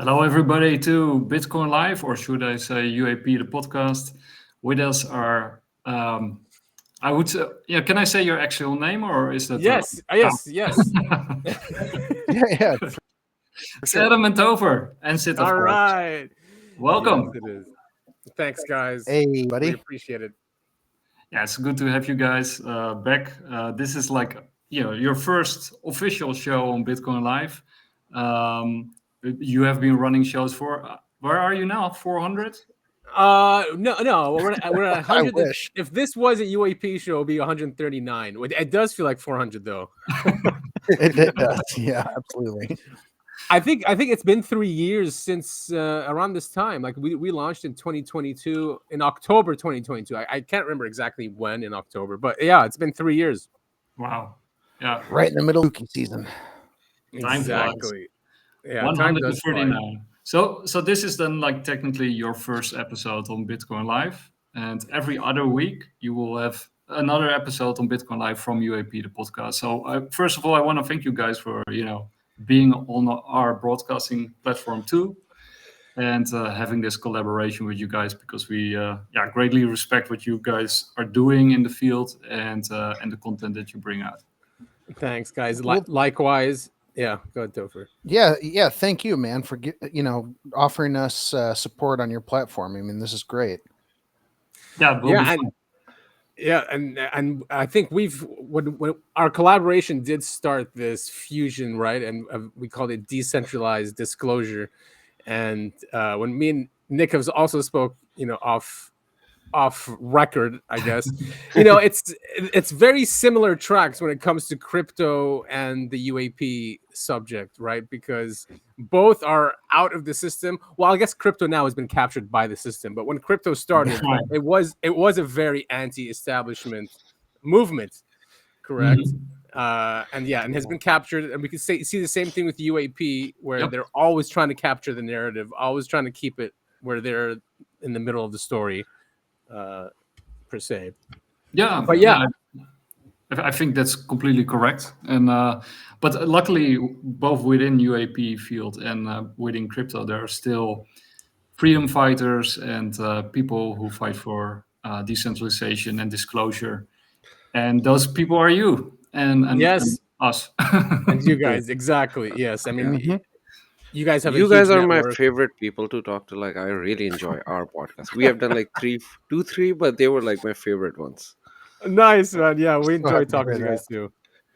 Hello, everybody, to Bitcoin Live, or should I say UAP, the podcast. With us are, I would say, yeah, can I say your actual name, or is that? Yes, yes, yes. Yeah, for It's sure. Adam and Topher, and Sid, of All course. right. Welcome. Yes, it is. Thanks, guys. Hey, We buddy. appreciate it. Yeah, it's good to have you guys back. This is like, your first official show on Bitcoin Live. You have been running shows for, where are you now? 400? No, we're at I 100. wish. If this was a UAP show, it would be 139. It does feel like 400 though. It does. Yeah, absolutely. I think it's been 3 years since around this time. Like we launched in 2022, in October 2022. I can't remember exactly when in October, but yeah, it's been 3 years. Wow. Yeah. Right in the middle of spooky season. Time flies. Exactly. Yeah, time does fly. 139. So this is then like technically your first episode on Bitcoin Live, and every other week you will have another episode on Bitcoin Live from UAP, the podcast. So first of all, I want to thank you guys for being on our broadcasting platform too, and having this collaboration with you guys, because we greatly respect what you guys are doing in the field and the content that you bring out. Thanks, guys. Well- Likewise. Yeah, go ahead, Topher. Yeah. Thank you, man, for offering us support on your platform. I mean, this is great. Yeah, we'll be fine. And I think when our collaboration did start this fusion, right? And we called it decentralized disclosure. And when me and Nick have also spoke, off record, I guess, it's very similar tracks when it comes to crypto and the UAP subject, right? Because both are out of the system. Well, I guess crypto now has been captured by the system, but when crypto started, Right. it was a very anti-establishment movement, correct? And has been captured, and we can see the same thing with UAP, where Yep. they're always trying to capture the narrative, always trying to keep it where they're in the middle of the story. Per se. Yeah, But yeah. I think that's completely correct. And but luckily, both within UAP field and within crypto, there are still freedom fighters and people who fight for decentralization and disclosure. And those people are you and Yes. and us. And you guys, exactly. Yes, I mean, Mhm. you guys have. You a guys huge are my network. favorite people to talk to. Like, I really enjoy our podcast. We have done like three, but they were like my favorite ones. Nice, man. Yeah, we So enjoy happy to talking to hear you guys too.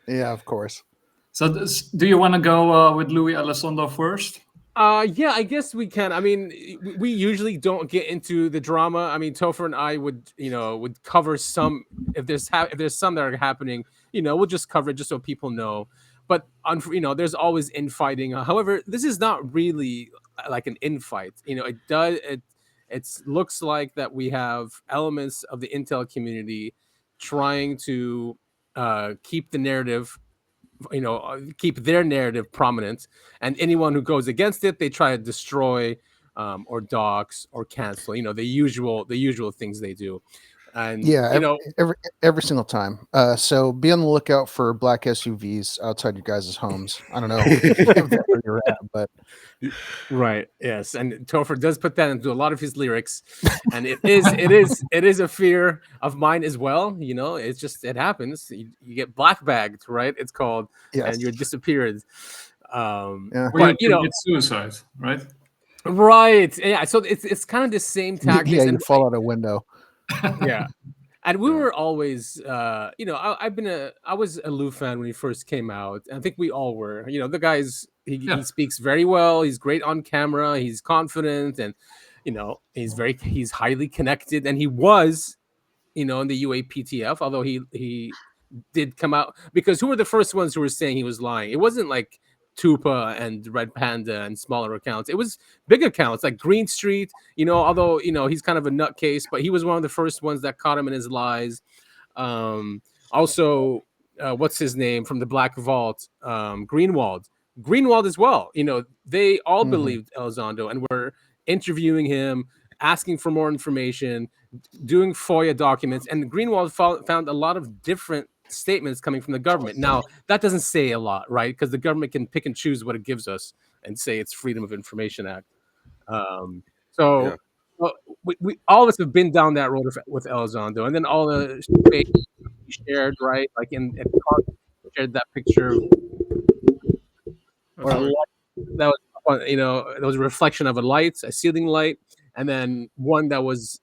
Yeah, of course. So do you want to go with Lue Elizondo first? Yeah, I guess we can. I mean, we usually don't get into the drama. I mean, Topher and I would cover some if there's some that are happening. We'll just cover it just so people know. But there's always infighting. However, this is not really like an infight. It looks like that we have elements of the Intel community trying to keep the narrative, keep their narrative prominent, and anyone who goes against it, they try to destroy, or dox or cancel. The usual things they do. And Yeah, every single time. So be on the lookout for black SUVs outside your guys' homes. I don't know where you're at, but right, yes, and Topher does put that into a lot of his lyrics, and it is a fear of mine as well. It's just, it happens. You get black bagged, right? It's called, yes. and you're disappeared. Yeah. Or But you commit suicide, right? right, yeah. So it's kind of the same tactics. Yeah, you and fall out a window. yeah. And we were always, I was a Lue fan when he first came out. I think we all were. The guy's, he speaks very well. He's great on camera. He's confident, and he's highly connected. And he was, in the UAPTF, although he did come out, because who were the first ones who were saying he was lying? It wasn't like Tupa and Red Panda and smaller accounts. It was big accounts like Green Street, although, he's kind of a nutcase, but he was one of the first ones that caught him in his lies. Also, what's his name from the Black Vault? Greenwald as well. They all believed Elizondo and were interviewing him, asking for more information, doing FOIA documents, and Greenwald found a lot of different statements coming from the government. Now, that doesn't say a lot, right? Because the government can pick and choose what it gives us. and say it's Freedom of Information Act. Um, Yeah. so well, we all of us have been down that road with Elizondo, and then all the space he shared, right? Like in shared that picture or a Sorry. light that was there was a reflection of a light, a ceiling light, and then one that was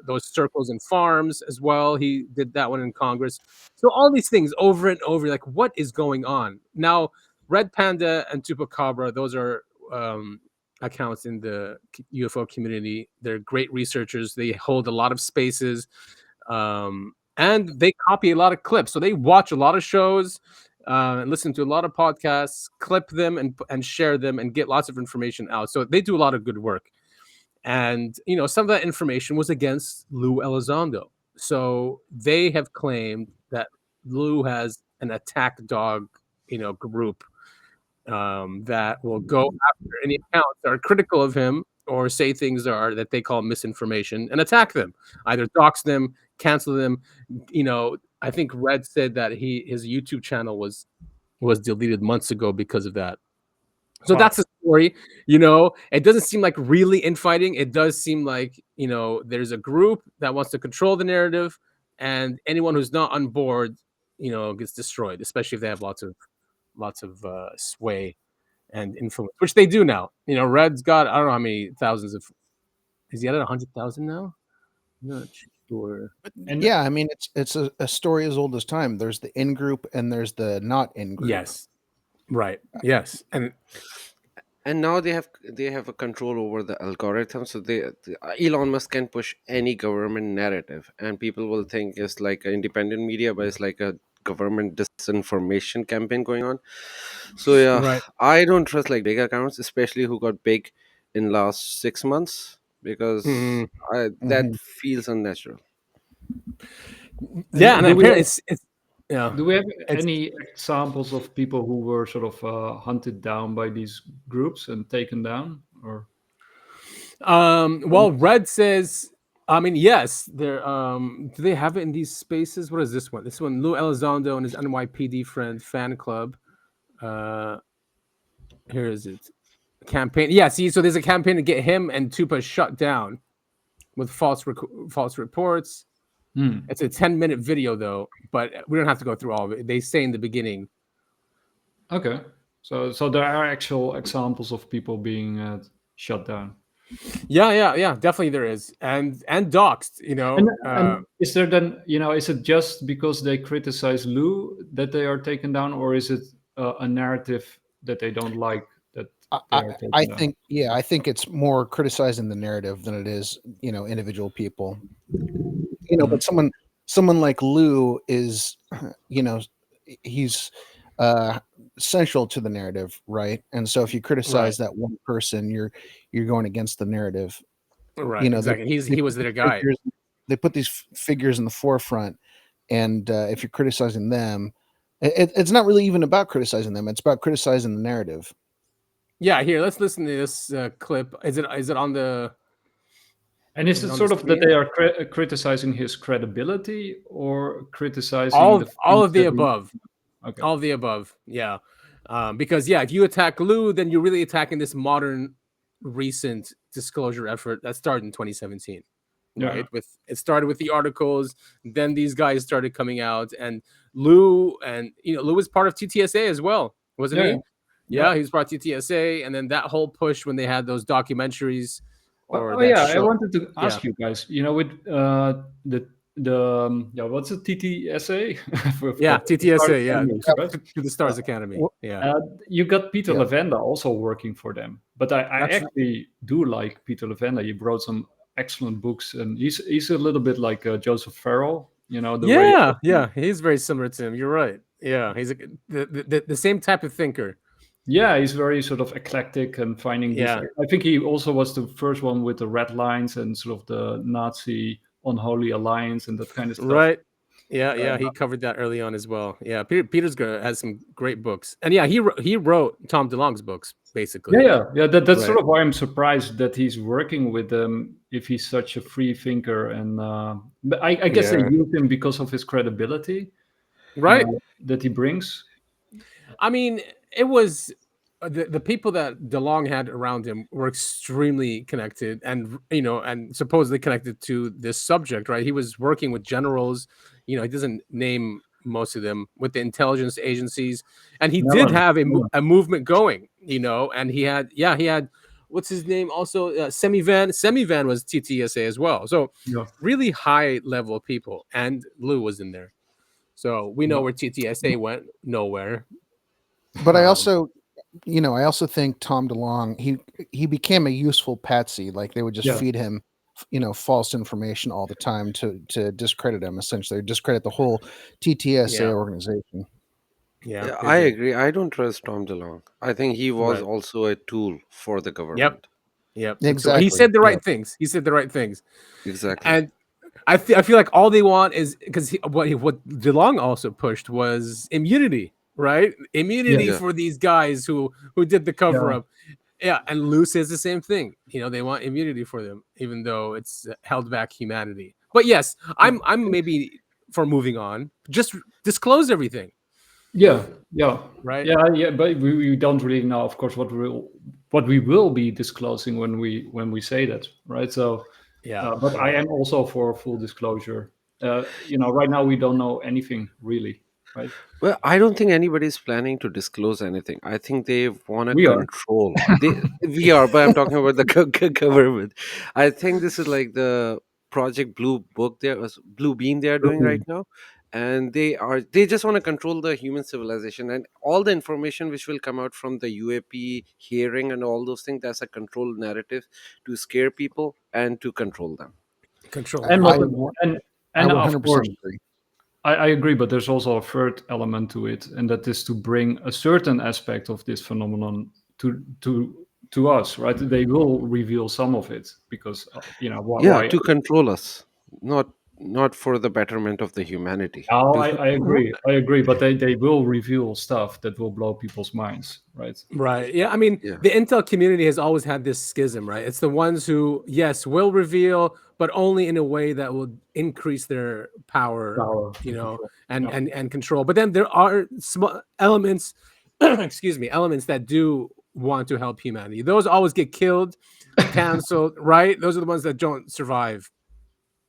those circles and farms as well. He did that one in Congress. So all these things over and over, like what is going on now? Red Panda and Tupacabra, those are accounts in the UFO community. They're great researchers. They hold a lot of spaces, and they copy a lot of clips. So they watch a lot of shows, listen to a lot of podcasts, clip them and share them, and get lots of information out. So they do a lot of good work. And some of that information was against Lue Elizondo. So they have claimed that Lue has an attack dog, group that will go after any accounts that are critical of him or say things that they call misinformation and attack them, either dox them, cancel them. I think Red said that his YouTube channel was deleted months ago because of that. So Wow. that's the story. It doesn't seem like really infighting. It does seem like there's a group that wants to control the narrative, and anyone who's not on board, gets destroyed. Especially if they have lots of sway and influence, which they do now. Red's got I don't know how many thousands of. Is he at 100,000 now? I'm not sure. And Yeah, I mean it's a story as old as time. There's the in group and there's the not in group. Yes. Right. Yes. And now they have a control over the algorithm, so Elon Musk can push any government narrative, and people will think it's like an independent media, but it's like a government disinformation campaign going on. So yeah, Right. I don't trust like big accounts, especially who got big in last 6 months, because Mhm. that feels unnatural. Yeah, and do we apparently have, it's yeah. do we have It's any examples of people who were sort of hunted down by these groups and taken down? Or well, Red says, I mean, yes, they're do they have it in these spaces? What is this one? This one, Lue Elizondo and his NYPD friend fan club. Uh Here is it. Campaign. Yeah, see, so there's a campaign to get him and Tupa shut down with false reports. It's a 10-minute video though, but we don't have to go through all of it. They say in the beginning. Okay, so there are actual examples of people being shut down. Yeah, definitely there is. And doxed, And is there then, is it just because they criticize Lou that they are taken down, or is it a narrative that they don't like that they are taken I down? think I think it's more criticizing the narrative than it is individual people. But someone like Lou is he's central to the narrative, right? And so if you criticize that one person, you're going against the narrative. Right, exactly. He was their guy. They put these figures in the forefront, and if you're criticizing them, it's not really even about criticizing them. It's about criticizing the narrative. Yeah, here, let's listen to this clip. Is it on the? And is it on sort the of that screen? they are criticizing his credibility or criticizing all the of the things that he- above? Okay. All of the above. Yeah, because if you attack Lou, then you're really attacking this modern, recent disclosure effort that started in 2017. Right? It started with the articles, then these guys started coming out, and Lou was part of TTSA as well, wasn't he? Yeah, he was part of TTSA, and then that whole push when they had those documentaries or that I show. wanted to ask you guys. With the what's it, TTSA? Yeah, TTSA. Yeah, Academy, right? to the Stars Academy. Yeah, you got Peter Yeah. Lavenda also working for them, but I That's- actually do like Peter Lavenda. He wrote some excellent books, and he's a little bit like Joseph Farrell. yeah, he's very similar to him. You're right. Yeah, he's the same type of thinker. Yeah, he's very sort of eclectic and finding Yeah. these. I think he also was the first one with the red lines and sort of the Nazi unholy alliance and that kind of stuff. Right. Yeah, he covered that early on as well. Yeah, Peter's has some great books, and yeah, he wrote Tom DeLonge's books basically. Yeah. That's Right. sort of why I'm surprised that he's working with them if he's such a free thinker. And but I guess they use him because of his credibility, Right. that he brings. I mean, it was the people that DeLong had around him were extremely connected, and and supposedly connected to this subject, right? He was working with generals, he doesn't name most of them, with the intelligence agencies, and he did Melon. have Melon. a movement going, and he had what's his name also, Semivan was TTSA as well, so Yeah. really high level people, and Lue was in there, so we know Yeah. where TTSA went, nowhere. But I Um, also, I also think Tom DeLonge, he became a useful patsy. Like they would just Yeah. feed him, false information all the time to discredit him, essentially, discredit the whole TTSA Yeah. organization. Yeah, Yeah, they I did. agree. I don't trust Tom DeLonge. I think he was Right. also a tool for the Yep. government. Yep. He Exactly. said the Yeah. right things. He said the right things. Exactly. And I feel like all they want is, because what DeLong also pushed was immunity, right? Immunity Yes. Yeah. for these guys who did the cover Yeah. up. Yeah, and Lue says the same thing. They want immunity for them, even though it's held back humanity. But yes, Yeah. I'm maybe for moving on. Just disclose everything, Yeah, yeah, right? yeah. But we don't really know, of course, what we will be disclosing when we say that, right? So, Yeah. but I am also for full disclosure. Right now we don't know anything really, right? Well, I don't think anybody's planning to disclose anything. I think they want to We are. control. We are, but I'm talking about the government. I think this is like the Project Blue book Blue Beam they are doing right now, and they just want to control the human civilization and all the information which will come out from the UAP hearing and all those things. That's a controlled narrative to scare people and to control them. Control. And I Yep. and I and of 100% course, agree. I agree, but there's also a third element to it, and that is to bring a certain aspect of this phenomenon to us, right? They will reveal some of it because Yeah, why. to control us, not for the betterment of the humanity. Oh, I agree. I agree, but they will reveal stuff that will blow people's minds, right? Right. Yeah. I mean, Yeah. the Intel community has always had this schism, right? It's the ones who, yes, will reveal, but only in a way that will increase their power, Power and control. and Yeah. and control. But then there are small elements, excuse me, elements that do want to help humanity. Those always get killed, canceled, right? Those are the ones that don't survive.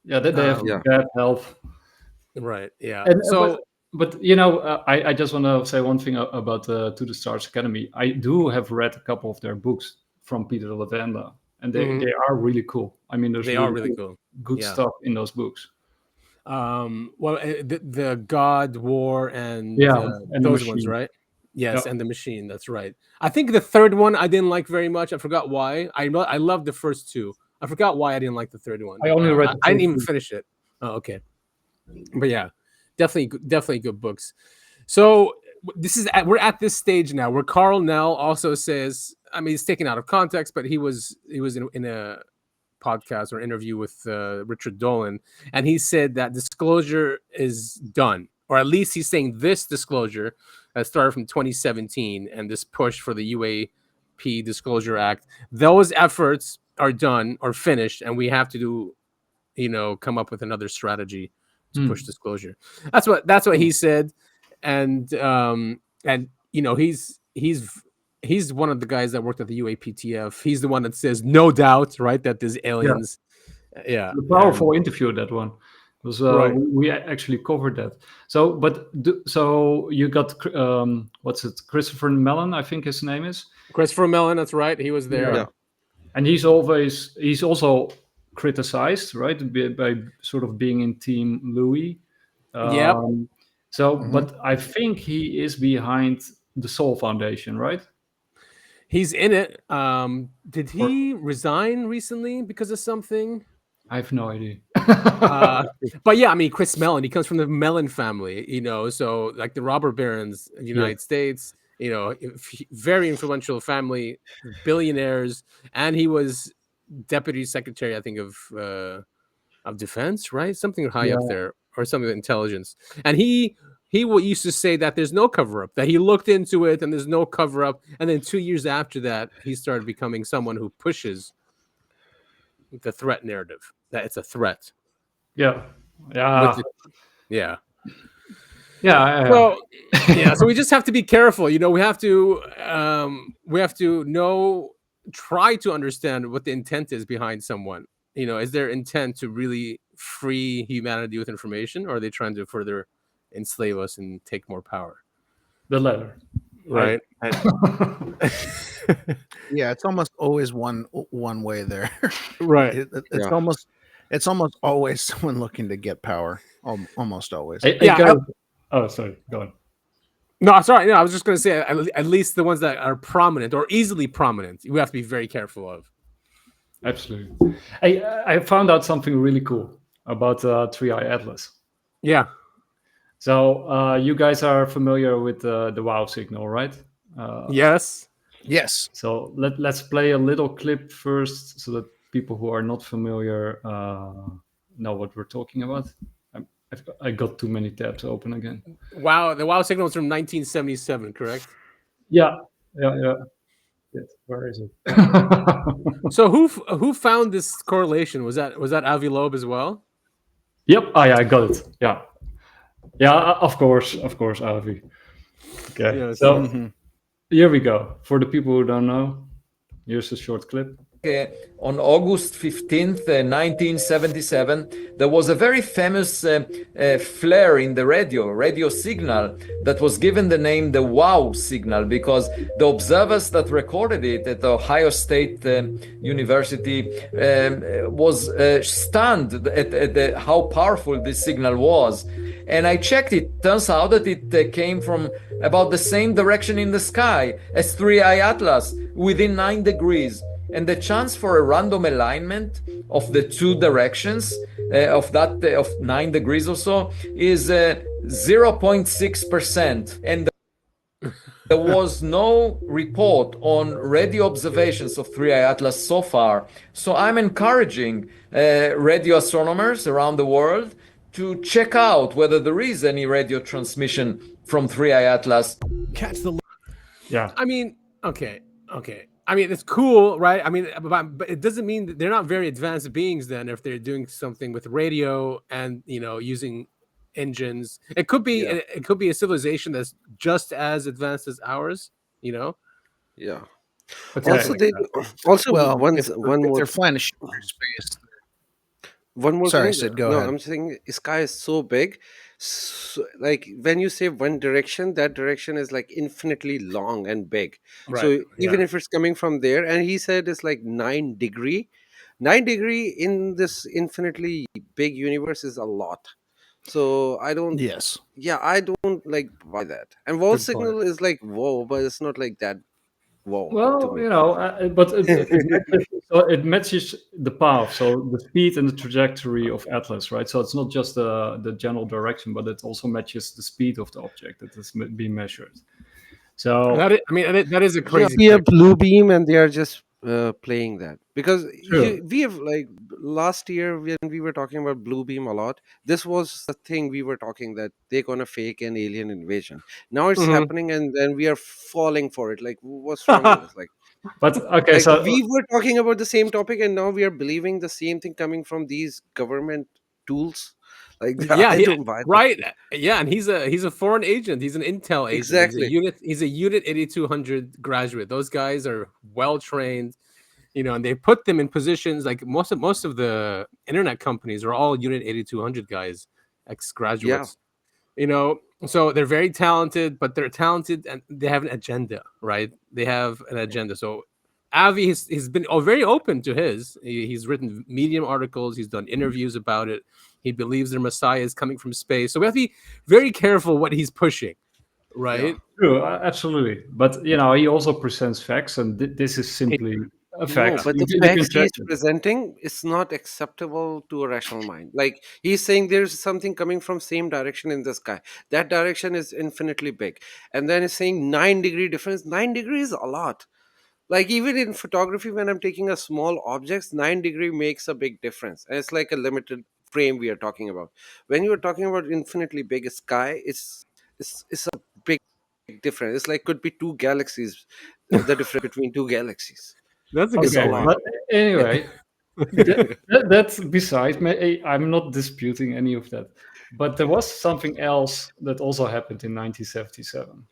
Yeah, they have Um, Yeah. bad health. right. Yeah. And So, but I just want to say one thing about To the Stars Academy. I do have read a couple of their books from Peter Lavanda, and mhm, they are really cool. I mean, there's they are really really cool. good Yeah. stuff in those books. Well, the God War and Yeah, and the those ones, machine. right? Yeah, Yes, and the machine. That's right. I think the third one I didn't like very much. I forgot why. I loved the first two. I forgot why I didn't like the third one. I only read I, the I didn't first even two. finish it. Oh, okay. But yeah, definitely good books. So we're at this stage now where Carl Nell also says. I mean, it's taken out of context, but he was in a podcast or interview with Richard Dolan, and he said that disclosure is done, or at least he's saying this disclosure that started from 2017, and this push for the UAP Disclosure Act, those efforts are done or finished, and we have to come up with another strategy to push disclosure. That's what he said, and he's one of the guys that worked at the UAPTF. He's the one that says no doubt, right, that there's Yeah, aliens. Yeah, the powerful interview, that one was right. we actually covered that. So, but so you got what's it, Christopher Mellon, I think his name is. Christopher Mellon, that's right. He was there. Yeah. Yeah. And he's also criticized, right, by sort of being in Team Louis. Yep. So, Mhm. but I think he is behind the Soul Foundation, right? He's in it. Did Or he resign recently because of something? I have no idea. But yeah, I mean, Chris Mellon, he comes from the Mellon family, so like the robber barons of the United States, very influential family, billionaires, and he was deputy secretary, I think, of defense, right? Something high up Yeah, there, or something with intelligence. And he used to say that there's no cover up, that he looked into it and there's no cover up. And then 2 years after that, he started becoming someone who pushes the threat narrative, that it's a threat. yeah, With yeah. the, yeah. So yeah, so yeah. we just have to be careful. You know, we have to know, try to understand what the intent is behind someone. You know, is their intent to really free humanity with information, or are they trying to further enslave us and take more power? The latter. Right. Yeah, it's almost always one way there. Right. It's Yeah. almost always someone looking to get power. Almost always. Yeah, Oh, sorry. Go on. No, sorry. No, I was just going to say at least the ones that are prominent or easily prominent, we have to be very careful of. Absolutely. I found out something really cool about Three Eye Atlas. Yeah. So you guys are familiar with the WoW signal, right? Yes. Yes. So let's play a little clip first, so that people who are not familiar know what we're talking about. I got too many tabs open again. Wow, the WoW signal is from 1977, correct? Yeah. Yes, where is it? So who found this correlation? Was that Avi Loeb as well? Yep. Oh, yeah, I got it. Yeah. Yeah, of course, Avi. Okay. Yes. So Mhm. here we go. For the people who don't know, here's a short clip. On August 15th, 1977, there was a very famous flare in the radio signal that was given the name the WOW signal because the observers that recorded it at the Ohio State University was stunned at how powerful this signal was. And I checked it. Turns out that it came from about the same direction in the sky as Three Eye Atlas, within 9 degrees. And the chance for a random alignment of the two directions of 9 degrees or so is 0.6%. And there was no report on radio observations of Three Eye Atlas so far. So I'm encouraging radio astronomers around the world to check out whether there is any radio transmission from Three Eye Atlas. Catch the. Yeah. I mean, okay. I mean, it's cool, right? I mean, but it doesn't mean that they're not very advanced beings then if they're doing something with radio and, you know, using engines. It could be it could be a civilization that's just as advanced as ours, you know? Yeah. Okay. Also, they also Well, one if more they're flying a ship through space, one more sorry, thing. Sid, go No, ahead. I'm saying sky is so big. So, like when you say one direction, that direction is like infinitely long and big. So even if it's coming from there, and he said it's like 9 degree, 9 degree in this infinitely big universe is a lot. So I don't. Yes. Yeah, I don't like buy that. And wall Good signal is like whoa, but it's not like that. Whoa to Well, me. you know, but it matches the path, so the speed and the trajectory of Atlas, right? So it's not just the general direction, but it also matches the speed of the object that is being measured. So that is a Yeah, crazy we have thing. blue beam and they are just playing that because True. we have like last year when we were talking about blue beam a lot, this was the thing we were talking that they're gonna fake an alien invasion. Now it's Mhm. happening and then we are falling for it. Like what's wrong with us? But okay, Like so we were talking about the same topic and now we are believing the same thing coming from these government tools. Like Yeah, I don't buy that. right. Yeah, and he's a foreign agent. He's an intel agent. Exactly. He's a unit 8200 graduate. Those guys are well trained, you know, and they put them in positions like most of the internet companies are all unit 8200 guys, ex graduates. You know, so they're very talented, but they're talented and they have an agenda, right? They have an agenda. So Avi has been very open to he's written Medium articles, he's done interviews about it. He believes their Messiah is coming from space. So we have to be very careful what he's pushing, right? true, absolutely. But you know, he also presents facts, and this is simply a fact. No, but the You can facts check he's it. presenting is not acceptable to a rational mind. Like he's saying there's something coming from same direction in the sky. That direction is infinitely big. And then he's saying 9 degree difference. 9 degrees is a lot. Like even in photography, when I'm taking a small objects, 9 degree makes a big difference. And it's like a limited frame we are talking about. When you are talking about infinitely big sky, it's a big difference. It's like could be two galaxies, the difference between two galaxies. That's a good It's a Okay, point. lot. but anyway, That's besides. I'm not disputing any of that, but there was something else that also happened in 1977,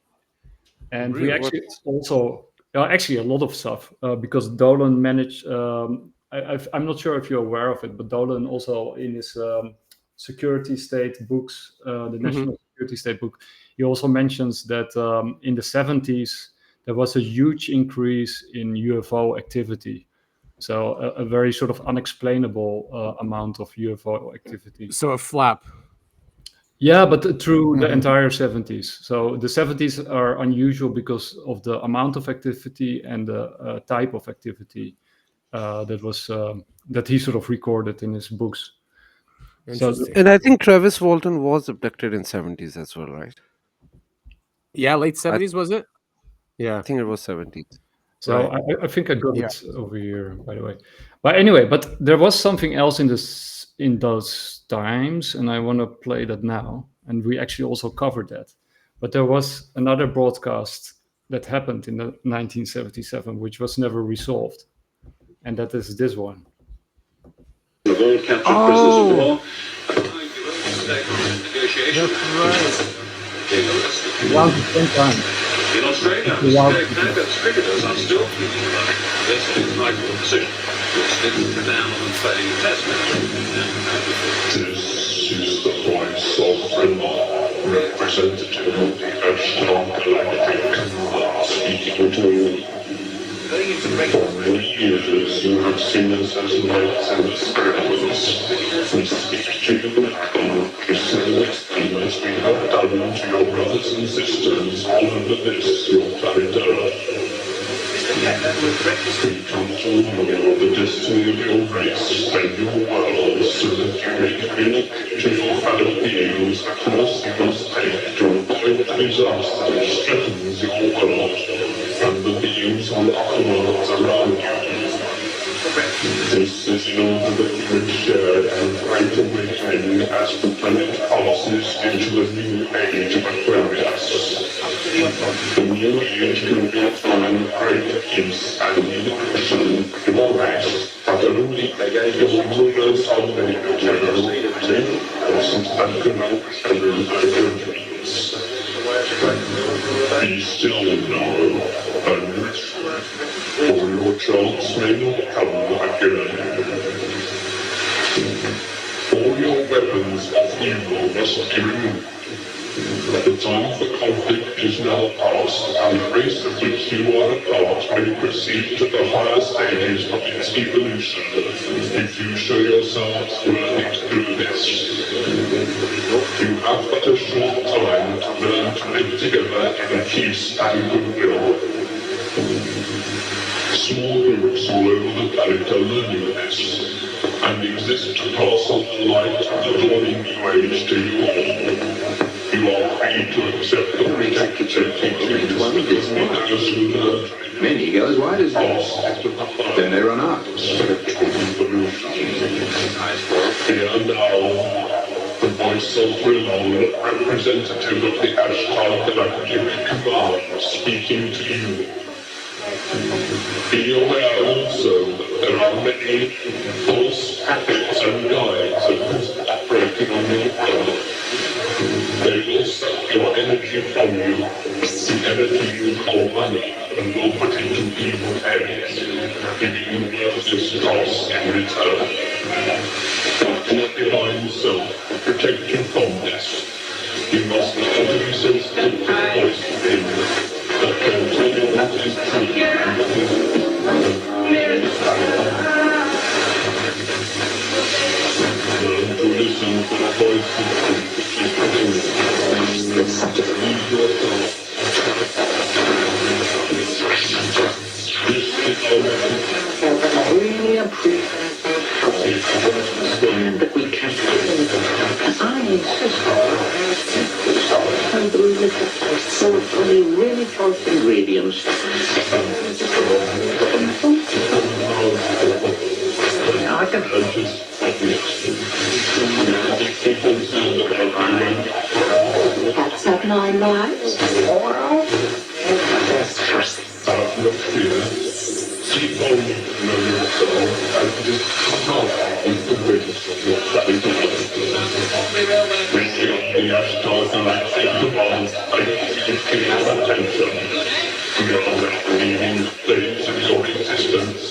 and we Really? actually also actually a lot of stuff because Dolan managed. I'm not sure if you're aware of it, but Dolan also in his security state books, the National Security State book, he also mentions that in the 70s there was a huge increase in UFO activity. So a very sort of unexplainable amount of UFO activity. So a flap. Yeah, but through the entire 70s. So the 70s are unusual because of the amount of activity and the type of activity that he sort of recorded in his books. Interesting. And I think Travis Walton was abducted in 70s as well, right? Yeah, late 70s was it? Yeah. I think it was 70s. So Right. I think I got Yeah. it over here, by the way. But anyway, but there was something else in those times, and I want to play that now. And we actually also covered that. But there was another broadcast that happened in 1977, which was never resolved, and that is this one. Oh, that's right. Around the same time. In Australia, Canada's cricketers are still feeling like this is my decision. It's down on playing test match. This is the voice of Fremont, representative of the Ashton Galactic, speaking to you. For many years you have seen us as lights and sparrows. We speak to you now, precisely as we have done to your brothers and sisters all over this, your planet Earth. We come to know the destiny of your race and your world so that you may communicate to your fellow beings the course you must take to avoid the disaster that threatens your world and the beings on other worlds around you. This is in order that you may share in great awakening as the planet passes into a new age of Aquarius. The new age can be found great peace and liberation in your race, but only your rulers are made to reinforce and promote their dreams. Be still now, and for your chance may not come again. All your weapons of evil must be removed. The time for conflict is now past, and the race of which you are a part may proceed to the higher stages of its evolution, if you show yourselves worthy to do this. You have but a short time to learn to live together in peace and goodwill. Small groups all over the planet are learning this, and exist to pass on the light of the dawning new age to you all. You are free to accept the protected teachings of those who learn. Many go as wide as this. Then they run out. Spiritual evolution. Here now, the voice of Fremont, representative of the Ashtar Galactic Command, speaking to you. Be aware also that there are many false prophets and guides operating on your world. They will suck your energy from you, the energy you call money, and will put into evil areas, giving you worthless costs in return. But your divine self, protect you from this. You must learn to be sensitive to the voice within that can tell you what is true and what is learn to listen to the voice of truth which is within you. Lead yourself. This is our message. I really appreciate understand that we can't I insist I believe that some funny, really false ingredients. Now I can Cats have 9 lives. keep on knowing yourself and just come out with the witness of your planning to live. Reaching up the astral galactic demands and seeking attention. We are now leaving the phase of your existence.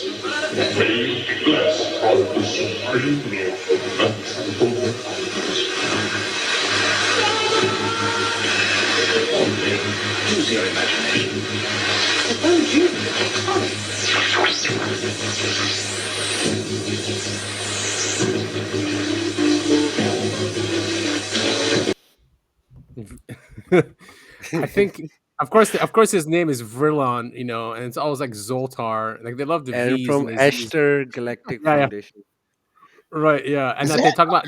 May you be blessed by the supreme love of mental Use your imagination. Suppose you were a comet. I think, of course, his name is Vrilon, and it's always like Zoltar. Like they love the And V's from and the Z's. Ashtar Galactic Yeah, yeah. Foundation. Right, yeah, and Is that that- they talk about.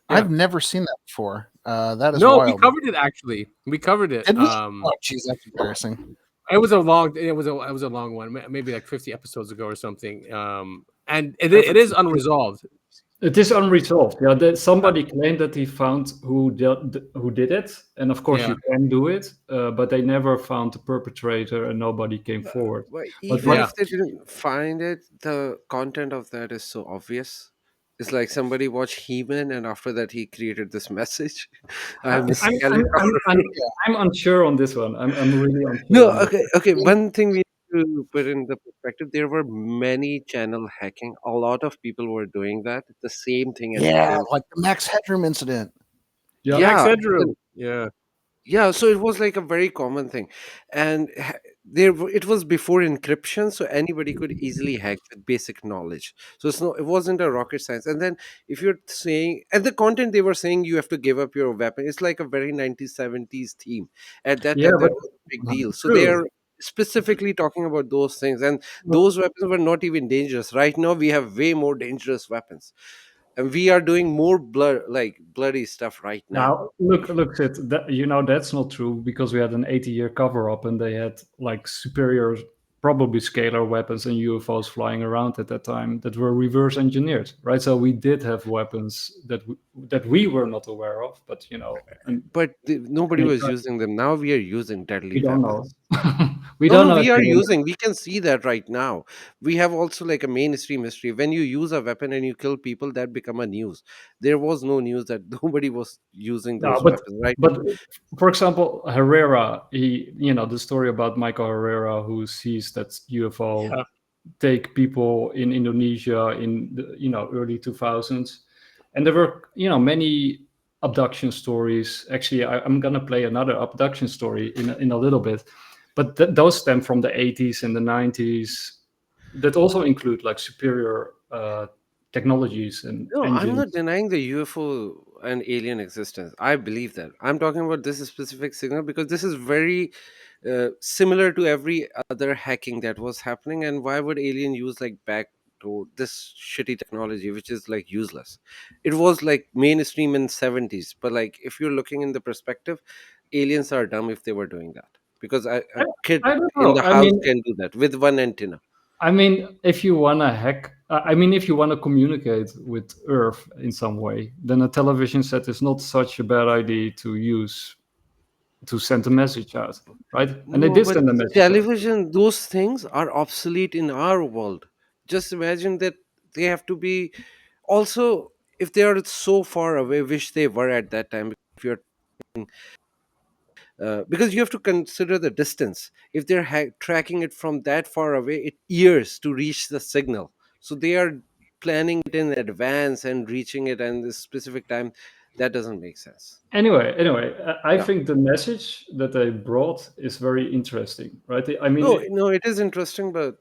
I've never seen that before. That is No, wild. we covered it actually. We covered it. Did we? Oh, jeez, that's embarrassing. It was a long one, maybe like 50 episodes ago or something. And it is unresolved. It is unresolved. Yeah, somebody claimed that he found who did it, and of course Yeah. you can do it, but they never found the perpetrator, and nobody came forward. But But even yeah. if they didn't find it, the content of that is so obvious. It's like somebody watched He-Man and after that he created this message. I'm a Skeletor. I'm unsure on this one. I'm really unsure. No, on this. okay. One thing we need to put in the perspective: there were many channel hacking. A lot of people were doing that. The same thing. At the Yeah, same like the Max Headroom incident. Yeah. Max Yeah. Headroom. Yeah. Yeah, so it was like a very common thing, and it was before encryption, so anybody could easily hack with basic knowledge. So it wasn't a rocket science. And then if you're saying, and the content they were saying, you have to give up your weapon, it's like a very 1970s theme. At that Yeah, time, that but- was a big deal. So True. they are specifically talking about those things, and those weapons were not even dangerous. Right now, we have way more dangerous weapons, and we are doing more bloody stuff right now. Now, look, Sid, that's not true because we had an 80-year cover-up and they had like superior, probably scalar weapons and UFOs flying around at that time that were reverse engineered, right? So we did have weapons that we were not aware of, but and But nobody Yeah, was correct. using them. Now we are using deadly we don't know. weapons. We No, don't no, know. we if are we- using. We can see that right now. We have also like a mainstream history. When you use a weapon and you kill people, that become a news. There was no news that nobody was using No, those but weapons, right? but for example, Herrera, the story about Michael Herrera who sees that UFO Yeah. take people in Indonesia in the early 2000s, and there were many abduction stories. Actually, I'm gonna play another abduction story in a little bit, but those stem from the 80s and the 90s. That also include like superior technologies and No, I'm engines. not denying the UFO and alien existence. I believe that. I'm talking about this specific signal because this is very similar to every other hacking that was happening. And why would alien use like backdoor this shitty technology, which is like useless? It was like mainstream in 70s, but like if you're looking in the perspective, aliens are dumb if they were doing that because a kid I don't in know. the I house mean, can do that with one antenna. I mean, if you want to hack, if you want to communicate with Earth in some way, then a television set is not such a bad idea to use to send a message out, right? And they No, did but send a message out. television, those things are obsolete in our world. Just imagine that they have to be also if they are so far away, which they were at that time. If you're because you have to consider the distance. If they're tracking it from that far away, it years to reach the signal. So they are planning it in advance and reaching it at this specific time. That doesn't make sense. Anyway, I Yeah. think the message that they brought is very interesting, right? I mean, No, it is interesting, but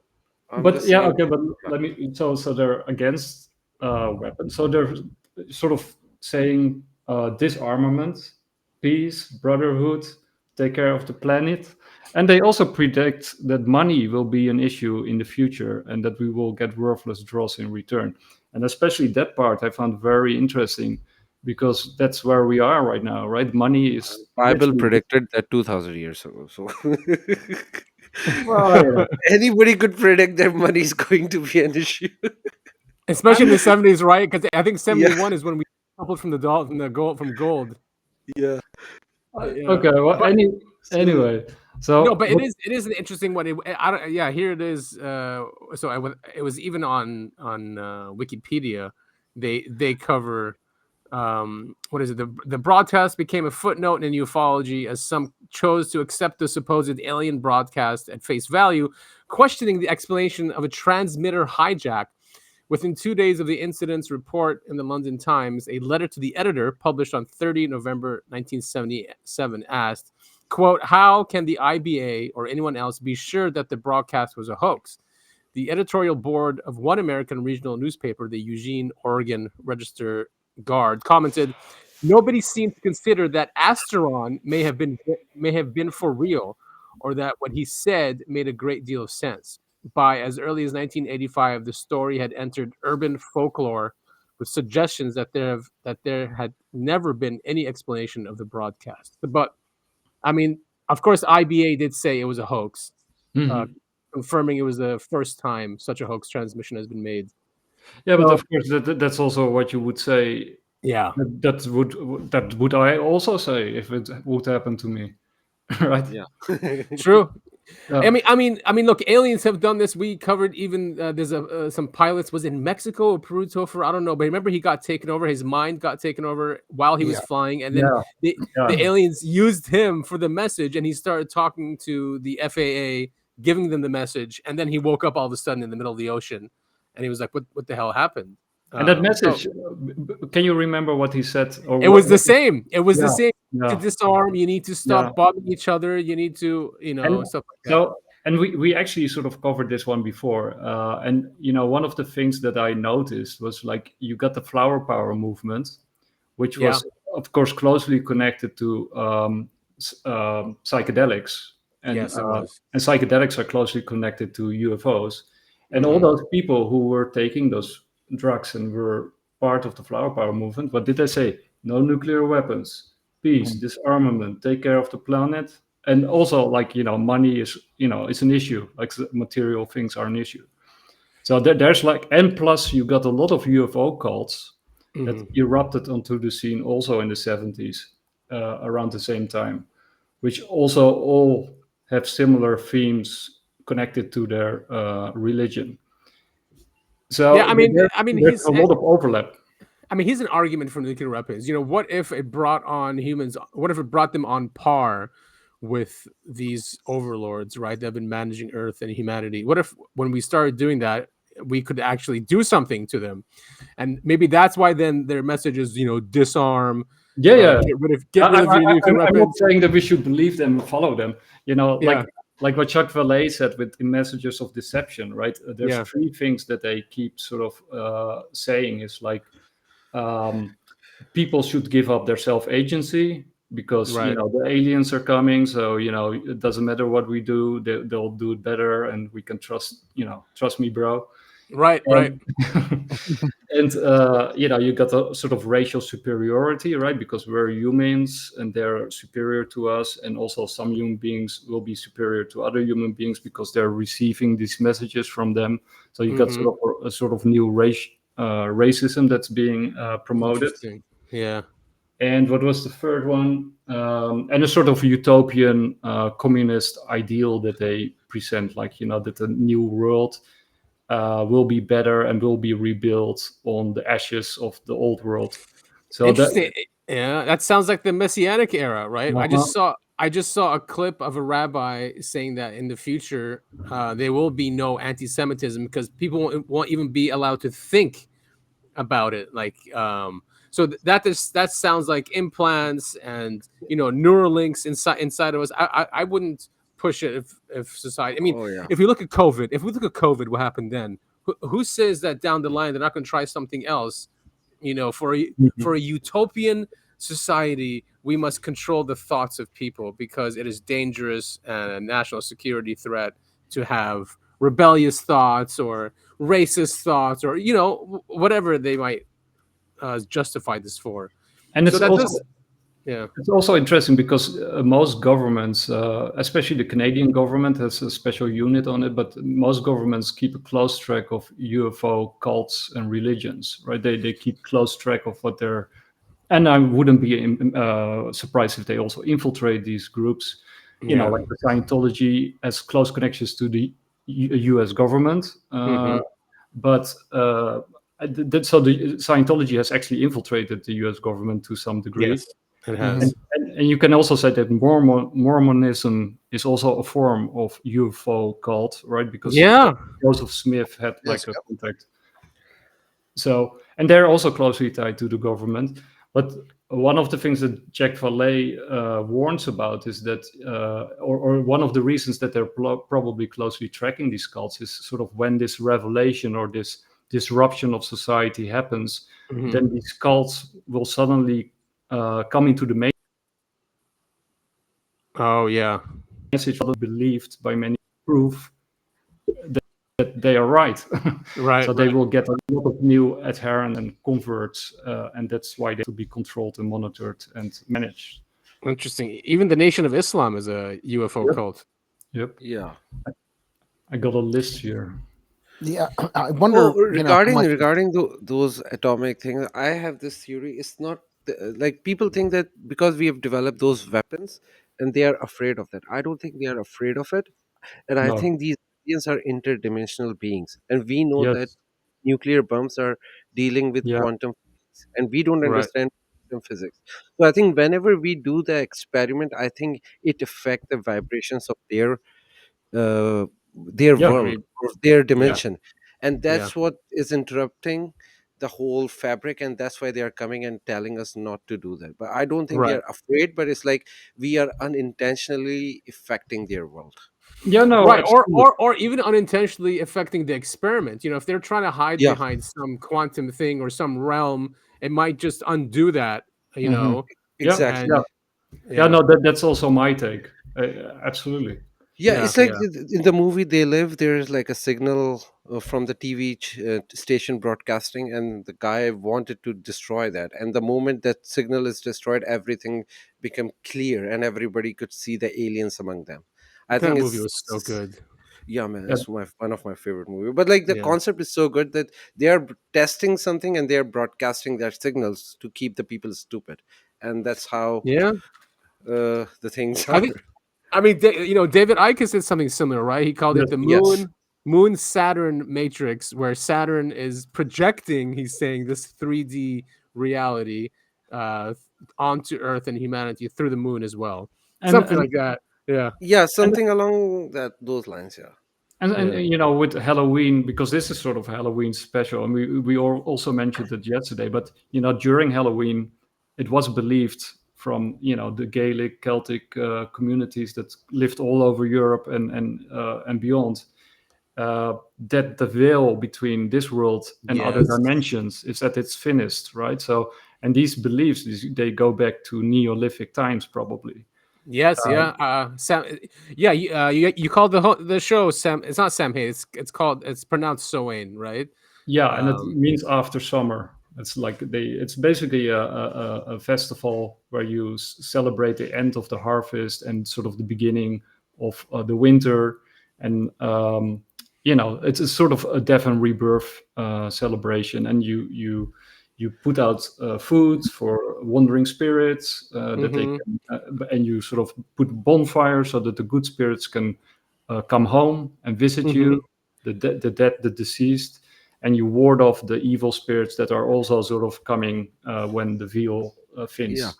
I'm but just yeah, saying. okay, but let me. So they're against weapons. So they're sort of saying disarmament, peace, brotherhood, take care of the planet, and they also predict that money will be an issue in the future, and that we will get worthless draws in return. And especially that part I found very interesting because that's where we are right now, right? Money is Bible literally- predicted that 2000 years ago. So Well, yeah. anybody could predict that money is going to be an issue. Especially in the 70s, right? Because I think 71 is when we coupled from the gold. Yeah. Okay, well, Anyway, so No, but it is an interesting one. Yeah, here it is. It was even on Wikipedia. They cover what is it? The broadcast became a footnote in ufology as some chose to accept the supposed alien broadcast at face value, questioning the explanation of a transmitter hijack. Within 2 days of the incident's report in the London Times, a letter to the editor published on 30 November 1977 asked, quote, how can the IBA or anyone else be sure that the broadcast was a hoax? The editorial board of one American regional newspaper, the Eugene, Oregon Register Guard, commented, nobody seemed to consider that Asteron may have been for real, or that what he said made a great deal of sense. By as early as 1985, the story had entered urban folklore with suggestions that there had never been any explanation of the broadcast. But I mean, of course, IBA did say it was a hoax, confirming it was the first time such a hoax transmission has been made. yeah, but of course that's also what you would say. Yeah, That would I also say if it would happen to me, right? Yeah. true. Yeah. I mean, look, aliens have done this. We covered even there's some pilots was in Mexico or Peru, Topher, I don't know, but remember he got taken over. His mind got taken over while he was flying, and then the aliens used him for the message, and he started talking to the FAA, giving them the message, and then he woke up all of a sudden in the middle of the ocean, and he was like, "What the hell happened?" And that message, can you remember what he said? Or it was the same. It was the same. Yeah. To disarm, you need to stop bombing each other. You need to, stuff like that. So, and we actually sort of covered this one before. And, one of the things that I noticed was like you got the flower power movement, which was, of course, closely connected to psychedelics. And, yes, it was. And psychedelics are closely connected to UFOs. And all those people who were taking those drugs and were part of the flower power movement, what did they say? No nuclear weapons, peace, disarmament, take care of the planet. And also, like, money is, it's an issue. Like, material things are an issue. So there's like, and plus you got a lot of UFO cults that erupted onto the scene also in the 70s, around the same time, which also all have similar themes connected to their religion. So yeah, I mean, there's a lot of overlap. I mean, here's an argument for nuclear weapons. What if it brought on humans? What if it brought them on par with these overlords, right? That have been managing Earth and humanity. What if, when we started doing that, we could actually do something to them? And maybe that's why then their message is, disarm. Yeah. Get rid of your nuclear weapons. I'm not saying that we should believe them and follow them. Like what Chuck Vallée said with the Messages of Deception, right? There's three things that they keep sort of saying is like, people should give up their self-agency because the aliens are coming. So it doesn't matter what we do; they'll do it better, and we can trust me, bro. Right. And you got a sort of racial superiority, right? Because we're humans and they're superior to us, and also some human beings will be superior to other human beings because they're receiving these messages from them. So you got a sort of new racism that's being promoted. Yeah. And what was the third one? And a sort of utopian communist ideal that they present, like that the new world will be better and will be rebuilt on the ashes of the old world. So interesting. That sounds like the Messianic era, right? I just saw a clip of a rabbi saying that in the future there will be no anti-Semitism because people won't even be allowed to think about it. Like, so that sounds like implants and neural links inside of us. I wouldn't push it if society. I mean, if we look at COVID, what happened then? Who says that down the line they're not going to try something else? For a utopian society, we must control the thoughts of people because it is dangerous and a national security threat to have rebellious thoughts or racist thoughts or whatever they might justify this for. And so it's also interesting because most governments, especially the Canadian government, has a special unit on it, but most governments keep a close track of UFO cults and religions, right? They keep close track of what they're, and I wouldn't be surprised if they also infiltrate these groups. like the Scientology has close connections to the U.S. government, but so the Scientology has actually infiltrated the U.S. government to some degree. Yes, it has. And you can also say that Mormonism is also a form of UFO cult, right? Because Joseph Smith had like a contact. So, and they're also closely tied to the government. But one of the things that Jack Vallée warns about is that, or one of the reasons that they're probably closely tracking these cults is sort of when this revelation or this disruption of society happens, then these cults will suddenly come into the main. Oh yeah, message believed by many proof that they are right. So they will get a lot of new adherents and converts, and that's why they have to be controlled and monitored and managed. Interesting. Even the Nation of Islam is a UFO cult. Yep. Yeah. I got a list here. Yeah, I wonder. Regarding those atomic things, I have this theory. It's not like people think that because we have developed those weapons and they are afraid of that. I don't think they are afraid of it, and I think these aliens are interdimensional beings, and we know that nuclear bombs are dealing with quantum physics, and we don't understand quantum physics. So I think whenever we do the experiment, I think it affects the vibrations of their world or their dimension, and that's what is interrupting the whole fabric, and that's why they are coming and telling us not to do that. But I don't think they are afraid, but it's like we are unintentionally affecting their world. Or even unintentionally affecting the experiment. If they're trying to hide behind some quantum thing or some realm, it might just undo that. Exactly. That's also my take. Absolutely. It's like in the movie They Live, there's like a signal from the TV station broadcasting, and the guy wanted to destroy that. And the moment that signal is destroyed, everything became clear, and everybody could see the aliens among them. I think that movie was so good. Yeah, man, it's one of my favorite movies. But like the concept is so good that they are testing something and they are broadcasting their signals to keep the people stupid, and that's how the things are. I mean, David Icke did something similar, right? He called it the Moon Saturn Matrix, where Saturn is projecting, he's saying, this 3D reality onto Earth and humanity through the moon as well. Something like that. Yeah, something along those lines, And with Halloween, because this is sort of a Halloween special, and we also mentioned it yesterday, but during Halloween, it was believed from the Gaelic, Celtic communities that lived all over Europe and beyond, that the veil between this world and other dimensions is that it's finished, right? So, and these beliefs, they go back to Neolithic times, probably. Yes, Sam. You called the show Sam. It's not Samhain. It's pronounced Samhain, right? Yeah, and it means after summer. It's like it's basically a festival where you celebrate the end of the harvest and sort of the beginning of the winter, and it's a sort of a death and rebirth celebration, and you put out food for wandering spirits that they can, and you sort of put bonfires so that the good spirits can come home and visit you, the dead, the deceased. And you ward off the evil spirits that are also sort of coming when the veil thins. Yeah,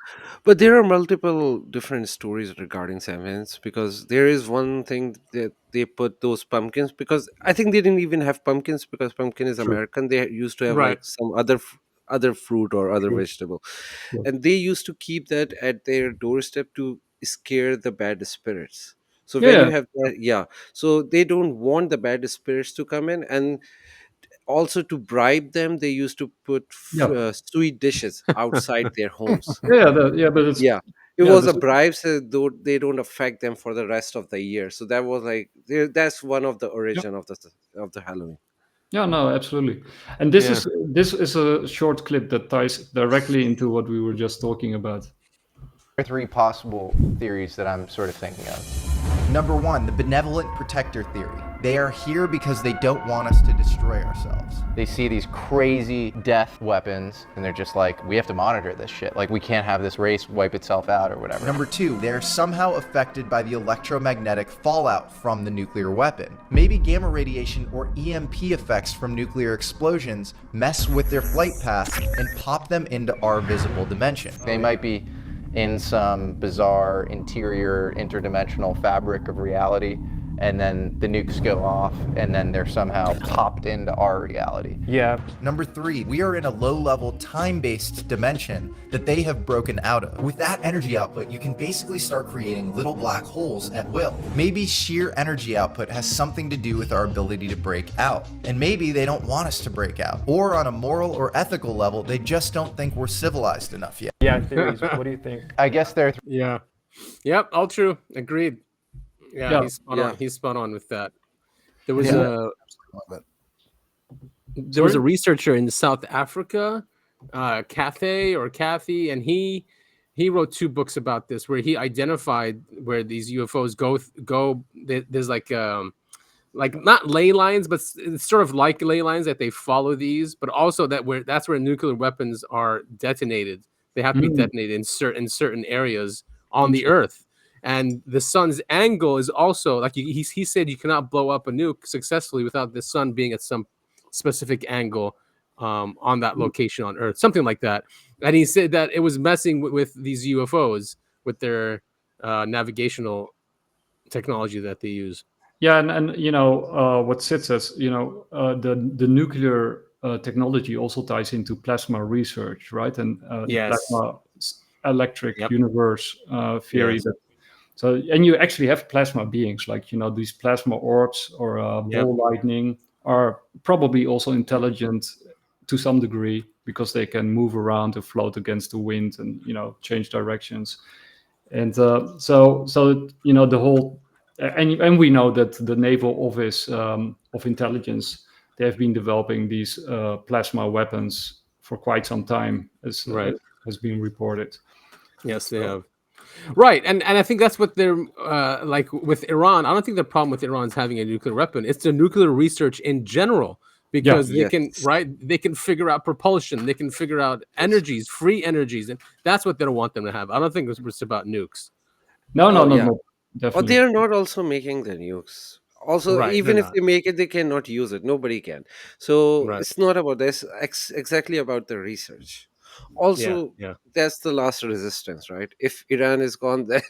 but there are multiple different stories regarding Samhains, because there is one thing that they put those pumpkins, because I think they didn't even have pumpkins because pumpkin is American. They used to have like some other fruit or other vegetable, and they used to keep that at their doorstep to scare the bad spirits. So when you have that, so they don't want the bad spirits to come in, and also to bribe them, they used to put sweet dishes outside their homes. It was a bribe, so they don't affect them for the rest of the year. So that was like that's one of the origin of the Halloween. Yeah, no, absolutely. And this is a short clip that ties directly into what we were just talking about. There are three possible theories that I'm sort of thinking of. Number one, the benevolent protector theory. They are here because they don't want us to destroy ourselves. They see these crazy death weapons and they're just like, we have to monitor this shit. Like, we can't have this race wipe itself out or whatever. Number 2, they are somehow affected by the electromagnetic fallout from the nuclear weapon. Maybe gamma radiation or EMP effects from nuclear explosions mess with their flight paths and pop them into our visible dimension. They might be in some bizarre interior interdimensional fabric of reality, and then the nukes go off, and then they're somehow popped into our reality. Yeah. Number 3, we are in a low-level time-based dimension that they have broken out of. With that energy output, you can basically start creating little black holes at will. Maybe sheer energy output has something to do with our ability to break out. And maybe they don't want us to break out. Or on a moral or ethical level, they just don't think we're civilized enough yet. Yeah, theories. What do you think? I guess they're... Yeah. Yep, all true. Agreed. Yeah, he's spot on with that. There was a researcher in South Africa, Kathy, and he wrote 2 books about this where he identified where these UFOs go. There's like not ley lines, but it's sort of like ley lines that they follow these, but also that's where nuclear weapons are detonated. They have to be detonated in certain areas on the Earth. And the sun's angle is also like he said you cannot blow up a nuke successfully without the sun being at some specific angle on that location on Earth, something like that. And he said that it was messing with these UFOs with their navigational technology that they use. Yeah, and you know what Sid says. You know the nuclear technology also ties into plasma research, right? And plasma electric universe theory that. So, and you actually have plasma beings, like, you know, these plasma orbs or ball lightning are probably also intelligent to some degree because they can move around and float against the wind and, you know, change directions. And so you know, the whole, and we know that the Naval Office of Intelligence, they have been developing these plasma weapons for quite some time, as has been reported. Yes, they have. Right, and I think that's what they're like with Iran. I don't think the problem with Iran is having a nuclear weapon. It's the nuclear research in general, because they can figure out propulsion, they can figure out energies, free energies, and that's what they don't want them to have. I don't think it's about nukes. No, definitely. Or they are not also making the nukes. Also, even if they make it, they cannot use it. Nobody can. So it's not about this. Exactly about the research. Also, that's the last resistance, right? If Iran is gone, then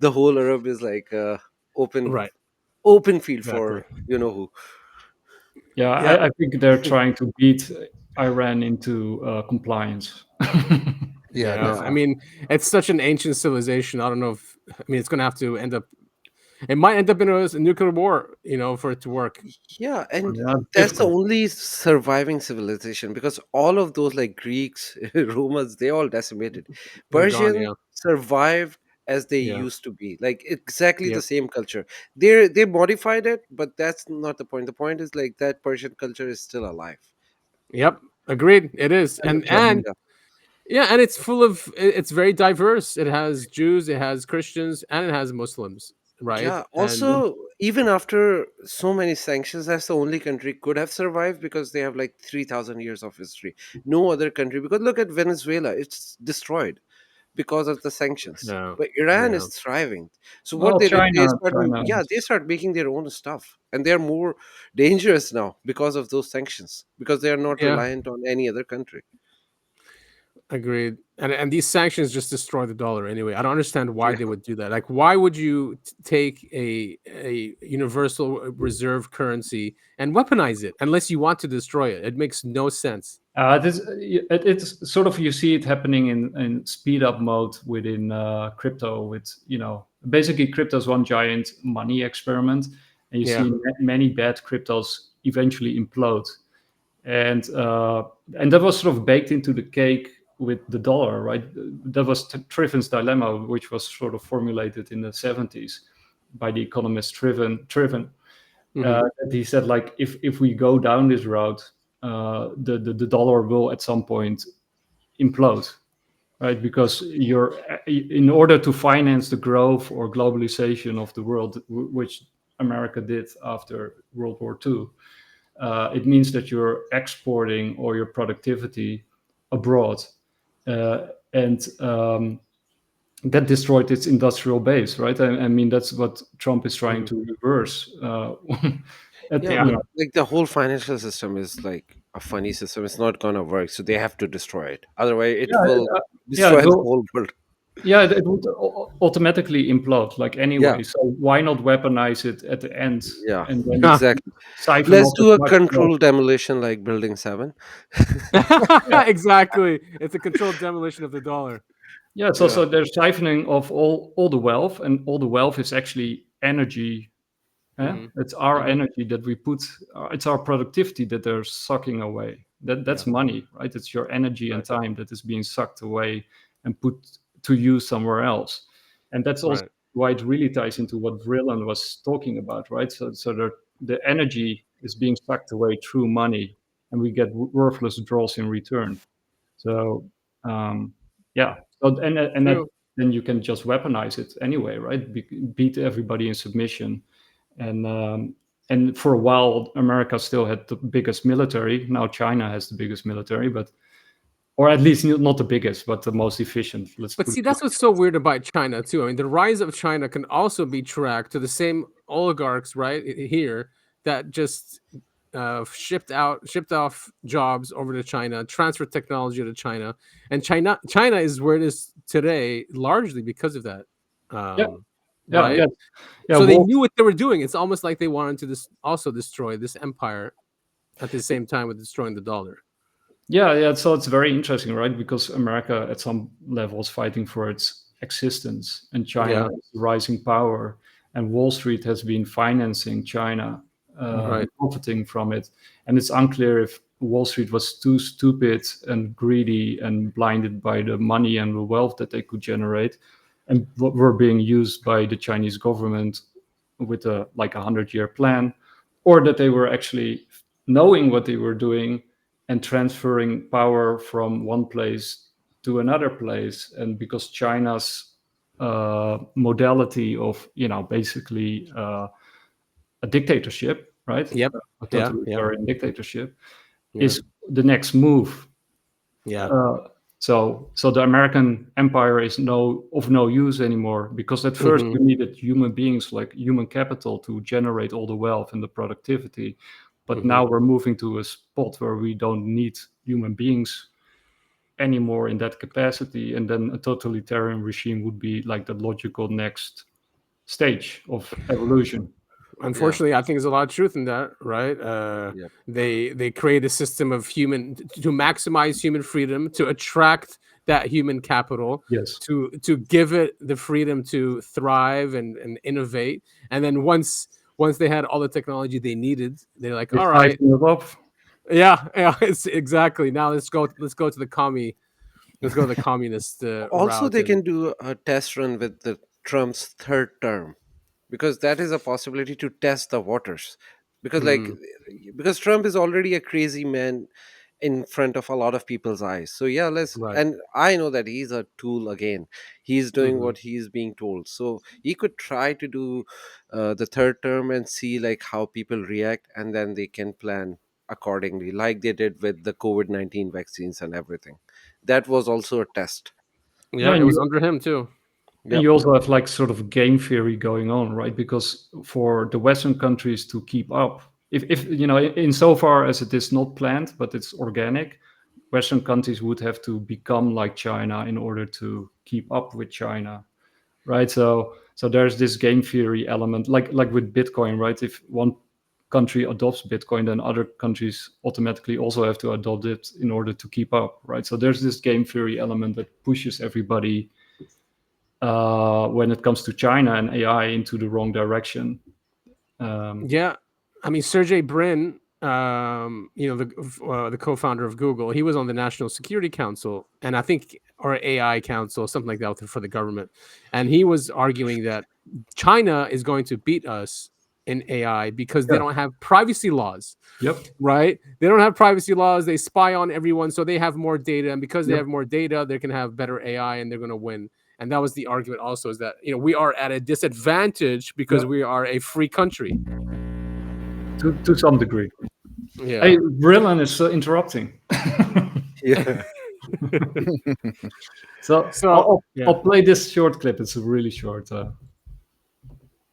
the whole Arab is like open field for you know who. I think they're trying to beat Iran into compliance. I mean, it's such an ancient civilization. I don't know if it's going to have to end up. It might end up in a nuclear war, you know, for it to work. Yeah, and that's the only surviving civilization, because all of those like Greeks, Romans, they all decimated. Persian survived as they used to be, like exactly the same culture. They modified it, but that's not the point. The point is like that Persian culture is still alive. Yep, agreed. It is, and it's full of. It's very diverse. It has Jews, it has Christians, and it has Muslims. Right. Yeah. Also, even after so many sanctions, that's the only country could have survived because they have like 3,000 years of history. No other country, because look at Venezuela, it's destroyed because of the sanctions. But Iran is thriving. So what they did, they start making their own stuff, and they're more dangerous now because of those sanctions, because they are not reliant on any other country. Agreed. And these sanctions just destroy the dollar anyway. I don't understand why they would do that. Like, why would you take a universal reserve currency and weaponize it unless you want to destroy it? It makes no sense. It's sort of, you see it happening in speed up mode within crypto. With, you know, basically crypto is one giant money experiment, and you see many bad cryptos eventually implode, and that was sort of baked into the cake with the dollar, right? That was Trifon's dilemma, which was sort of formulated in the 70s by the economist Trifon. He said, like, if we go down this route, the dollar will at some point implode, right? Because in order to finance the growth or globalization of the world, which America did after World War II. It means that you're exporting all your productivity abroad, and that destroyed its industrial base, right? I mean, that's what Trump is trying to reverse. Yeah, but like the whole financial system is like a funny system. It's not gonna work, so they have to destroy it. Otherwise, it will Yeah, destroy the whole world. yeah, it would automatically implode, like Yeah, anyway. So why not weaponize it at the end yeah, and then exactly. siphon Let's off as do a much wealth? controlled demolition like Building 7. Exactly. It's a controlled demolition of the dollar. Yeah, it's also there's siphoning of all the wealth, and all the wealth is actually energy. It's our energy that we put. It's our productivity that they're sucking away. That's money, right? It's your energy and time that is being sucked away and put to use somewhere else. And that's also why it really ties into what Brillan was talking about, right? So the energy is being sucked away through money, and we get worthless draws in return. So yeah, so, then you can just weaponize it anyway, right? Beat everybody in submission, and for a while America still had the biggest military. Now China has the biggest military, or at least not the biggest, but the most efficient. But see, that's what's so weird about China too. I mean, the rise of China can also be tracked to the same oligarchs right here that just shipped off jobs over to China, transferred technology to China, and China is where it is today largely because of that. Right? So they knew what they were doing. It's almost like they wanted to also destroy this empire at the same time with destroying the dollar. Yeah. So it's very interesting, right? Because America, at some level, is fighting for its existence, and China is rising power, and Wall Street has been financing China, profiting from it. And it's unclear if Wall Street was too stupid and greedy and blinded by the money and the wealth that they could generate, and what were being used by the Chinese government with a 100-year plan, or that they were actually knowing what they were doing and transferring power from one place to another place. And because China's modality of basically a dictatorship, right? Yep. A totalitarian dictatorship is the next move. Yeah. So the American empire is of no use anymore, because at first you needed human beings, like human capital, to generate all the wealth and the productivity. But now we're moving to a spot where we don't need human beings anymore in that capacity. And then a totalitarian regime would be like the logical next stage of evolution. Unfortunately, I think there's a lot of truth in that, right? They create a system of to maximize human freedom, to attract that human capital, to give it the freedom to thrive and innovate. And then once they had all the technology they needed, they're like, all right, yeah, it's exactly. Now let's go to the communist also route. they can do a test run with the Trump's third term, because that is a possibility to test the waters, because because Trump is already a crazy man in front of a lot of people's eyes. So yeah, and I know that he's a tool again. He's doing what he's being told, so he could try to do the third term and see like how people react, and then they can plan accordingly, like they did with the COVID-19 vaccines and everything. That was also a test. Yeah, it was under him too. And you also have sort of game theory going on, right? Because for the Western countries to keep up, if insofar as it is not planned but it's organic, Western countries would have to become like China in order to keep up with China, right? So there's this game theory element, like with Bitcoin, right? If one country adopts Bitcoin, then other countries automatically also have to adopt it in order to keep up, right? So there's this game theory element that pushes everybody when it comes to China and AI into the wrong direction. I mean, Sergey Brin, the co-founder of Google, he was on the National Security Council, and I think, or AI Council, something like that for the government, and he was arguing that China is going to beat us in AI because they don't have privacy laws. Right? They don't have privacy laws. They spy on everyone, so they have more data, and because they have more data, they can have better AI, and they're going to win. And that was the argument also, is that, we are at a disadvantage because we are a free country. To some degree. Yeah. Hey, Brillan is interrupting. Yeah. So I'll play this short clip. It's really short.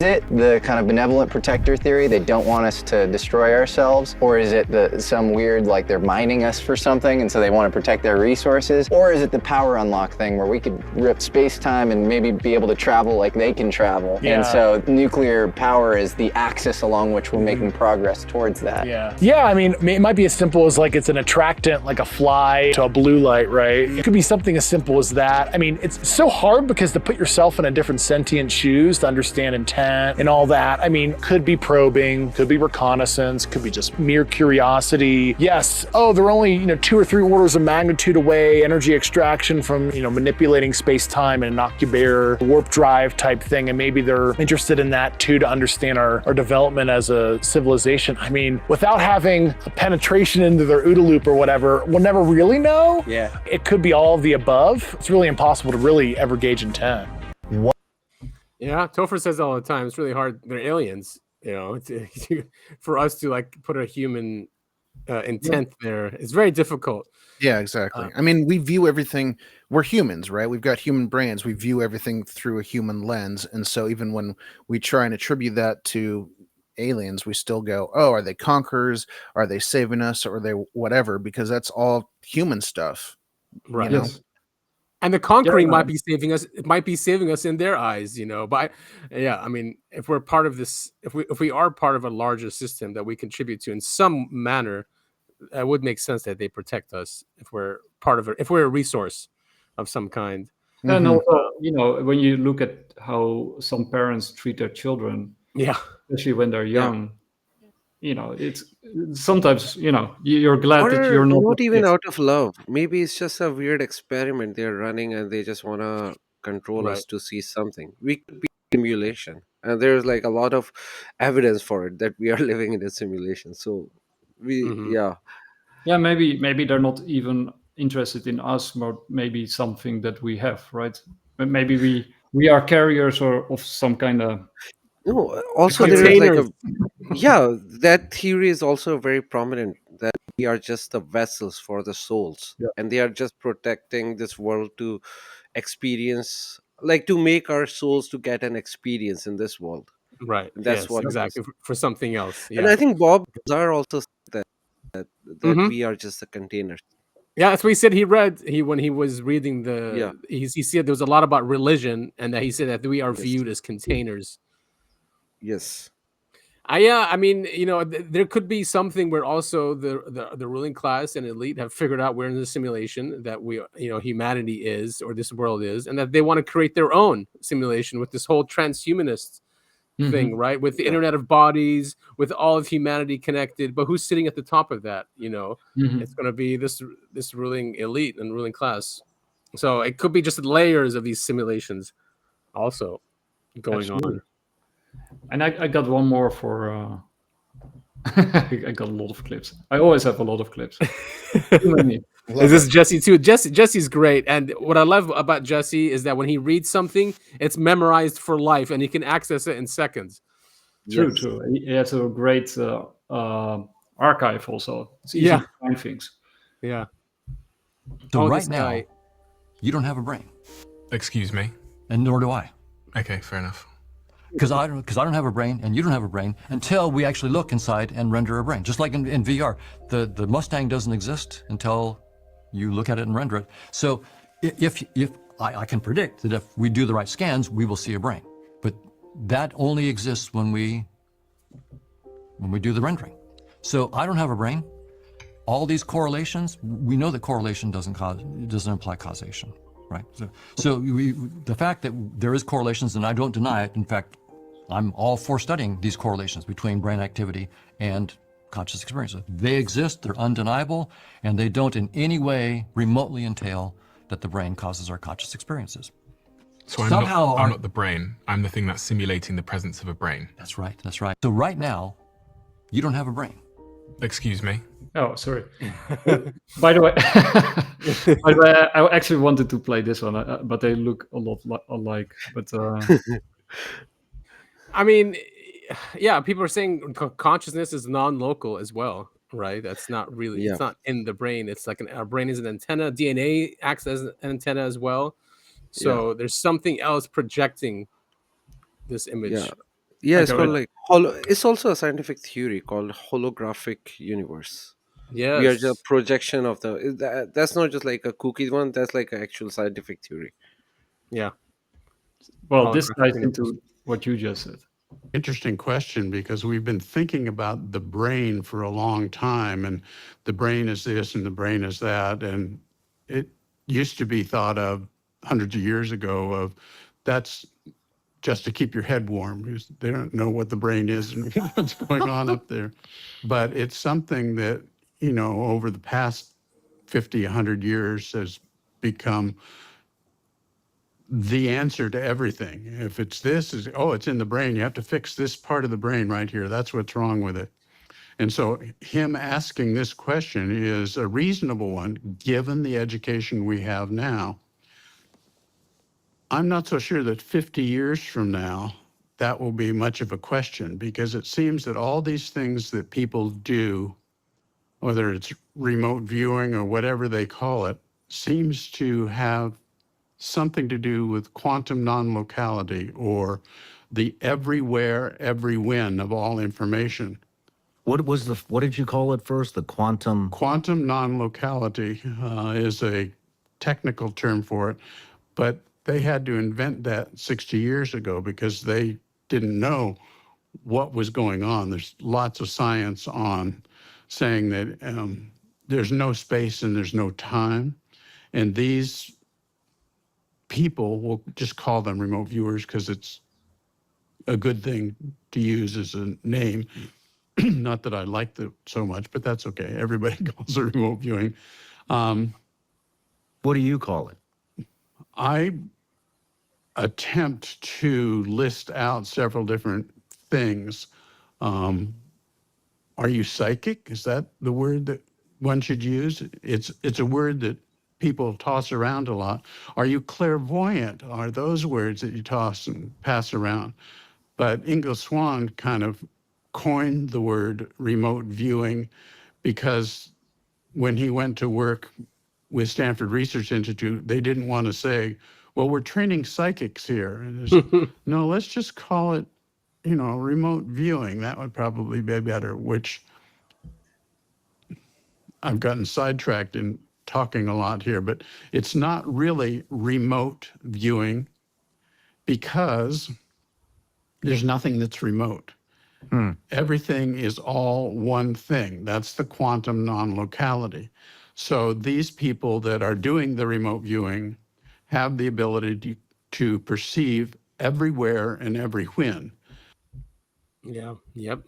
Is it the kind of benevolent protector theory, they don't want us to destroy ourselves? Or is it some weird, like they're mining us for something and so they want to protect their resources? Or is it the power unlock thing where we could rip space-time and maybe be able to travel like they can travel? Yeah. And so nuclear power is the axis along which we're making progress towards that. Yeah, I mean, it might be as simple as like it's an attractant, like a fly to a blue light, right? It could be something as simple as that. I mean, it's so hard because to put yourself in a different sentient shoes to understand intent and all that. I mean, could be probing, could be reconnaissance, could be just mere curiosity. Yes, they're only 2 or 3 orders of magnitude away, energy extraction from manipulating space-time and an occubear warp drive type thing, and maybe they're interested in that too to understand our development as a civilization. I mean, without having a penetration into their OODA loop or whatever, we'll never really know. Yeah. It could be all of the above. It's really impossible to really ever gauge intent. Yeah, Topher says all the time, it's really hard. They're aliens, for us to like put a human intent there. It's very difficult. Yeah, exactly. I mean, we view everything. We're humans, right? We've got human brains. We view everything through a human lens, and so even when we try and attribute that to aliens, we still go, "Oh, are they conquerors? Are they saving us? Or are they whatever?" Because that's all human stuff, right? Yes. And the conquering might be saving us. It might be saving us in their eyes, But I mean, if we're part of this, if we are part of a larger system that we contribute to in some manner, it would make sense that they protect us if we're part of it. If we're a resource of some kind. And also, when you look at how some parents treat their children, especially when they're young, it's sometimes you're glad that you're not even out of love. Maybe it's just a weird experiment they're running and they just want to control us to see something. We could be simulation, and there's like a lot of evidence for it that we are living in a simulation. So maybe they're not even interested in us, but maybe something that we have, right? But maybe we are carriers of some kind of also there is like that theory is also very prominent, that we are just the vessels for the souls, and they are just protecting this world to experience, like to make our souls to get an experience in this world, right? That's what exactly for something else. And I think Bob Lazar also said that we are just the containers. Yeah, that's what he said. When he was reading he said there was a lot about religion, and that he said that we are viewed as containers. Yes. I mean, there could be something where also the ruling class and elite have figured out we're in the simulation that humanity is, or this world is, and that they want to create their own simulation with this whole transhumanist thing, right? With the Internet of Bodies, with all of humanity connected, but who's sitting at the top of that? It's going to be this ruling elite and ruling class. So it could be just layers of these simulations also going on. And I got one more for. I got a lot of clips. I always have a lot of clips. Too many. Is this Jesse too? Jesse's great, and what I love about Jesse is that when he reads something, it's memorized for life, and he can access it in seconds. True. He has a great archive. Also, it's easy to find things. Yeah. So right now, you don't have a brain. Excuse me. And nor do I. Okay, fair enough. Because I don't have a brain and you don't have a brain until we actually look inside and render a brain. Just like in VR, the Mustang doesn't exist until you look at it and render it. So if I can predict that if we do the right scans, we will see a brain. But that only exists when we do the rendering. So I don't have a brain. All these correlations, we know that correlation doesn't imply causation. Right. So the fact that there is correlations, and I don't deny it. In fact, I'm all for studying these correlations between brain activity and conscious experiences. They exist, they're undeniable, and they don't in any way remotely entail that the brain causes our conscious experiences. So I'm not the brain. I'm the thing that's simulating the presence of a brain. That's right. So right now, you don't have a brain. Excuse me. Oh, sorry. By the way, I actually wanted to play this one, but they look a lot alike. But I mean, yeah, people are saying consciousness is non-local as well, right? That's not really, Yeah. it's not in the brain. It's like our brain is an antenna. DNA acts as an antenna as well. So there's something else projecting this Yeah. image. Yeah, Like it's called a, like it's also a scientific theory called holographic universe. We are just a yes. projection of that's not just like a cookie one, that's like an actual scientific theory. Yeah. well, this Holographic ties universe. into what you just said. Interesting question, because we've been thinking about the brain for a long time, and the brain is this and the brain is that. And it used to be thought of hundreds of years ago of that's just to keep your head warm, because they don't know what the brain is and what's going on up there. But it's something that, over the past 50, 100 years has become the answer to everything. If it's this, it's in the brain. You have to fix this part of the brain right here. That's what's wrong with it. And so him asking this question is a reasonable one, given the education we have now. I'm not so sure that 50 years from now, that will be much of a question, because it seems that all these things that people do, whether it's remote viewing or whatever they call it, seems to have something to do with quantum non-locality, or the everywhere, every when of all information. What did you call it first? The quantum? Quantum non-locality is a technical term for it, but they had to invent that 60 years ago because they didn't know what was going on. There's lots of science on saying that there's no space and there's no time. And these people, we'll just call them remote viewers because it's a good thing to use as a name. Not that I like it so much, but that's okay. Everybody calls it remote viewing. What do you call it? I attempt to list out several different things. Are you psychic? Is that the word that one should use? It's a word that people toss around a lot. Are you clairvoyant? Are those words that you toss and pass around? But Inga Swan kind of coined the word remote viewing because when he went to work with Stanford Research Institute, they didn't want to say, well, we're training psychics here. No, let's just call it, remote viewing. That would probably be better, which I've gotten sidetracked in talking a lot here, but it's not really remote viewing because there's nothing that's remote. Everything is all one thing. That's the quantum non-locality. So these people that are doing the remote viewing have the ability to perceive everywhere and every when. Yeah. Yep.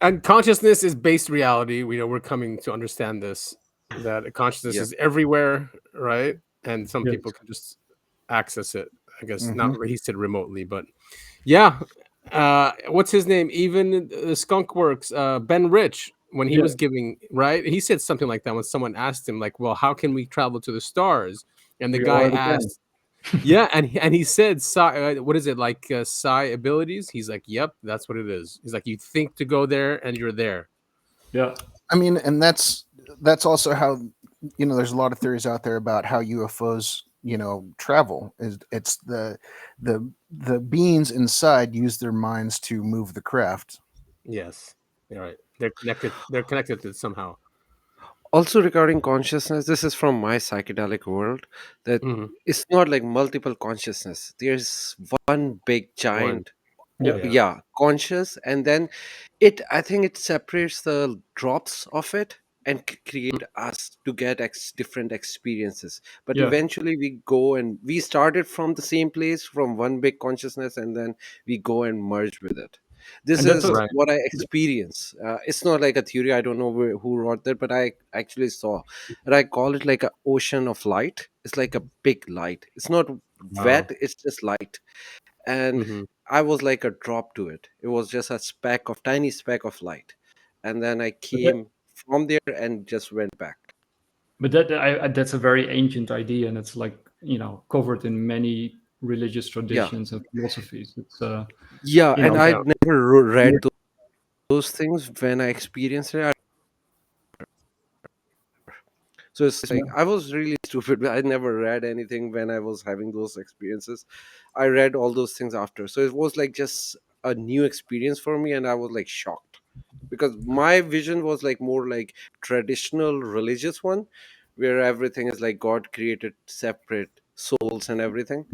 And consciousness is based reality. We're coming to understand this, that consciousness is everywhere, right? And some people can just access it. I guess not. He said remotely, but yeah. What's his name? Even the Skunk Works, Ben Rich, when he was giving, right? He said something like that when someone asked him, like, "Well, how can we travel to the stars?" And the guy asked, yeah, and he said, what is it, like psi abilities? He's like, yep, that's what it is. He's like, you think to go there and you're there. Yeah. I mean, and that's also how, there's a lot of theories out there about how UFOs, travel. It's the beings inside use their minds to move the craft. Yes. All right. They're connected to it somehow. Also regarding consciousness, this is from my psychedelic world, that it's not like multiple consciousness. There's one big giant conscious, and then I think it separates the drops of it and create us to get different experiences. But eventually we go and we started from the same place, from one big consciousness, and then we go and merge with it. This is what I experience. It's not like a theory. I don't know who wrote that, but I actually saw. And I call it like an ocean of light. It's like a big light. It's not wet. It's just light. And I was like a drop to it. It was just a tiny speck of light. And then I came from there and just went back. But that's a very ancient idea, and it's like, covered in many religious traditions and philosophies. It's and I never read those things when I experienced it. So it's like I was really stupid. I never read anything when I was having those experiences. I read all those things after. So it was like just a new experience for me, and I was like shocked because my vision was like more like traditional religious one, where everything is like God created separate souls and everything.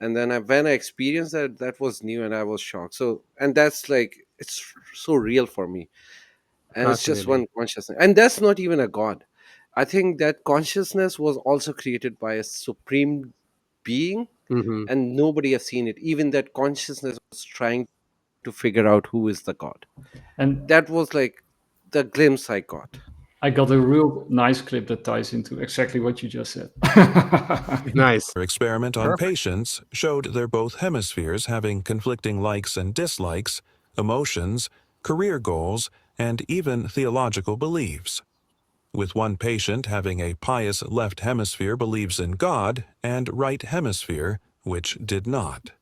And then when I experienced that, that was new, and I was shocked. So, and that's like it's so real for me, and it's just one consciousness, and that's not even a god. I think that consciousness was also created by a supreme being, and nobody has seen it. Even that consciousness was trying to figure out who is the god, and that was like the glimpse I got. I got a real nice clip that ties into exactly what you just said. Nice. Experiment on patients showed they're both hemispheres having conflicting likes and dislikes, emotions, career goals, and even theological beliefs. With one patient having a pious left hemisphere believes in God and right hemisphere, which did not.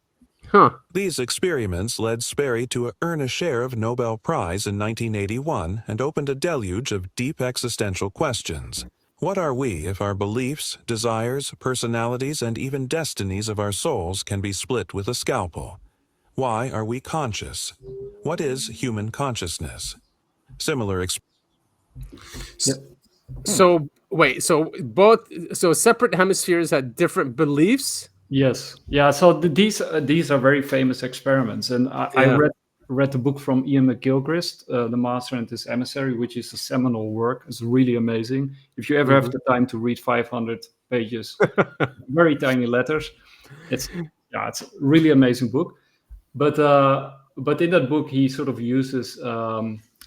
These experiments led Sperry to earn a share of Nobel Prize in 1981 and opened a deluge of deep existential questions. What are we if our beliefs, desires, personalities, and even destinies of our souls can be split with a scalpel? Why are we conscious? What is human consciousness? Similar So wait, so separate hemispheres had different beliefs? Yes, yeah. So these are very famous experiments, and I read the book from Ian McGilchrist, The Master and His Emissary, which is a seminal work. It's really amazing. If you ever have the time to read 500 pages, very tiny letters, it's a really amazing book. But in that book, he sort of uses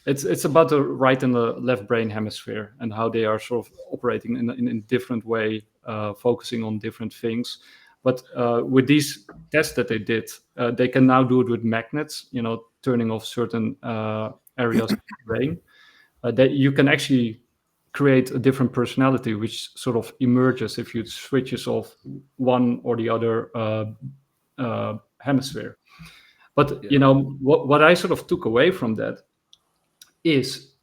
it's about the right and the left brain hemisphere and how they are sort of operating in a different way, focusing on different things. But with these tests that they did, they can now do it with magnets, turning off certain areas of the brain. That you can actually create a different personality, which sort of emerges if you switches off one or the other hemisphere. But what I sort of took away from that is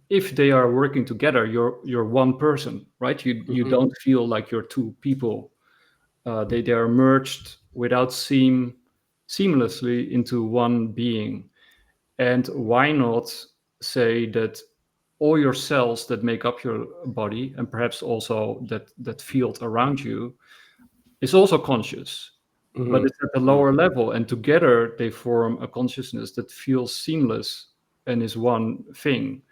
if they are working together, you're one person, right? You don't feel like you're two people. They are merged without seamlessly into one being. And why not say that all your cells that make up your body, and perhaps also that field around you, is also conscious, but it's at a lower level, and together they form a consciousness that feels seamless and is one thing.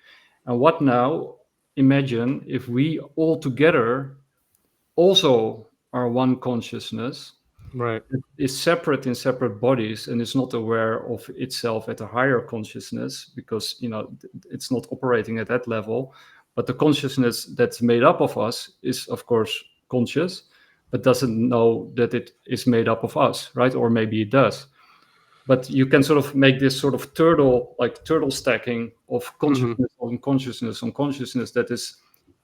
And what now? Imagine if we all together also are one consciousness, right? It is separate in separate bodies and is not aware of itself at a higher consciousness, because it's not operating at that level. But the consciousness that's made up of us is, of course, conscious, but doesn't know that it is made up of us, right? Or maybe it does. But you can sort of make this sort of turtle stacking of consciousness on consciousness on consciousness that is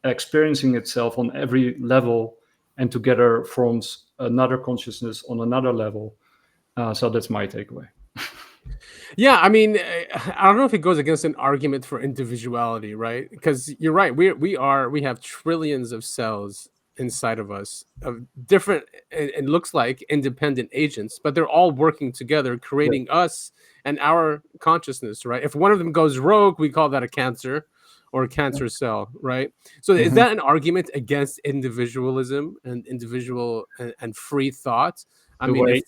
experiencing itself on every level, and together forms another consciousness on another level. So that's my takeaway. Yeah, I mean, I don't know if it goes against an argument for individuality, right? Because you're right. We have trillions of cells inside of us of different, it looks like independent agents, but they're all working together, creating us and our consciousness, right? If one of them goes rogue, we call that a cancer or a cancer cell, right? So is that an argument against individualism and individual and free thought? I mean,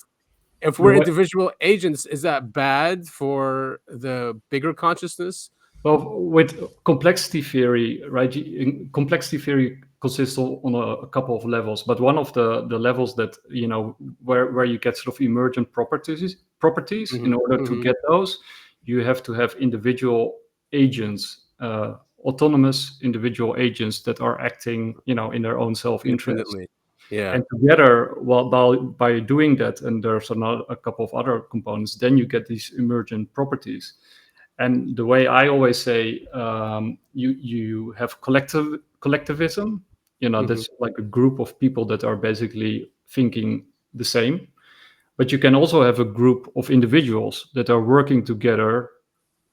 if we're individual agents, is that bad for the bigger consciousness? Well, with complexity theory, right? Complexity theory consists on a couple of levels, but one of the levels that where you get sort of emergent properties. In order to get those, you have to have individual agents, autonomous individual agents that are acting, in their own self-interest. Yeah. And together, by doing that, and there's a couple of other components, then you get these emergent properties. And the way I always say, you have collectivism. That's like a group of people that are basically thinking the same. But you can also have a group of individuals that are working together,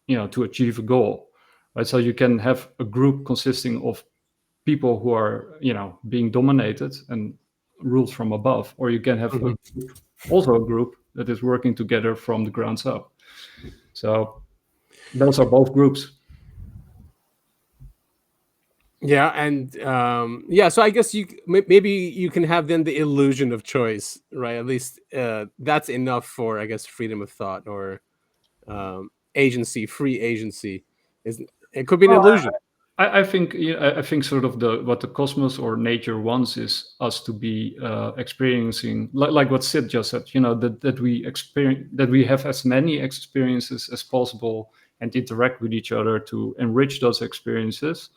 to achieve a goal, right? So you can have a group consisting of people who are, being dominated and ruled from above, or you can have also a group that is working together from the grounds up. So those are both groups. Yeah, and so I guess maybe you can have then the illusion of choice, right? At least that's enough for, I guess, freedom of thought or agency, free agency. It could be an illusion. I think sort of what the cosmos or nature wants is us to be experiencing, like what Sid just said, that we experience, that we have as many experiences as possible and interact with each other to enrich those experiences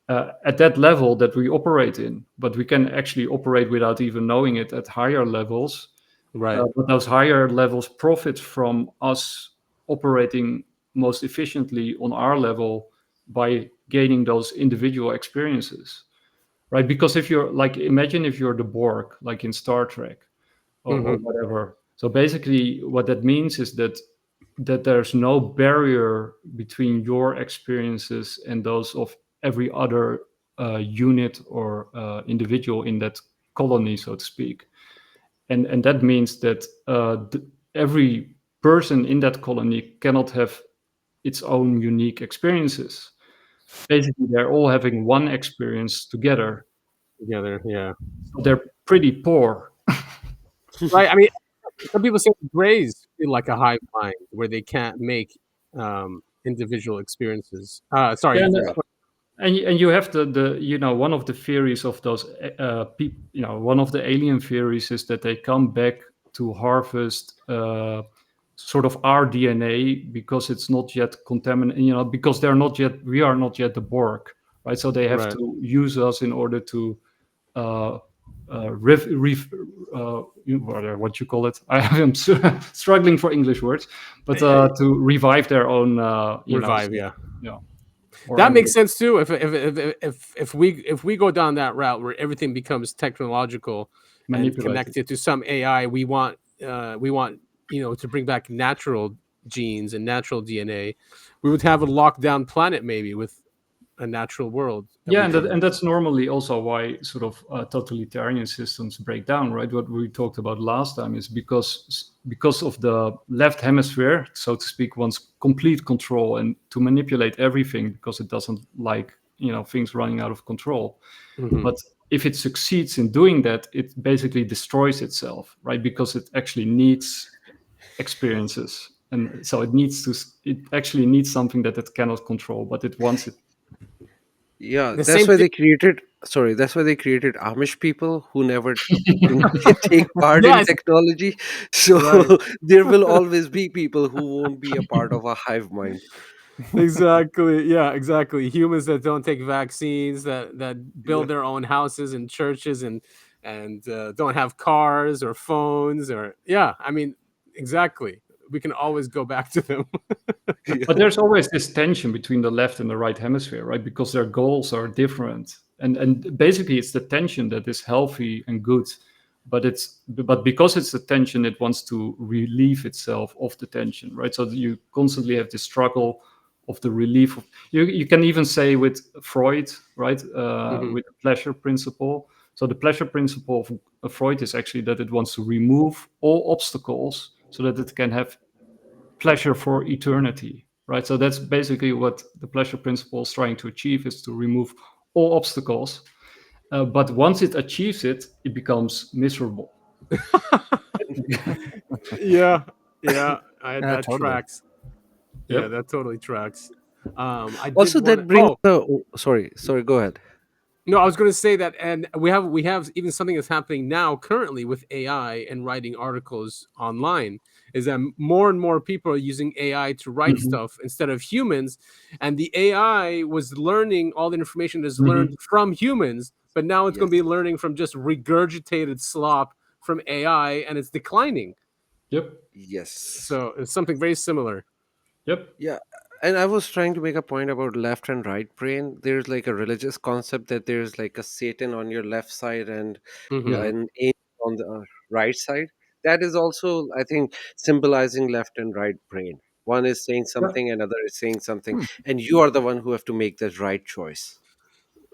at that level that we operate in. But we can actually operate without even knowing it at higher levels. Right. But those higher levels profit from us operating most efficiently on our level by gaining those individual experiences, right? Because if you're like, imagine if you're the Borg, like in Star Trek or whatever. So basically what that means is that there's no barrier between your experiences and those of every other unit or individual in that colony, so to speak. And that means that every person in that colony cannot have its own unique experiences. Basically, they're all having one experience together. Yeah. So they're pretty poor. Right. I mean, some people say Greys feel like a hive mind where they can't make individual experiences. Sorry. Yeah, and you have the one of the theories of those one of the alien theories is that they come back to harvest sort of our DNA because it's not yet contaminated, because we are not yet the Borg, right? So they have to use us in order to what you call it? I am struggling for English words, but to revive their own Revive, yeah. Or That makes sense too. If we go down that route where everything becomes technological and connected to some AI, we want to bring back natural genes and natural DNA. We would have a lockdown planet maybe with a natural world. Yeah, and that's normally also why sort of totalitarian systems break down, right? What we talked about last time is because of the left hemisphere, so to speak, wants complete control and to manipulate everything because it doesn't like things running out of control. But if it succeeds in doing that, it basically destroys itself, right? Because it actually needs experiences, and so it actually needs something that it cannot control, but it wants it. Yeah, that's why they created. Sorry, that's why they created Amish people who never take part in technology. So there will always be people who won't be a part of a hive mind. Exactly. Yeah, exactly. Humans that don't take vaccines, that build their own houses and churches and don't have cars or phones or I mean, exactly. We can always go back to them. But there's always this tension between the left and the right hemisphere, right? Because their goals are different. And basically it's the tension that is healthy and good. But because it's the tension, it wants to relieve itself of the tension, right? So you constantly have this struggle of the relief of, you can even say with Freud, right? With the pleasure principle. So the pleasure principle of Freud is actually that it wants to remove all obstacles so that it can have pleasure for eternity, right? So that's basically what the pleasure principle is trying to achieve, is to remove all obstacles. But once it achieves it, it becomes miserable. That totally tracks. Yep. Yeah, that totally tracks. Sorry, go ahead. No, I was going to say that, and we have even something that's happening now currently with AI and writing articles online, is that more and more people are using AI to write stuff instead of humans, and the AI was learning all the information that's learned from humans, but now it's going to be learning from just regurgitated slop from AI, and it's declining. Yep. Yes. So it's something very similar. Yep. Yeah. And I was trying to make a point about left and right brain. There's like a religious concept that there's like a Satan on your left side and Mm-hmm. an angel on the right side. That is also, I think, symbolizing left and right brain. One is saying something, another is saying something, and you are the one who have to make that right choice.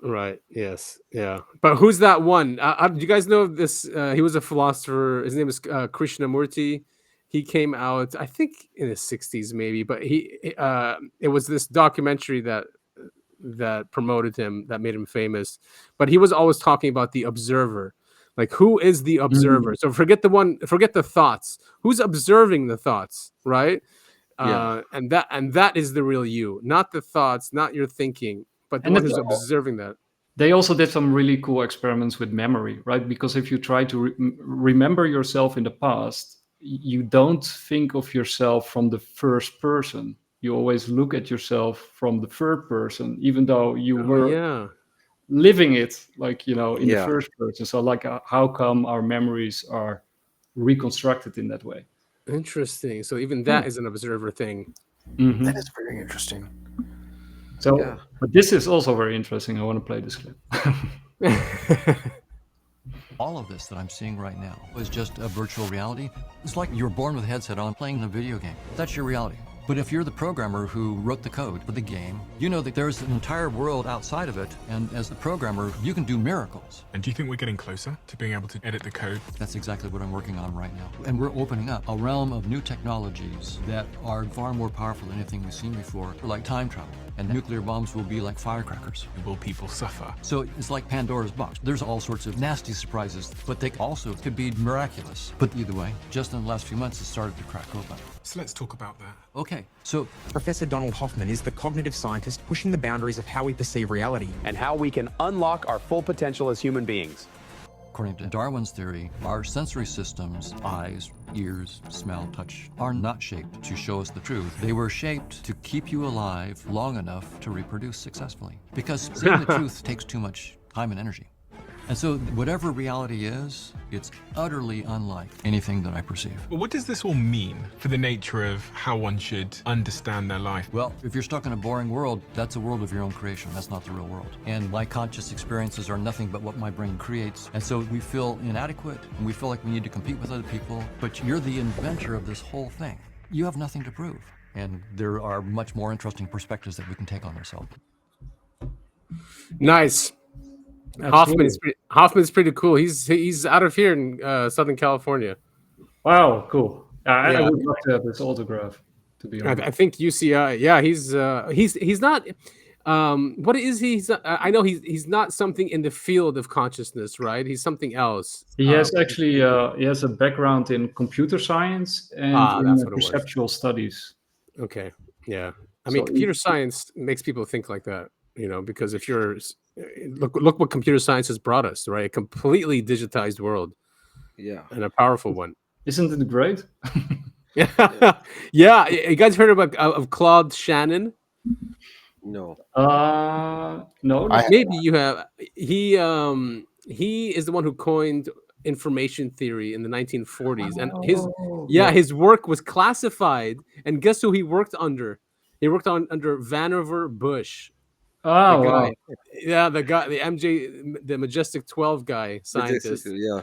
Right. Yes. Yeah. But who's that one? Do you guys know this? He was a philosopher. His name is Krishnamurti. He came out, I think, in the '60s, maybe. But it was this documentary that promoted him, that made him famous. But he was always talking about the observer. Like, who is the observer? So forget the thoughts. Who's observing the thoughts, right? Yeah. And that is the real you, not the thoughts, not your thinking, but the And one it's who's observing that. They also did some really cool experiments with memory, right? Because if you try to remember yourself in the past, you don't think of yourself from the first person. You always look at yourself from the third person, even though you were living it, like, in the first person. So, like, how come our memories are reconstructed in that way? Interesting. So even that is an observer thing. Mm-hmm. That is very interesting. So, but this is also very interesting. I want to play this clip. All of this that I'm seeing right now is just a virtual reality. It's like you're born with a headset on playing a video game. That's your reality. But if you're the programmer who wrote the code for the game, you know that there's an entire world outside of it, and as the programmer, you can do miracles. And do you think we're getting closer to being able to edit the code? That's exactly what I'm working on right now. And we're opening up a realm of new technologies that are far more powerful than anything we've seen before, like time travel. And nuclear bombs will be like firecrackers. Will people suffer? So it's like Pandora's box. There's all sorts of nasty surprises, but they also could be miraculous. But either way, just in the last few months, it started to crack open. So let's talk about that. Okay, so Professor Donald Hoffman is the cognitive scientist pushing the boundaries of how we perceive reality and how we can unlock our full potential as human beings. according to Darwin's theory, our sensory systems, eyes, ears, smell, touch, are not shaped to show us the truth. They were shaped to keep you alive long enough to reproduce successfully. Because seeing the truth takes too much time and energy. And so whatever reality is, it's utterly unlike anything that I perceive. But what does this all mean for the nature of how one should understand their life? Well, if you're stuck in a boring world, that's a world of your own creation. That's not the real world. And my conscious experiences are nothing but what my brain creates. And so we feel inadequate, and we feel like we need to compete with other people. But you're the inventor of this whole thing. You have nothing to prove. And there are much more interesting perspectives that we can take on ourselves. Nice. Hoffman's pretty cool. He's out of here in Southern California. Wow, cool. I would love to have this autograph. To be honest, I think UCI. Yeah, he's not. What is he? I know he's not something in the field of consciousness, right? He's something else. He has actually he has a background in computer science and in perceptual studies. Okay, yeah. I mean, computer science makes people think like that, you know, because if you're look what computer science has brought us, right? A completely digitized world. Yeah. And a powerful one. Isn't it great? Yeah. You guys heard of Claude Shannon? No. No. Maybe you have. He is the one who coined information theory in the 1940s, and his work was classified. And guess who he worked under? He worked under Vannevar Bush. Oh, wow. Yeah, the guy, the Majestic 12 guy, scientist. Yeah.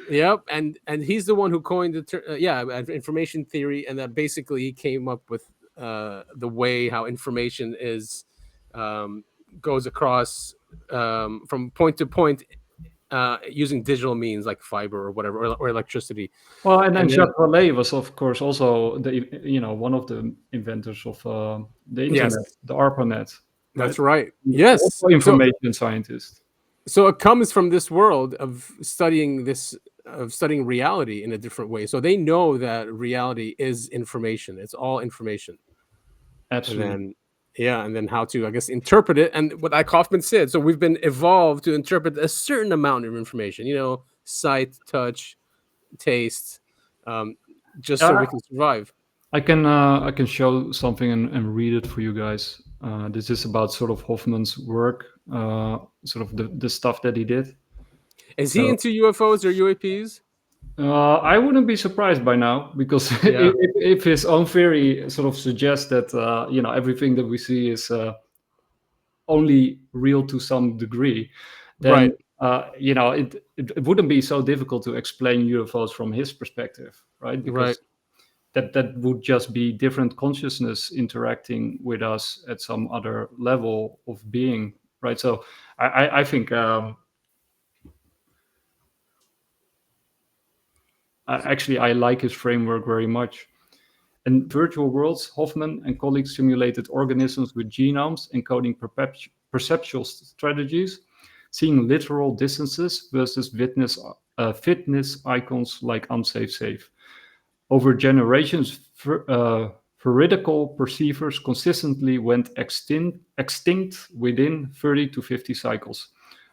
Yep, and he's the one who coined the information theory, and that basically he came up with the way how information is goes across from point to point using digital means like fiber or whatever or electricity. Well, and then Jacques Vallée was, of course, also one of the inventors of the internet, the ARPANET. That's right. Yes, also information scientist. So it comes from this world of studying reality in a different way. So they know that reality is information. It's all information. Absolutely. And then how to, I guess, interpret it. And what Hoffman said, so we've been evolved to interpret a certain amount of information, sight, touch, taste, just so we can survive. I can show something and read it for you guys. This is about sort of Hoffman's work, sort of the stuff that he did. Is he into UFOs or UAPs? I wouldn't be surprised by now, because Yeah. if his own theory sort of suggests that everything that we see is only real to some degree, then Right. it wouldn't be so difficult to explain UFOs from his perspective, right? Because that would just be different consciousness interacting with us at some other level of being, right? So I think I like his framework very much. In virtual worlds, Hoffman and colleagues simulated organisms with genomes encoding perceptual strategies, seeing literal distances versus fitness icons like unsafe safe. Over generations, veridical perceivers consistently went extinct within 30 to 50 cycles,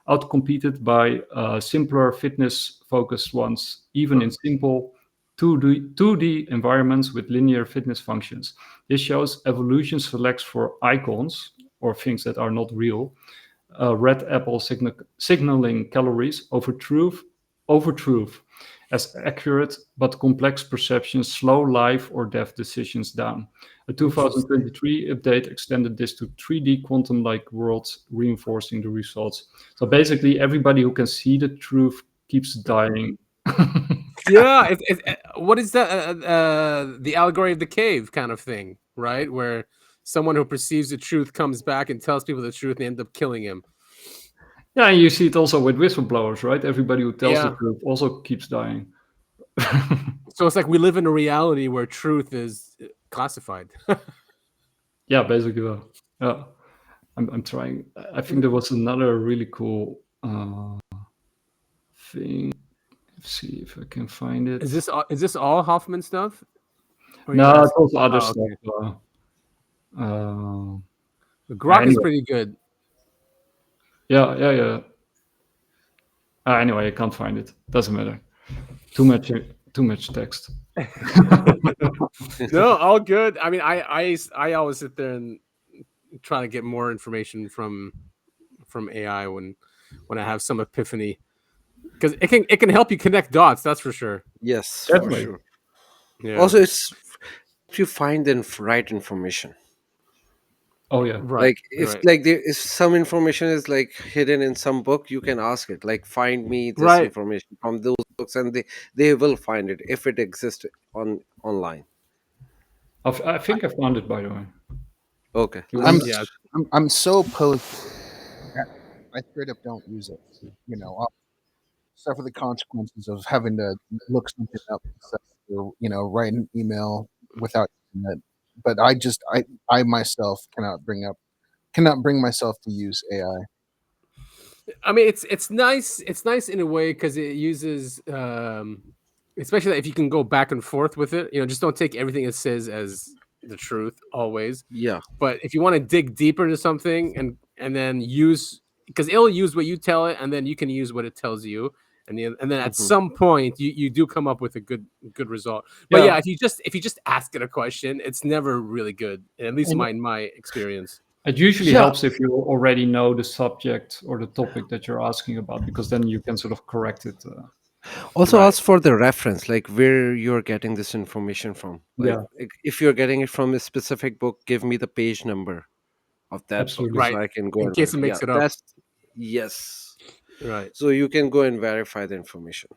outcompeted by simpler fitness-focused ones, even in simple 2D environments with linear fitness functions. This shows evolution selects for icons, or things that are not real, red apple signaling calories over truth, as accurate but complex perceptions slow life or death decisions down. A 2023 update extended this to 3D quantum-like worlds, reinforcing the results. So basically, everybody who can see the truth keeps dying. Yeah, what is that? The allegory of the cave kind of thing, right? Where someone who perceives the truth comes back and tells people the truth, and they end up killing him. Yeah, and you see it also with whistleblowers, right? Everybody who tells the Yeah. truth also keeps dying. So it's like we live in a reality where truth is classified. Yeah, basically. Yeah, I'm trying. I think there was another really cool thing. Let's see if I can find it. Is this all Hoffman stuff? Or No, you it's also other oh, stuff. okay. The Grok is anyway. pretty good. Yeah. Anyway, I can't find it. Doesn't matter. Too much text. No, all good. I mean, I always sit there and try to get more information from AI when I have some epiphany, because it can help you connect dots. That's for sure. Yes, Definitely. for sure. Yeah. Also, it's if you find the right information. Oh yeah. Like if there is some information is like hidden in some book, you can ask it, like, find me this information from those books, and they will find it if it exists online. I think I found it, by the way. Okay. I'm so opposed. I straight up don't use it. I'll suffer the consequences of having to look something up, or write an email without using it. But I myself cannot bring myself to use AI. I mean, it's nice. It's nice in a way because it uses, especially if you can go back and forth with it. Just don't take everything it says as the truth always. Yeah. But if you want to dig deeper into something and then use, because it'll use what you tell it, and then you can use what it tells you, and then at some point you do come up with a good result. But yeah, if you just ask it a question, it's never really good. At least in my experience. It usually helps if you already know the subject or the topic that you're asking about, because then you can sort of correct it. Also, ask for the reference, like where you're getting this information from. Like, if you're getting it from a specific book, give me the page number of that book, so I can go in case it makes it up. Yes. Right. So you can go and verify the information.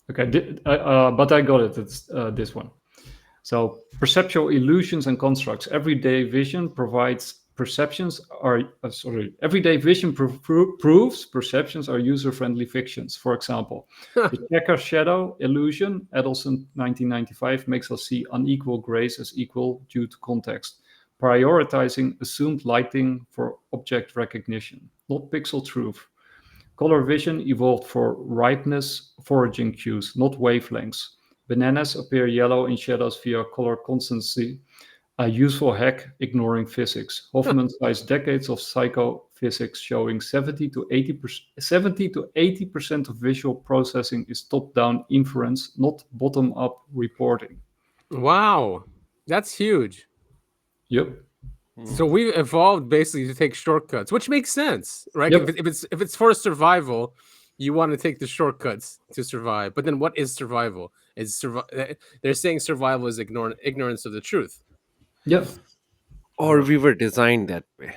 Okay, but I got it. It's this one. So perceptual illusions and constructs. Everyday vision provides perceptions are everyday vision proves perceptions are user-friendly fictions. For example, the checker shadow illusion, Edelson 1995, makes us see unequal grays as equal due to context, prioritizing assumed lighting for object recognition, not pixel truth. Color vision evolved for ripeness foraging cues, not wavelengths. Bananas appear yellow in shadows via color constancy, a useful hack ignoring physics. Hoffman cites decades of psychophysics showing 70 to 80% of visual processing is top-down inference, not bottom-up reporting. Wow, that's huge. Yep. So we evolved basically to take shortcuts, which makes sense, right? Yep. If it's for survival, You want to take the shortcuts to survive, but then what is survival? They're saying survival is ignorance of the truth. Yeah. Or we were designed that way.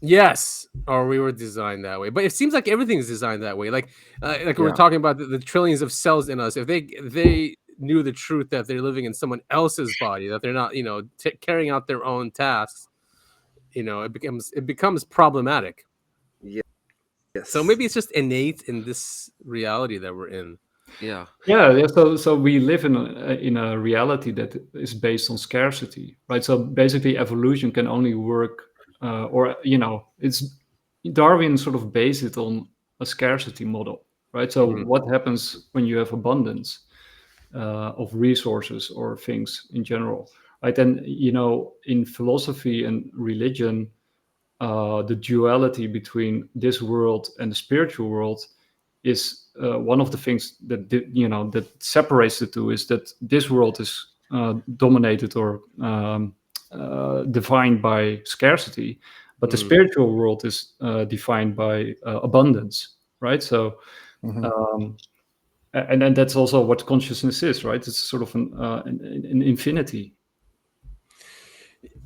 Yes, or we were designed that way. But it seems like everything is designed that way. Like we were talking about the trillions of cells in us. If they knew the truth that they're living in someone else's body, that they're not, carrying out their own tasks, it becomes problematic. Yeah. Yes. So maybe it's just innate in this reality that we're in. Yeah. Yeah. So we live in a reality that is based on scarcity, right? So basically, evolution can only work, it's Darwin sort of based it on a scarcity model, right? So what happens when you have abundance of resources or things in general, right? And in philosophy and religion, the duality between this world and the spiritual world is one of the things that that separates the two. Is that this world is dominated or defined by scarcity, but the spiritual world is defined by abundance, right? So, and then that's also what consciousness is, right? It's sort of an infinity.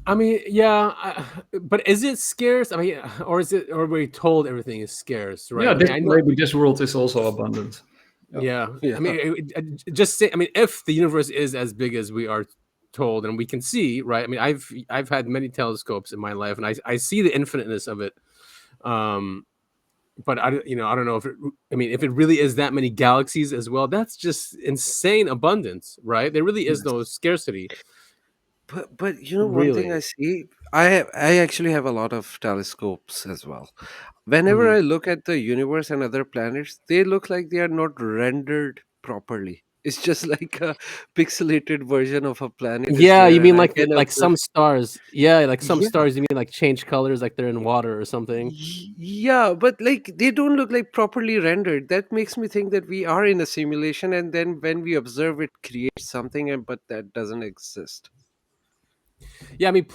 I mean, yeah, but is it scarce? I mean, or we're told everything is scarce, right? Yeah, maybe this world is also abundant. Yeah. I mean, just say. I mean, if the universe is as big as we are told, and we can see, right? I mean, I've had many telescopes in my life, and I see the infiniteness of it. But I don't know if if it really is that many galaxies as well. That's just insane abundance, right? There really is no scarcity. But one thing I see, I actually have a lot of telescopes as well. Whenever I look at the universe and other planets, they look like they are not rendered properly. It's just like a pixelated version of a planet. Yeah, you mean like observe. some stars? Yeah, like some stars. You mean like change colors, like they're in water or something? Yeah, but like they don't look like properly rendered. That makes me think that we are in a simulation, and then when we observe it, creates something, but that doesn't exist. Yeah, I mean,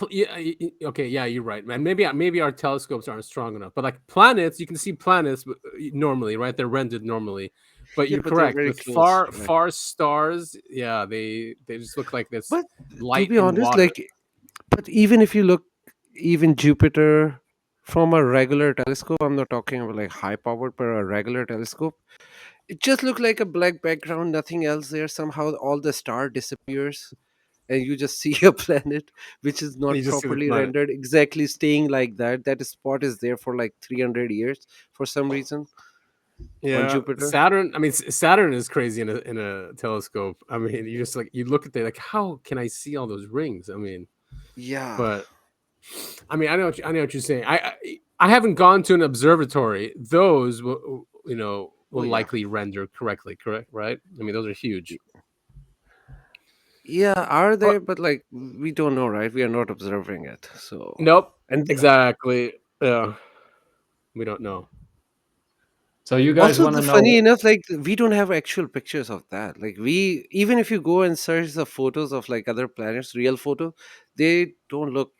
okay, yeah, you're right, man. Maybe our telescopes aren't strong enough, but like planets, you can see planets normally, right? They're rendered normally, but Yeah, you're but they're correct. very With close, right? far stars, yeah, they just look like this But light to be in honest, water. but even if you look, even Jupiter from a regular telescope, I'm not talking about like high powered, but a regular telescope, it just looked like a black background, nothing else there. Somehow all the star disappears, and you just see a planet which is And you not just see the properly planet. rendered, exactly staying like that. That spot is there for like 300 years for some reason on Yeah, Jupiter. Saturn. I mean, Saturn is crazy in a telescope. I mean, you just like you look at there, like, how can I see all those rings? I mean, Yeah. but I mean, I know what you're saying. I haven't gone to an observatory. Those will yeah. likely render correctly. Correct, right? I mean, those are huge. Yeah, are they? But like we don't know, right? We are not observing it. So Nope. and Exactly. Yeah. We don't know. So you guys also, want to the know? funny enough, like we don't have actual pictures of that. Like we, even if you go and search the photos of like other planets, real photo, they don't look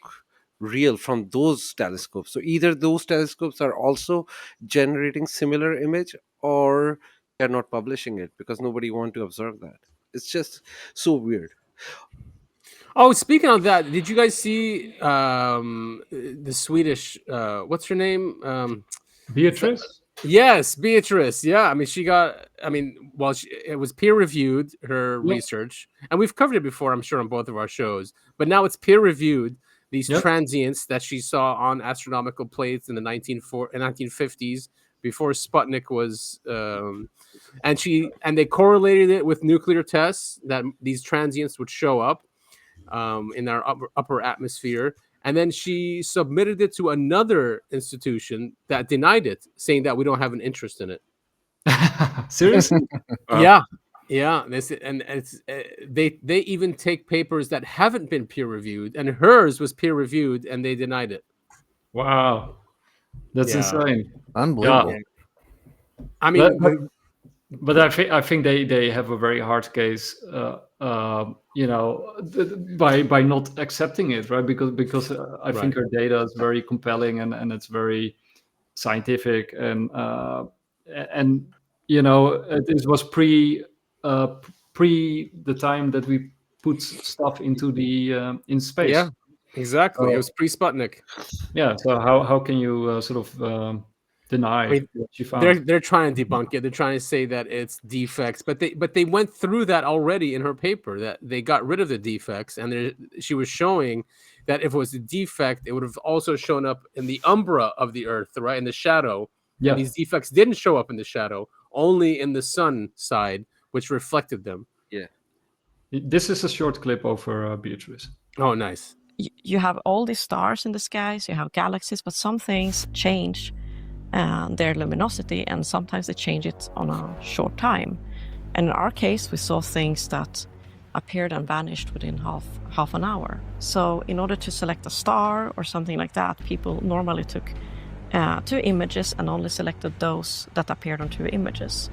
real from those telescopes. So either those telescopes are also generating similar image, or they're not publishing it because nobody want to observe that. It's just so weird. Oh, speaking of that, did you guys see the Swedish what's her name? Beatrice? Yes, Beatrice. Yeah, I mean it was peer reviewed, her Yeah. research, and we've covered it before, I'm sure, on both of our shows. But now it's peer reviewed. These Yep. transients that she saw on astronomical plates in the 1950s, before Sputnik was, and they correlated it with nuclear tests that these transients would show up in our upper atmosphere. And then she submitted it to another institution that denied it, saying that we don't have an interest in it. Seriously? Yeah. They even take papers that haven't been peer reviewed, and hers was peer reviewed, and they denied it. Wow, that's insane. Unbelievable. Yeah. I mean, but I think they have a very hard case, by not accepting it, right? Because I think her data is very compelling and it's very scientific, and and you know, this was pre the time that we put stuff into the in space. Yeah, exactly. It was pre-Sputnik. Yeah. So how can you sort of deny I mean, what you found? they're trying to debunk it. They're trying to say that it's defects, but they went through that already in her paper, that they got rid of the defects, and she was showing that if it was a defect, it would have also shown up in the umbra of the Earth, right, in the shadow. Yeah. And these defects didn't show up in the shadow, only in the sun side, which reflected them. Yeah. This is a short clip over Beatrice. Oh, nice. You have all these stars in the skies, you have galaxies, but some things change their luminosity, and sometimes they change it on a short time. And in our case, we saw things that appeared and vanished within half an hour. So in order to select a star or something like that, people normally took 2 images and only selected those that appeared on 2 images.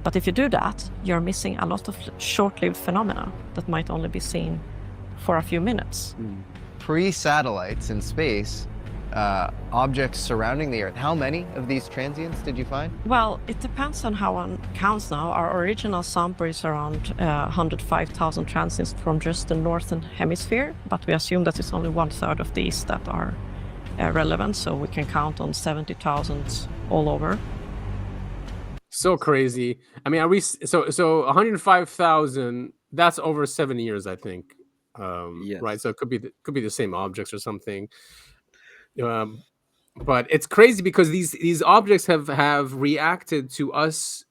But if you do that, you're missing a lot of short-lived phenomena that might only be seen for a few minutes. Pre-satellites in space, objects surrounding the Earth. How many of these transients did you find? Well, it depends on how one counts now. Our original sample is around 105,000 transients from just the northern hemisphere, but we assume that it's only 1/3 of these that are relevant, so we can count on 70,000 all over. So crazy. I mean, are we so 105,000? That's over 7 years, I think. Yes. Right. So it could be the same objects or something. But it's crazy because these objects have reacted to us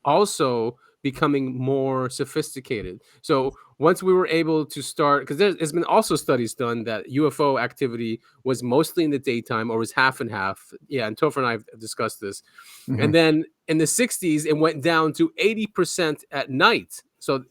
also becoming more sophisticated. So once we were able to start, because there's been also studies done that UFO activity was mostly in the daytime or was half and half. Yeah, and Topher and I have discussed this. Mhm. And then in the 60s, it went down to 80% at night. So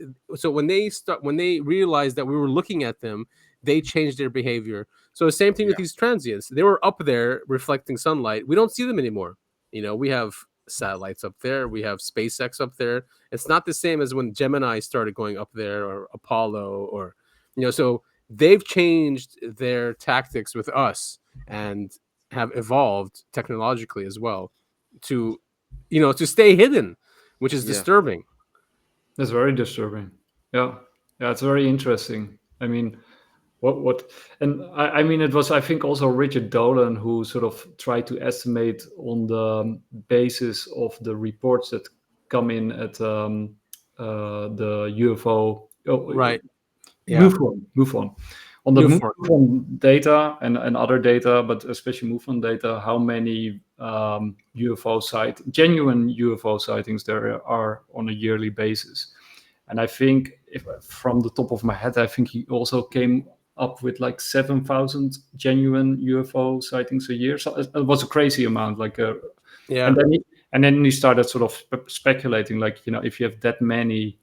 when they realized that we were looking at them, they changed their behavior. So the same thing with these transients. They were up there reflecting sunlight. We don't see them anymore. You know, we have satellites up there. We have SpaceX up there. It's not the same as when Gemini started going up there, or Apollo, or, you know, so they've changed their tactics with us and have evolved technologically as well to, you know, to stay hidden, which is disturbing. That's very disturbing. Yeah. It's very interesting. I mean, what and I mean, it was, I think, also Richard Dolan who sort of tried to estimate on the basis of the reports that come in at the UFO. Right. MUFON. On the MUFON data and other data, but especially MUFON data, how many genuine UFO sightings there are on a yearly basis. And I think, if from the top of my head, I think he also came up with like 7,000 genuine UFO sightings a year. So it was a crazy amount. And then he started sort of speculating, like, you know, if you have that many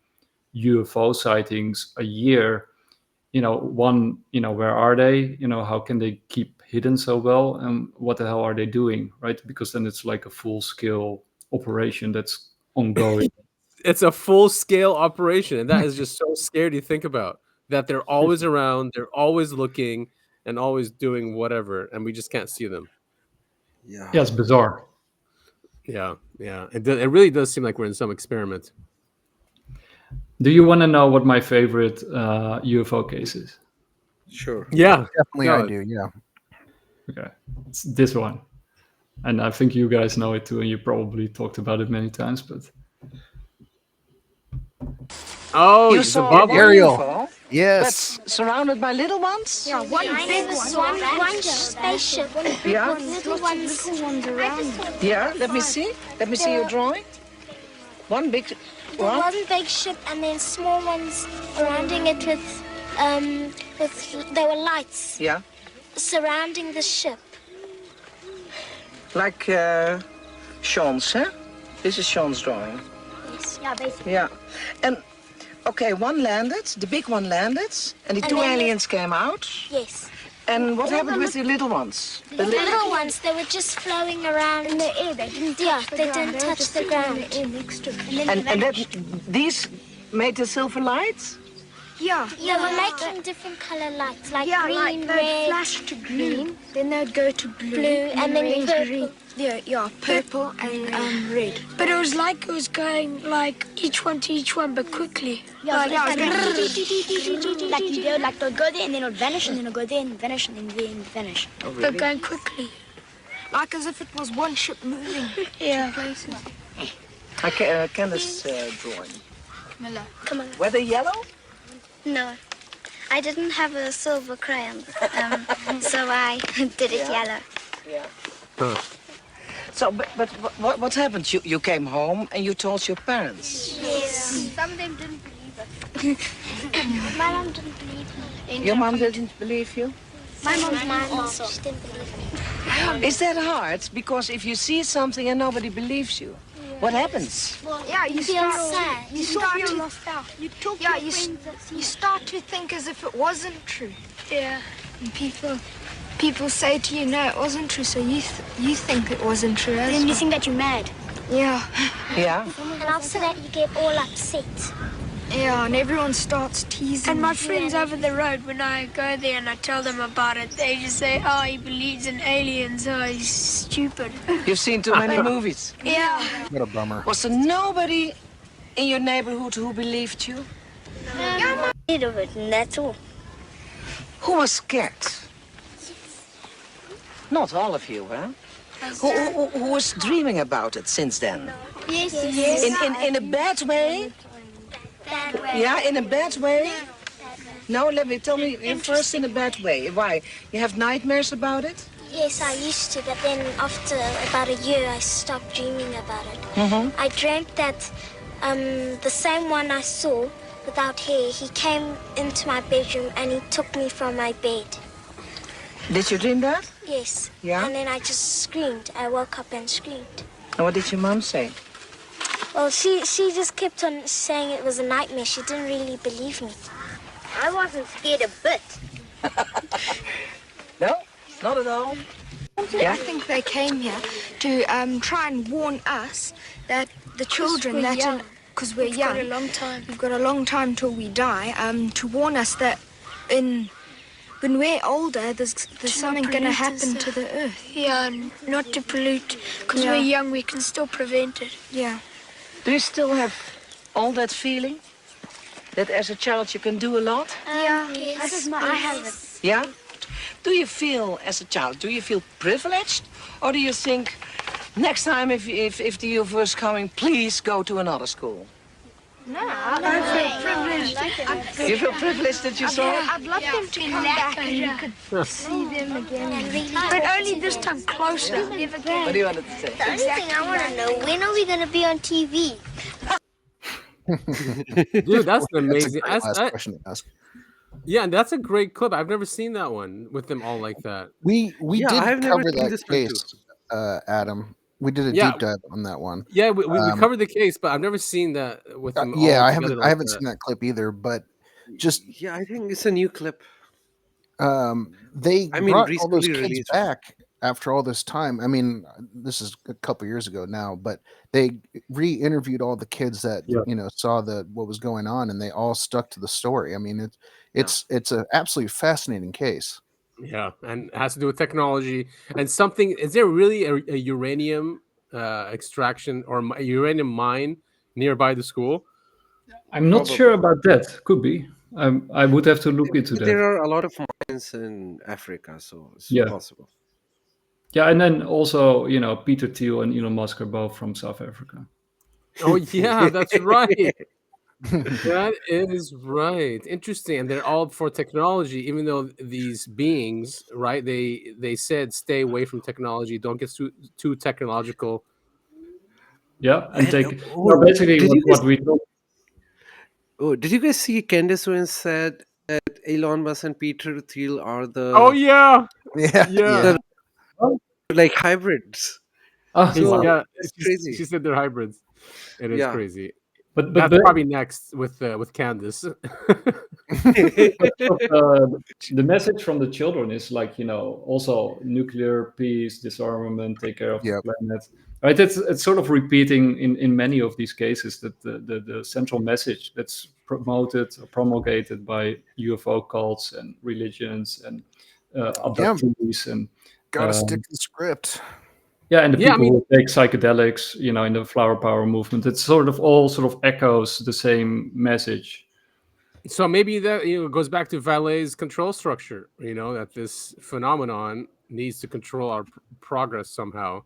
UFO sightings a year, you know, where are they? You know, how can they keep hidden so well? And what the hell are they doing, right? Because then it's like a full-scale operation that's ongoing. It's a full-scale operation, and that is just so scary to think about. That they're always around, they're always looking, and always doing whatever, and we just can't see them. Yeah, it's bizarre. Yeah. It really does seem like we're in some experiment. Do you want to know what my favorite UFO case is? Sure. Yeah, definitely. I do. Yeah. Okay, it's this one, and I think you guys know it too, and you probably talked about it many times. But you saw the Ariel. UFO? Yes. That's surrounded by little ones? Yeah, one big one, one spaceship, Yeah. little ones around. Yeah, let me see. Let me see your drawing. One big one. One big ship and then small ones surrounding it with there were lights. Yeah. Surrounding the ship. Like Sean's, huh? This is Sean's drawing. Yes. Yeah, basically. Yeah. And okay, one landed, the big one landed, and the two aliens came out. Yes. And what happened with the little ones? The little ones, they were just flowing around in the air. They didn't touch the ground. And that, these made the silver lights? Yeah. They were making different color lights, like Yeah, green, like they'd red, flash to green, then they'd go to blue, and then red, purple. green. Yeah, purple and red. But it was going like each one to each one, but quickly. Yeah, Like, like you go, like they'll go there and then it'll vanish and then it'll go there and vanish and then vanish. Oh, really? But going quickly. Like as if it was one ship moving to places. Can this drawing? Come on. Were they yellow? No. I didn't have a silver crayon, so I did it yellow. Yeah. So, but what happened? You came home and you told your parents? Yes. Some of them didn't believe it. My mom didn't believe me. Your mom didn't believe you? My mom also. She didn't believe me. Is that hard? Because if you see something and nobody believes you, what happens? Well, Yeah, you feel start sad. You start feel to lost out. You talk. Yeah, you start to think as if it wasn't true. Yeah. And people say to you, no, it wasn't true. So you think it wasn't true. Then you think that you're mad. Yeah. Yeah. And after that, you get all upset. Yeah, and everyone starts teasing. And me. my friends over the road, when I go there and I tell them about it, they just say, "Oh, he believes in aliens. Oh, he's stupid." You've seen too many movies. Yeah. What a bummer. Was there nobody in your neighborhood who believed you? A little bit, and that's all. Who was scared? Not all of you, huh? Who was dreaming about it since then? Yes. In a bad way? Bad way. Yeah, in a bad way? No, tell me first in a bad way. Why? You have nightmares about it? Yes, I used to, but then after about a year, I stopped dreaming about it. Mm-hmm. I dreamt that the same one I saw without hair, he came into my bedroom and he took me from my bed. Did you dream that? Yes. Yeah? And then I just screamed. I woke up and screamed. And what did your mom say? Well, she just kept on saying it was a nightmare. She didn't really believe me. I wasn't scared a bit. No, not at all. I think they came here to try and warn us that the children we're young. because we're We've young. got a long time. We've got a long time till we die. To warn us that when we're older, there's something going to happen to the earth. Yeah, and not to pollute. Because Yeah. we're young, we can still prevent it. Yeah. Do you still have all that feeling? That as a child you can do a lot? Yes. I have it. Yeah? Do you feel, as a child, do you feel privileged? Or do you think, next time if the UFO is coming, please go to another school? No, I feel privileged. You feel privileged that you saw it? I'd love them to come back and you could see them again. But only this time closer. What do you want to say? The only thing I want to know, when are we going to be on TV? Dude, that's an amazing. That's a great last question to ask. Yeah, and that's a great clip. I've never seen that one with them all like that. We Yeah, I've did never cover seen that this one too. case, Adam. We did a Yeah. deep dive on that one. Yeah, we covered the case, but I've never seen that with them. Yeah, all I together haven't like that. seen that clip either. But just Yeah, I think it's a new clip. they I mean, brought all those recently kids released. back after all this time. I mean, this is a couple years ago now, but they re-interviewed all the kids that saw what was going on, and they all stuck to the story. I mean, it's an absolutely fascinating case. Yeah, and it has to do with technology and something. Is there really a uranium extraction or a uranium mine nearby the school? I'm not sure about that. Could be. I would have to look into that. There are a lot of mines in Africa, so it's Yeah. possible. Yeah, and then also, Peter Thiel and Elon Musk are both from South Africa. Oh yeah, that's right. That is right. Interesting. And they're all for technology, even though these beings, right? They said stay away from technology. Don't get too technological. Yeah, and take oh, basically did you what guys- we do. Oh, did you guys see Candace Owens said that Elon Musk and Peter Thiel are the Oh yeah, Yeah. yeah. like hybrids? Oh, He's- wow. yeah, It's she- crazy. She said they're hybrids. It is Yeah. crazy. But That's probably next with Candace. the message from the children is like, also nuclear peace, disarmament, take care of the planet. Right? It's sort of repeating in many of these cases that the central message that's promoted or promulgated by UFO cults and religions and abductees and Gotta stick to the script. yeah, and the people who take psychedelics, you know, in the flower power movement, it's sort of all sort of echoes the same message. So maybe that goes back to Vallee's control structure. You know, that this phenomenon needs to control our progress somehow.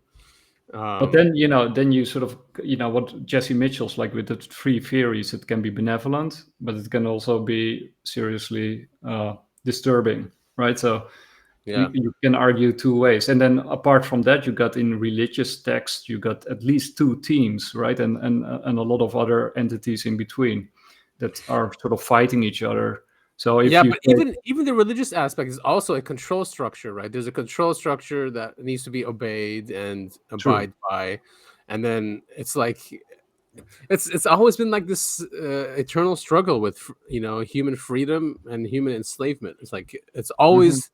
But then you sort of what Jesse Mitchell's like with the three theories. It can be benevolent, but it can also be seriously disturbing, right? So you can argue two ways. And then apart from that, you got in religious texts, you got at least two teams, right? And a lot of other entities in between that are sort of fighting each other. So if but even the religious aspect is also a control structure, right? There's a control structure that needs to be obeyed and abide by, and then it's like it's always been like this eternal struggle with human freedom and human enslavement. It's like it's always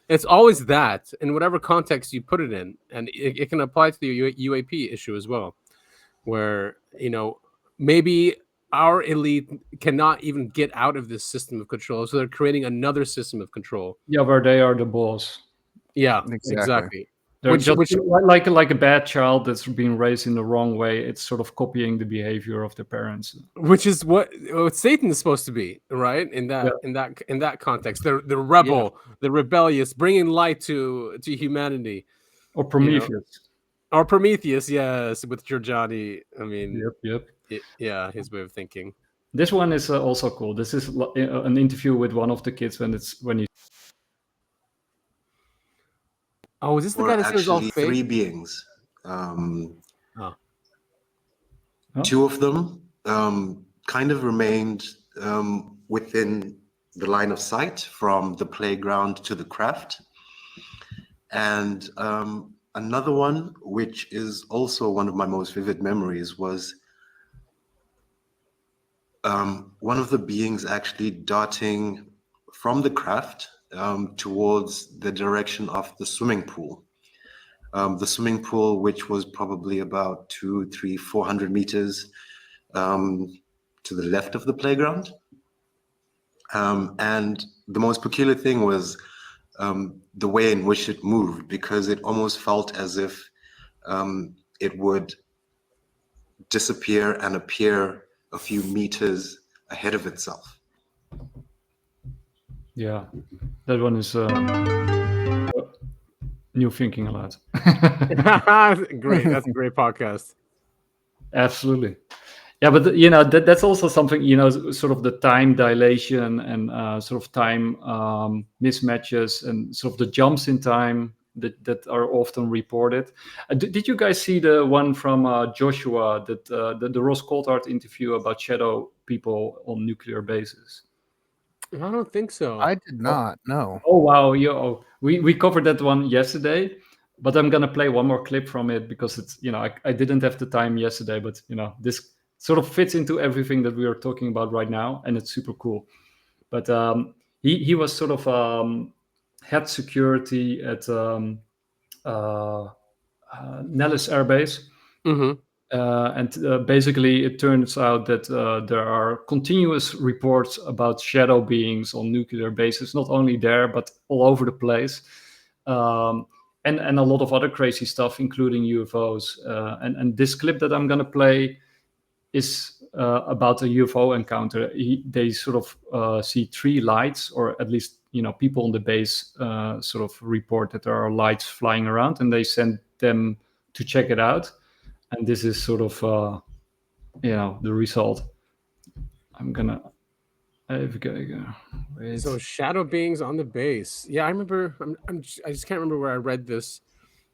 that in whatever context you put it in, and it can apply to the UAP issue as well, where maybe our elite cannot even get out of this system of control, so they're creating another system of control. Yeah, where they are the boss. Yeah, exactly. They're just like a bad child that's being raised in the wrong way. It's sort of copying the behavior of their parents, which is what Satan is supposed to be, right? In that context, the rebel, the rebellious, bringing light to humanity, or Prometheus, or Prometheus, yes, with Giorgiani. I mean, yep. His way of thinking. This one is also cool. This is an interview with one of the kids when he. Oh, is this the guy that says all fake? Three beings. Two of them kind of remained within the line of sight from the playground to the craft, and another one, which is also one of my most vivid memories, was one of the beings actually darting from the craft towards the direction of the swimming pool. The swimming pool, which was probably about 200, 300, 400 meters to the left of the playground. And the most peculiar thing was the way in which it moved, because it almost felt as if it would disappear and appear a few meters ahead of itself. Yeah, that one is new thinking a lot. Great, that's a great podcast. Absolutely. Yeah, but that's also something, sort of the time dilation and sort of time mismatches and sort of the jumps in time that are often reported. Did you guys see the one from Joshua, that the Ross Coulthard interview about shadow people on nuclear bases? I don't think so. I did not. No. Oh wow, we covered that one yesterday, but I'm gonna play one more clip from it because it's I didn't have the time yesterday, but this sort of fits into everything that we are talking about right now, and it's super cool. But he was sort of head security at Nellis Air Base. Mm-hmm. And basically, it turns out that there are continuous reports about shadow beings on nuclear bases, not only there, but all over the place. And a lot of other crazy stuff, including UFOs. And this clip that I'm going to play is about a UFO encounter. They sort of see three lights, or at least, people on the base sort of report that there are lights flying around, and they send them to check it out. And this is sort of, the result. So shadow beings on the base. Yeah, I remember. I just can't remember where I read this,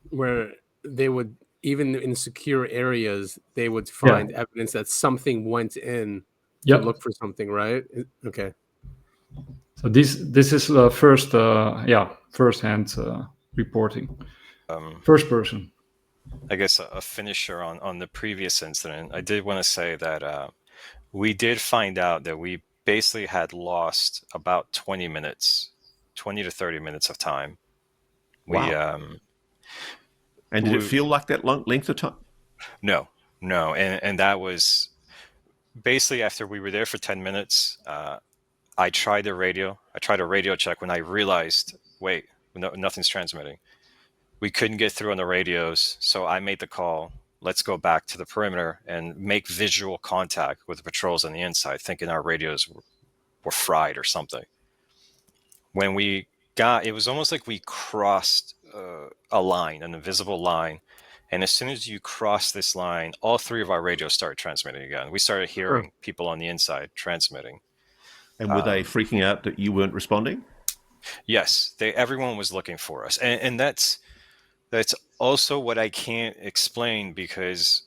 where they would, even in secure areas, they would find evidence that something went in to look for something. Right? Okay. So this is first-hand reporting, first person. I guess a finisher on the previous incident. I did want to say that we did find out that we basically had lost about 20 to 30 minutes of time. Wow. And did it feel like that length of time? No. And that was basically after we were there for 10 minutes, I tried a radio check when I realized, wait, nothing's transmitting. We couldn't get through on the radios, so I made the call. Let's go back to the perimeter and make visual contact with the patrols on the inside, thinking our radios were fried or something. When we got, it was almost like we crossed a line, an invisible line. And as soon as you cross this line, all three of our radios started transmitting again. We started hearing people on the inside transmitting. And were they freaking out that you weren't responding? Yes, everyone was looking for us. And that's also what I can't explain, because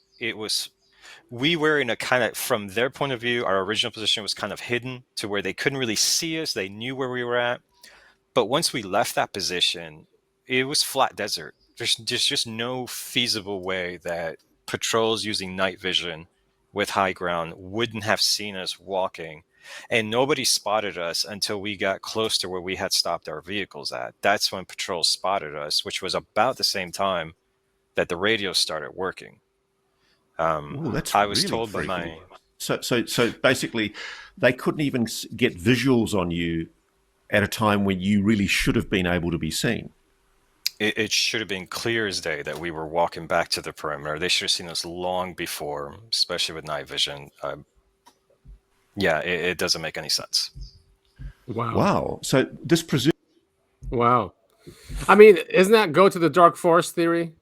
we were in a kind of, from their point of view, our original position was kind of hidden to where they couldn't really see us. They knew where we were at. But once we left that position, it was flat desert. There's just no feasible way that patrols using night vision with high ground wouldn't have seen us walking. And nobody spotted us until we got close to where we had stopped our vehicles at. That's when patrols spotted us, which was about the same time that the radio started working. That's I was really told freaky. by my... So basically, they couldn't even get visuals on you at a time when you really should have been able to be seen. It should have been clear as day that we were walking back to the perimeter. They should have seen us long before, especially with night vision. Yeah, it doesn't make any sense. Wow. So this Wow. I mean, isn't that go to the dark forest theory?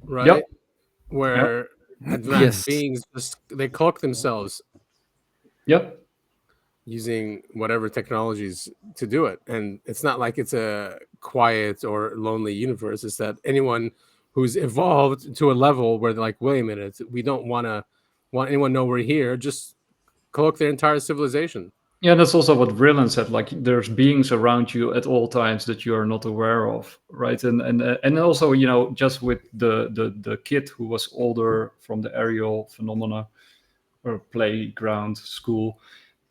Right? Yep. Where advanced beings they cloak themselves. Yep. Using whatever technologies to do it. And it's not like it's a quiet or lonely universe. It's that anyone who's evolved to a level where they're like, wait a minute, we don't want anyone to know we're here, just cloak their entire civilization. Yeah, that's also what Brilliant said. Like, there's beings around you at all times that you are not aware of, right? And also, just with the kid who was older from the aerial phenomena or playground school,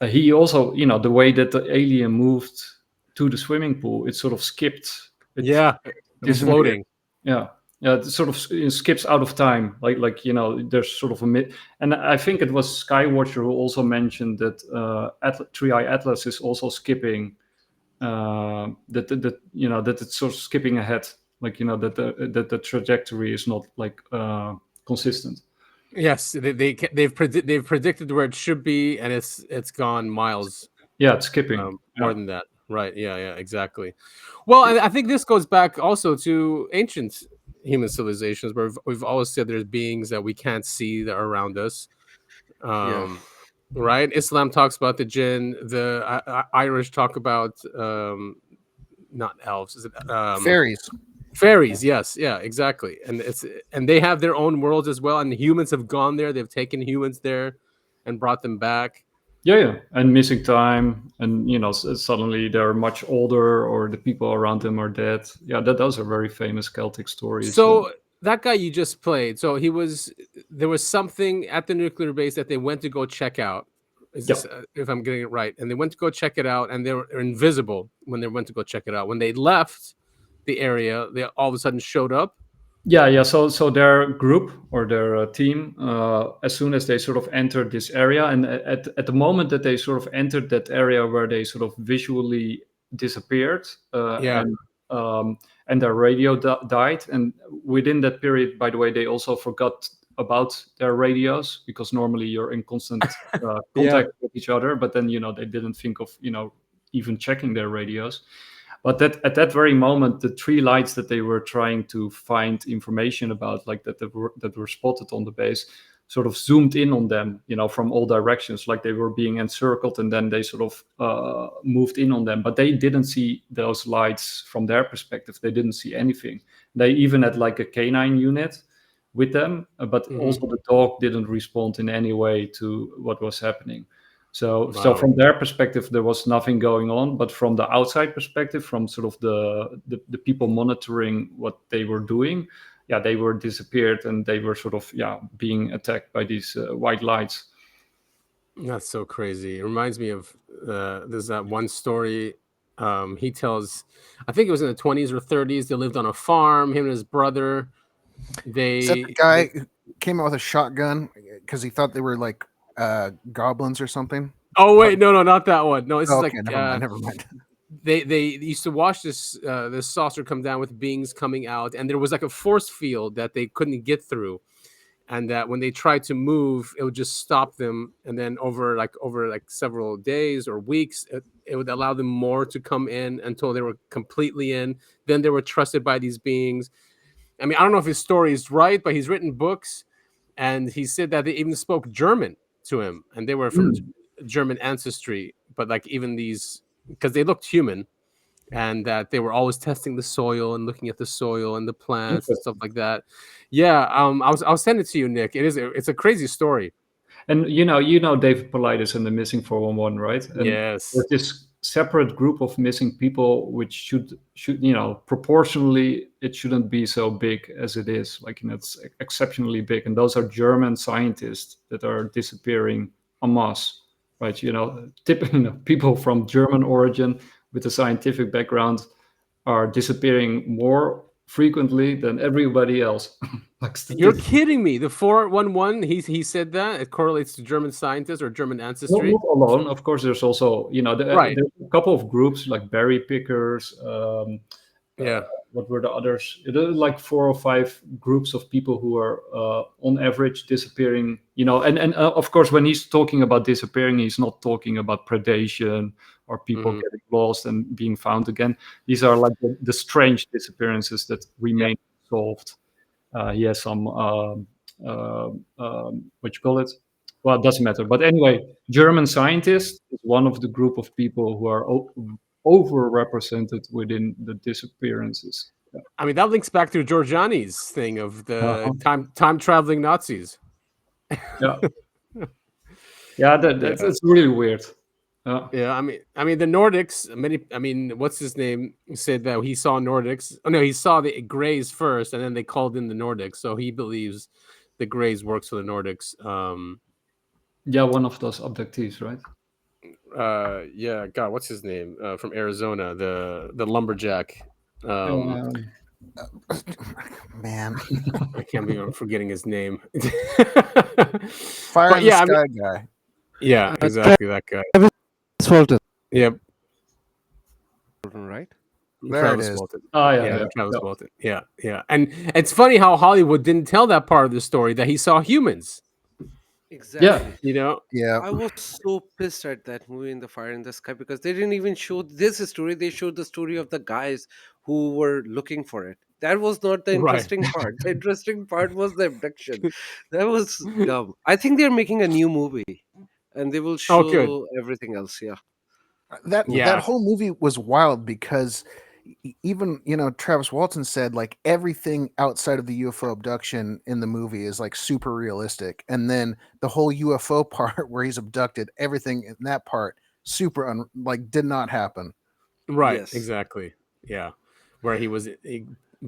he also, the way that the alien moved to the swimming pool, it sort of skipped. It was floating. Yeah. Yeah, it sort of skips out of time, like there's sort of a and I think it was Skywatcher who also mentioned that Three Eye Atlas is also skipping, that it's sort of skipping ahead, like that the trajectory is not like consistent. Yes, they've predicted where it should be, and it's gone miles. Yeah, it's skipping more than that. Right? Yeah, exactly. Well, I think this goes back also to ancient human civilizations, where we've always said there's beings that we can't see that are around us. Right? Islam talks about the jinn. The Irish talk about not elves. Is it fairies? Fairies, yes, yeah, exactly. And they have their own worlds as well. And humans have gone there. They've taken humans there and brought them back. Yeah, and missing time, and suddenly they're much older, or the people around them are dead. Yeah, those are very famous Celtic stories. So that guy you just played, so there was something at the nuclear base that they went to go check out. Is this, if I'm getting it right? And they went to go check it out, and they were invisible when they went to go check it out. When they left the area, they all of a sudden showed up. Yeah. So their group or their team, as soon as they sort of entered this area, and at the moment that they sort of entered that area where they sort of visually disappeared, and their radio died, and within that period, by the way, they also forgot about their radios, because normally you're in constant contact with each other, but then they didn't think of even checking their radios. But at that very moment, the three lights that they were trying to find information about, like that were spotted on the base, sort of zoomed in on them, from all directions, like they were being encircled, and then they sort of moved in on them. But they didn't see those lights from their perspective. They didn't see anything. They even had like a canine unit with them, but also the dog didn't respond in any way to what was happening. So from their perspective, there was nothing going on. But from the outside perspective, from sort of the people monitoring what they were doing, they were disappeared, and they were sort of being attacked by these white lights. That's so crazy. It reminds me of there's that one story he tells. I think it was in the 20s or 30s. They lived on a farm. Him and his brother. Is that the guy who came out with a shotgun because he thought they were like goblins or something. Oh wait, no, not that one. No, this is Okay, like never mind. They used to watch this saucer come down with beings coming out, and there was like a force field that they couldn't get through, and that when they tried to move, it would just stop them. And then over several days or weeks, it would allow them more to come in until they were completely in. Then they were trusted by these beings. I mean, I don't know if his story is right, but he's written books, and he said that they even spoke German to him, and they were from German ancestry. But like even these, because they looked human, and that they were always testing the soil and looking at the soil and the plants and stuff like that. Yeah, I'll send it to you, Nick. It's a crazy story. And you know David Paulides and the Missing 411, right? And yes. There's this separate group of missing people, which should proportionally it shouldn't be so big as it is. Like it's exceptionally big, and those are German scientists that are disappearing en masse, right? People from German origin with a scientific background are disappearing more frequently than everybody else. You're kidding me. The 411, he said that it correlates to German scientists or German ancestry. Not alone, of course. There's also right. There's a couple of groups like berry pickers. Yeah. What were the others? It is like 4 or 5 groups of people who are on average disappearing. And of course, when he's talking about disappearing, he's not talking about predation or people getting lost and being found again. These are like the strange disappearances that remain solved. He has some what you call it? Well, it doesn't matter. But anyway, German scientists is one of the group of people who are overrepresented within the disappearances. Yeah. I mean, that links back to Giorgiani's thing of the time traveling Nazis. Yeah, it's really weird. Yeah, I mean the Nordics. What's his name said that he saw Nordics. Oh no, he saw the Greys first, and then they called in the Nordics. So he believes the Greys works for the Nordics. Yeah, one of those abductees, right? Yeah, God, what's his name from Arizona? The lumberjack. Man, I can't believe I'm forgetting his name. Fire in the Sky guy. Yeah, exactly that guy. Walton. Yep. Right? Travis Walton. Oh yeah, Travis Walton. Yeah. And it's funny how Hollywood didn't tell that part of the story that he saw humans. Exactly. Yeah. Yeah. I was so pissed at that movie in the Fire in the Sky because they didn't even show this story. They showed the story of the guys who were looking for it. That was not the interesting part. The interesting part was the abduction. That was dumb. I think they're making a new movie and they will show everything else. Yeah. That whole movie was wild because even Travis Walton said like everything outside of the UFO abduction in the movie is like super realistic, and then the whole UFO part where he's abducted, everything in that part super did not happen. Right. Yes. Exactly. Yeah, where he was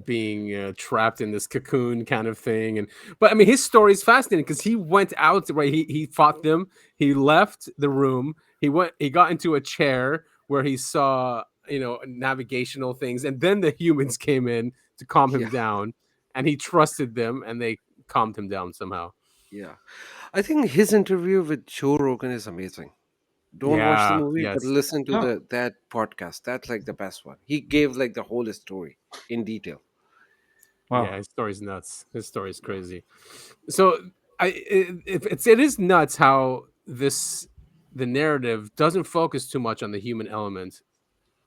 being trapped in this cocoon kind of thing, but I mean his story is fascinating because he went out where he fought them, he left the room, he got into a chair where he saw navigational things, and then the humans came in to calm him down, and he trusted them and they calmed him down somehow. Yeah, I think his interview with Joe Rogan is amazing. Don't watch the movie, but listen to that podcast. That's like the best one. He gave like the whole story in detail. Wow. Yeah, his story's nuts. His story's crazy. So it is nuts how the narrative doesn't focus too much on the human element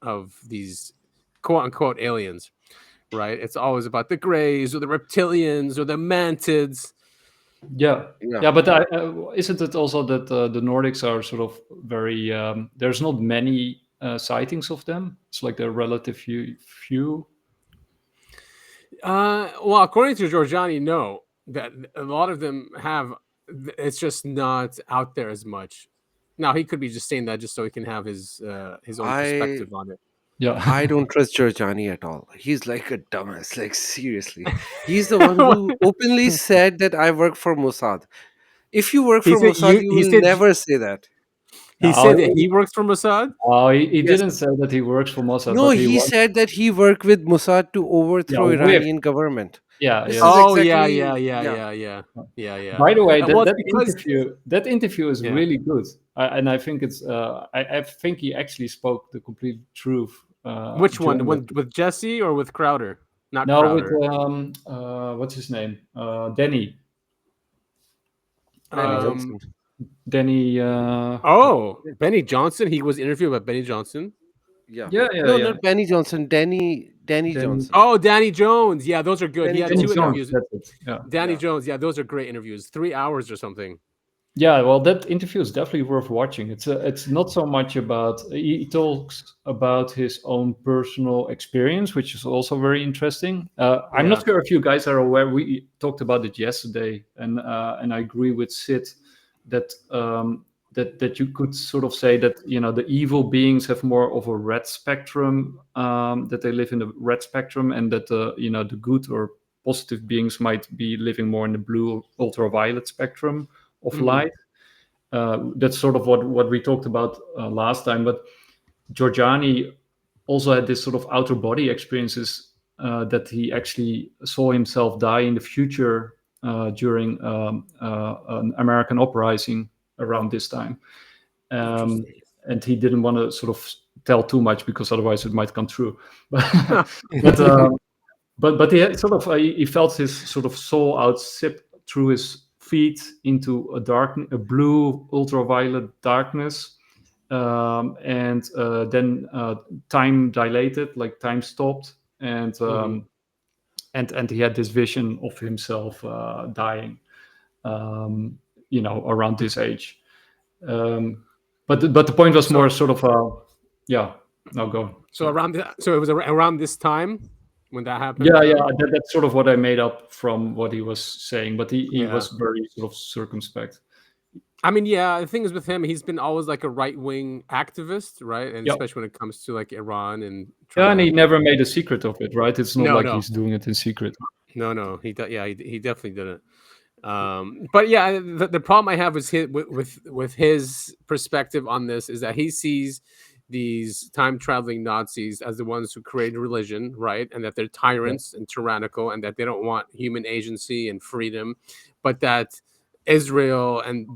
of these quote unquote aliens, right? It's always about the Greys or the reptilians or the mantids. Yeah. But isn't it also that the Nordics are sort of very? There's not many sightings of them. It's like they're relative few. Well, according to Giorgiani, no, that a lot of them have. It's just not out there as much. Now he could be just saying that just so he can have his own perspective on it. Yeah, I don't trust Giorgiani at all. He's like a dumbass. Like seriously, he's the one who openly said that I work for Mossad. If you work for Mossad, you will never say that. He said that he works for Mossad? Oh, he didn't say that he works for Mossad. No, he said that he worked with Mossad to overthrow Iranian government. Yeah, This yeah. is Oh yeah, exactly yeah, yeah, yeah, yeah, yeah, yeah. By the way, Well, it's that because interview is yeah. really good, and I think it's I think he actually spoke the complete truth. Which one? During the With Jesse or with Crowder? Not no with Crowder. what's his name, Danny Benny Um. Johnson. Danny Benny Johnson. He was interviewed by Benny Johnson. Yeah. yeah yeah No, yeah not Benny Johnson. Danny Danny Johnson. Oh, Danny Jones. Yeah, those are good. He Danny had Danny two Johnson. Jones, interviews. that's it. Yeah. Danny Yeah. Jones. Yeah, those are great interviews. 3 hours or something. Yeah, well, that interview is definitely worth watching. It's not so much about he talks about his own personal experience, which is also very interesting. I'm Yeah. not sure if you guys are aware. We talked about it yesterday, and I agree with Sid that that you could sort of say that the evil beings have more of a red spectrum, that they live in the red spectrum, and that the good or positive beings might be living more in the blue ultraviolet spectrum of Mhm. light. That's sort of what we talked about last time. But Giorgiani also had this sort of outer body experiences, that he actually saw himself die in the future during an American uprising around this time. Interesting. And he didn't want to sort of tell too much because otherwise it might come true. But he had sort of he felt his sort of soul out sip through his feet into a blue ultraviolet darkness, and then time dilated, like time stopped, and and he had this vision of himself dying, around this age. But the point was more sort of yeah. No, go. So it was around this time when that happened. Yeah, yeah, that's sort of what I made up from what he was saying, but he Yeah. was very sort of circumspect. I mean, yeah, the thing is with him, he's been always like a right wing activist, right? And Yep. especially when it comes to like Iran and Yeah, and he Trump. never made a secret of it, right? It's not No, like no. he's doing it in secret. No, he definitely didn't. But yeah, the problem I have with his perspective on this is that he sees these time traveling Nazis as the ones who created religion, right? And that they're tyrants and tyrannical, and that they don't want human agency and freedom, but that Israel and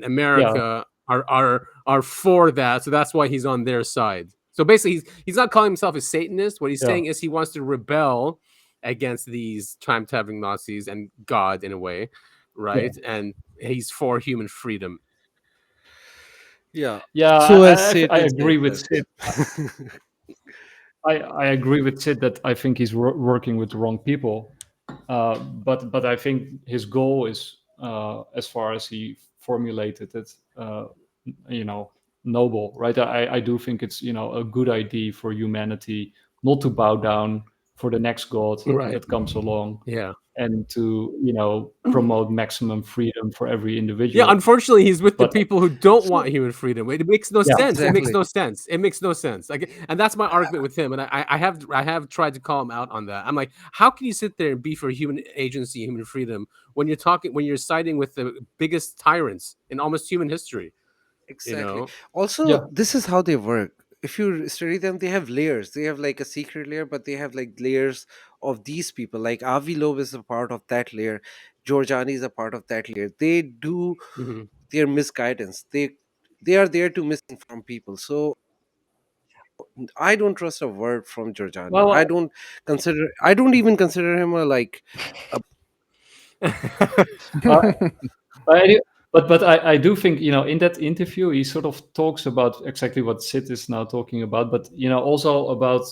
America are for that. So that's why he's on their side. So basically, he's not calling himself a Satanist. What he's saying is he wants to rebel against these time traveling Nazis and God in a way, right? And he's for human freedom. Yeah. Yeah, So as I Satan agree said with that. Sid. I agree with Sid that I think he's working with the wrong people, but I think his goal is, as far as he formulated it, noble, right? I do think it's a good idea for humanity not to bow down for the next god Right. that comes along, Yeah. and to promote maximum freedom for every individual. Yeah, unfortunately, he's with the But- people who don't want human freedom. It makes no Yeah. sense. It makes Exactly. no sense. It makes no sense. Like, and that's my argument with him. And I have tried to call him out on that. I'm like, how can you sit there and be for human agency, human freedom when you're siding with the biggest tyrants in almost human history? Exactly. You know? Also, Yeah. this is how they work. If you study them, they have layers. They have like a secret layer, but they have like layers of these people. Like Avi Loeb is a part of that layer. Giorgiani is a part of that layer. They do Mhm. their misguidance. They are there to misinform people. So I don't trust a word from Giorgiani. Well, I don't even consider him a like a I, but I do think in that interview he sort of talks about exactly what Sid is now talking about, but also about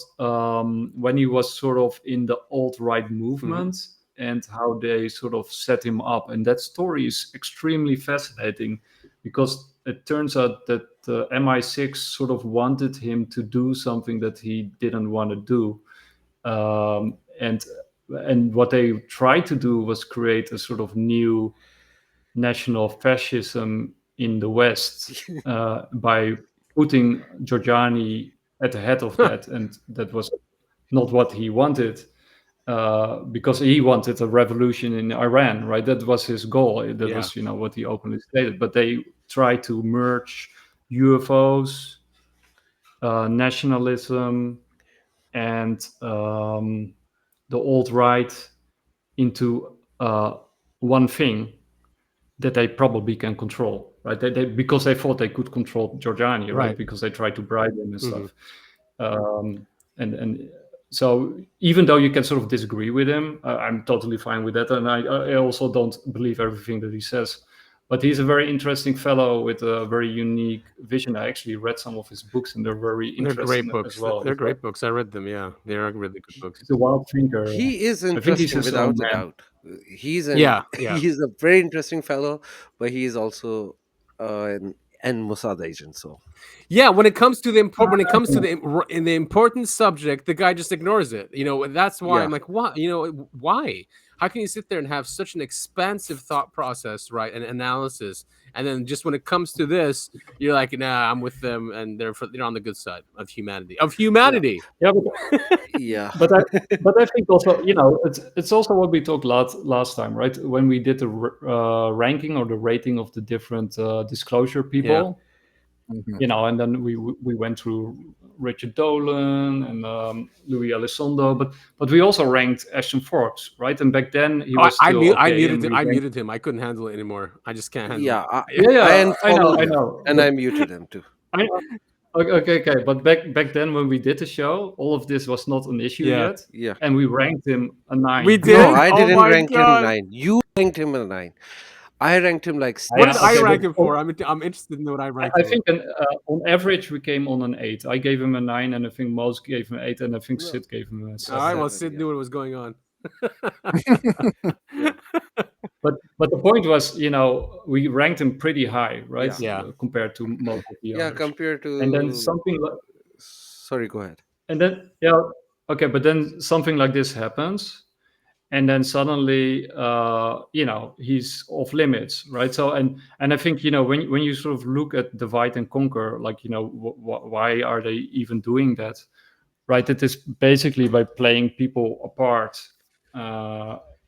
when he was sort of in the alt-right movement and how they sort of set him up, and that story is extremely fascinating because it turns out that the MI6 sort of wanted him to do something that he didn't want to do, and what they tried to do was create a sort of new national fascism in the West by putting Giorgiani at the head of that, and that was not what he wanted, because he wanted a revolution in Iran, right? That was his goal. That was what he openly stated. But they tried to merge UFOs, nationalism, and the alt-right into one thing that they probably can control, right? Because they thought they could control Giorgiani, right? Right. Because they tried to bribe him and Mhm. stuff. And so even though you can sort of disagree with him, I'm totally fine with that, and I also don't believe everything that he says. But he's a very interesting fellow with a very unique vision. I actually read some of his books, and they're very They're great interesting books. as well. They're great books. I read them. Yeah, they are really good books. He's a wild thinker. He is I think he's interesting his own without a man. doubt. He's Yeah, yeah. he's a very interesting fellow, but he is also an Mossad agent. So Yeah, when it comes to the in the important subject, the guy just ignores it. You know, that's why Yeah. I'm like, why? You know, why? How can you sit there and have such an expansive thought process, right, and analysis, and then just when it comes to this, you're like, nah, I'm with them, and they're on the good side of humanity. Of humanity. Yeah, but, yeah. but I think also, you know, it's also what we talked last time, right? When we did the ranking or the rating of the different disclosure people. Mhm. You know, and then we went through Richard Dolan and Lue Elizondo, but we also ranked Ashton Forbes, right? And back then he was I still muted okay, him. I muted him. I couldn't handle it anymore. I just can't handle Yeah, it. Yeah, I I unfollowed him know, and but I muted him too. I know. Okay. But back then when we did the show, all of this was not an issue Yeah. yet, Yeah. and we ranked him a 9. We No, did? I Oh didn't my rank him God. 9. You ranked him a 9. I ranked him like 6. What did I Okay, rank but him for? I'm interested in what I ranked I him. think on average we came on an 8. I gave him a 9, and I think Moos gave him 8, and I think Sid gave him a 7. All right, well, Sid knew what was going on. But the point was, you know, we ranked him pretty high, right? Yeah. Compared to most of the Yeah, others. compared to. And then something like. Sorry, go ahead. And then okay, but then something like this happens, and then suddenly, you know, he's off limits, right? So and I think, you know, when you sort of look at divide and conquer, like, you know, why are they even doing that, right? It is basically by playing people apart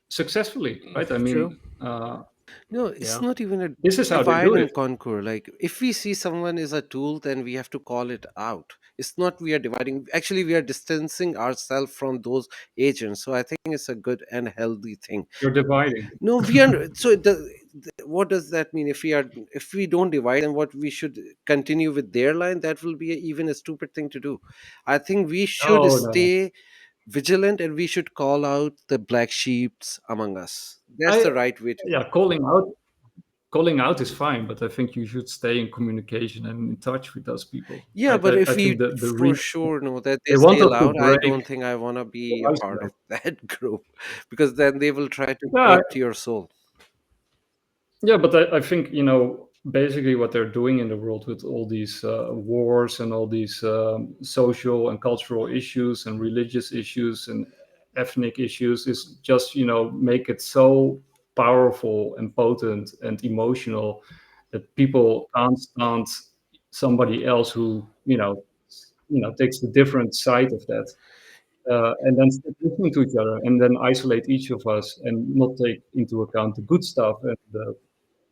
successfully, right? I mean, True. No, it's Yeah. not even a this is how they divide do and it. conquer. Like, if we see someone is a tool, then we have to call it out. It's not we are dividing. Actually, we are distancing ourselves from those agents. So I think it's a good and healthy thing. You're dividing. No, we are. So what does that mean? If we don't divide, then what we should continue with their line? That will be even a stupid thing to do. I think we should No. stay vigilant and we should call out the black sheeps among us. That's the right way to Yeah, calling out is fine, but I think you should stay in communication and in touch with those people. Yeah, Right? but if I think we the for reason sure know that they they want stay us to loud, I break don't think I want to be a the part of iceberg. that group, because then they will try to Yeah, corrupt your soul. yeah, but I think, you know, basically what they're doing in the world with all these wars and all these social and cultural issues and religious issues and ethnic issues is just, you know, make it so powerful and potent and emotional that people can't stand somebody else who, takes the different side of that. And then start listening to each other, and then isolate each of us, and not take into account the good stuff and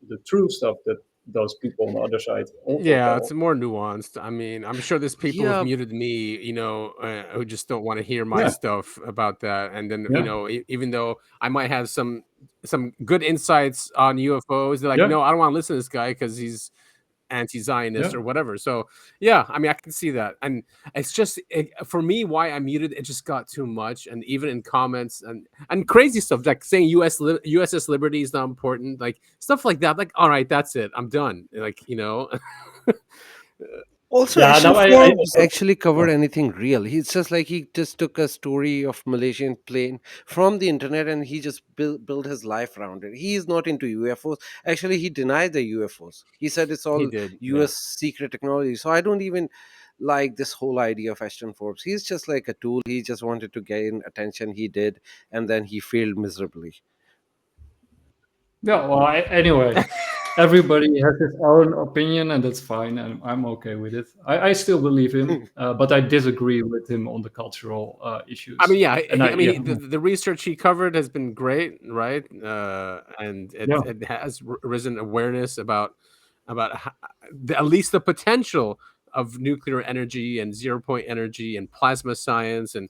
the true stuff that those people on the other side also Yeah, tell it's us. more nuanced. I mean, I'm sure there's people who've Yeah, muted me, who just don't want to hear my Yeah, stuff about that. And then, yeah, even though I might have some good insights on UFOs, they're like, yeah, no, I don't want to listen to this guy because he's anti-Zionist yeah. or whatever. So yeah, I mean, I can see that, and it's just for me why I muted. It just got too much, and even in comments and crazy stuff like saying USS Liberty is not important, like stuff like that. Like, all right, that's it, I'm done. Like, also, Yeah, Ashton no, I Forbes also, actually covered anything real. He's just like he just took a story of Malaysian plane from the internet and he just built his life around it. He is not into UFOs. Actually, he denied the UFOs. He said it's he all did, yeah. US secret technology. So I don't even like this whole idea of Ashton Forbes. He's just like a tool. He just wanted to gain attention. He did, and then he failed miserably. yeah. Well, anyway, everybody has his own opinion, and that's fine, and I'm okay with it. I still believe him, but I disagree with him on the cultural issues. I mean, yeah, And the research he covered has been great, right? And yeah, it has risen awareness about at least the potential of nuclear energy and 0 point energy and plasma science, and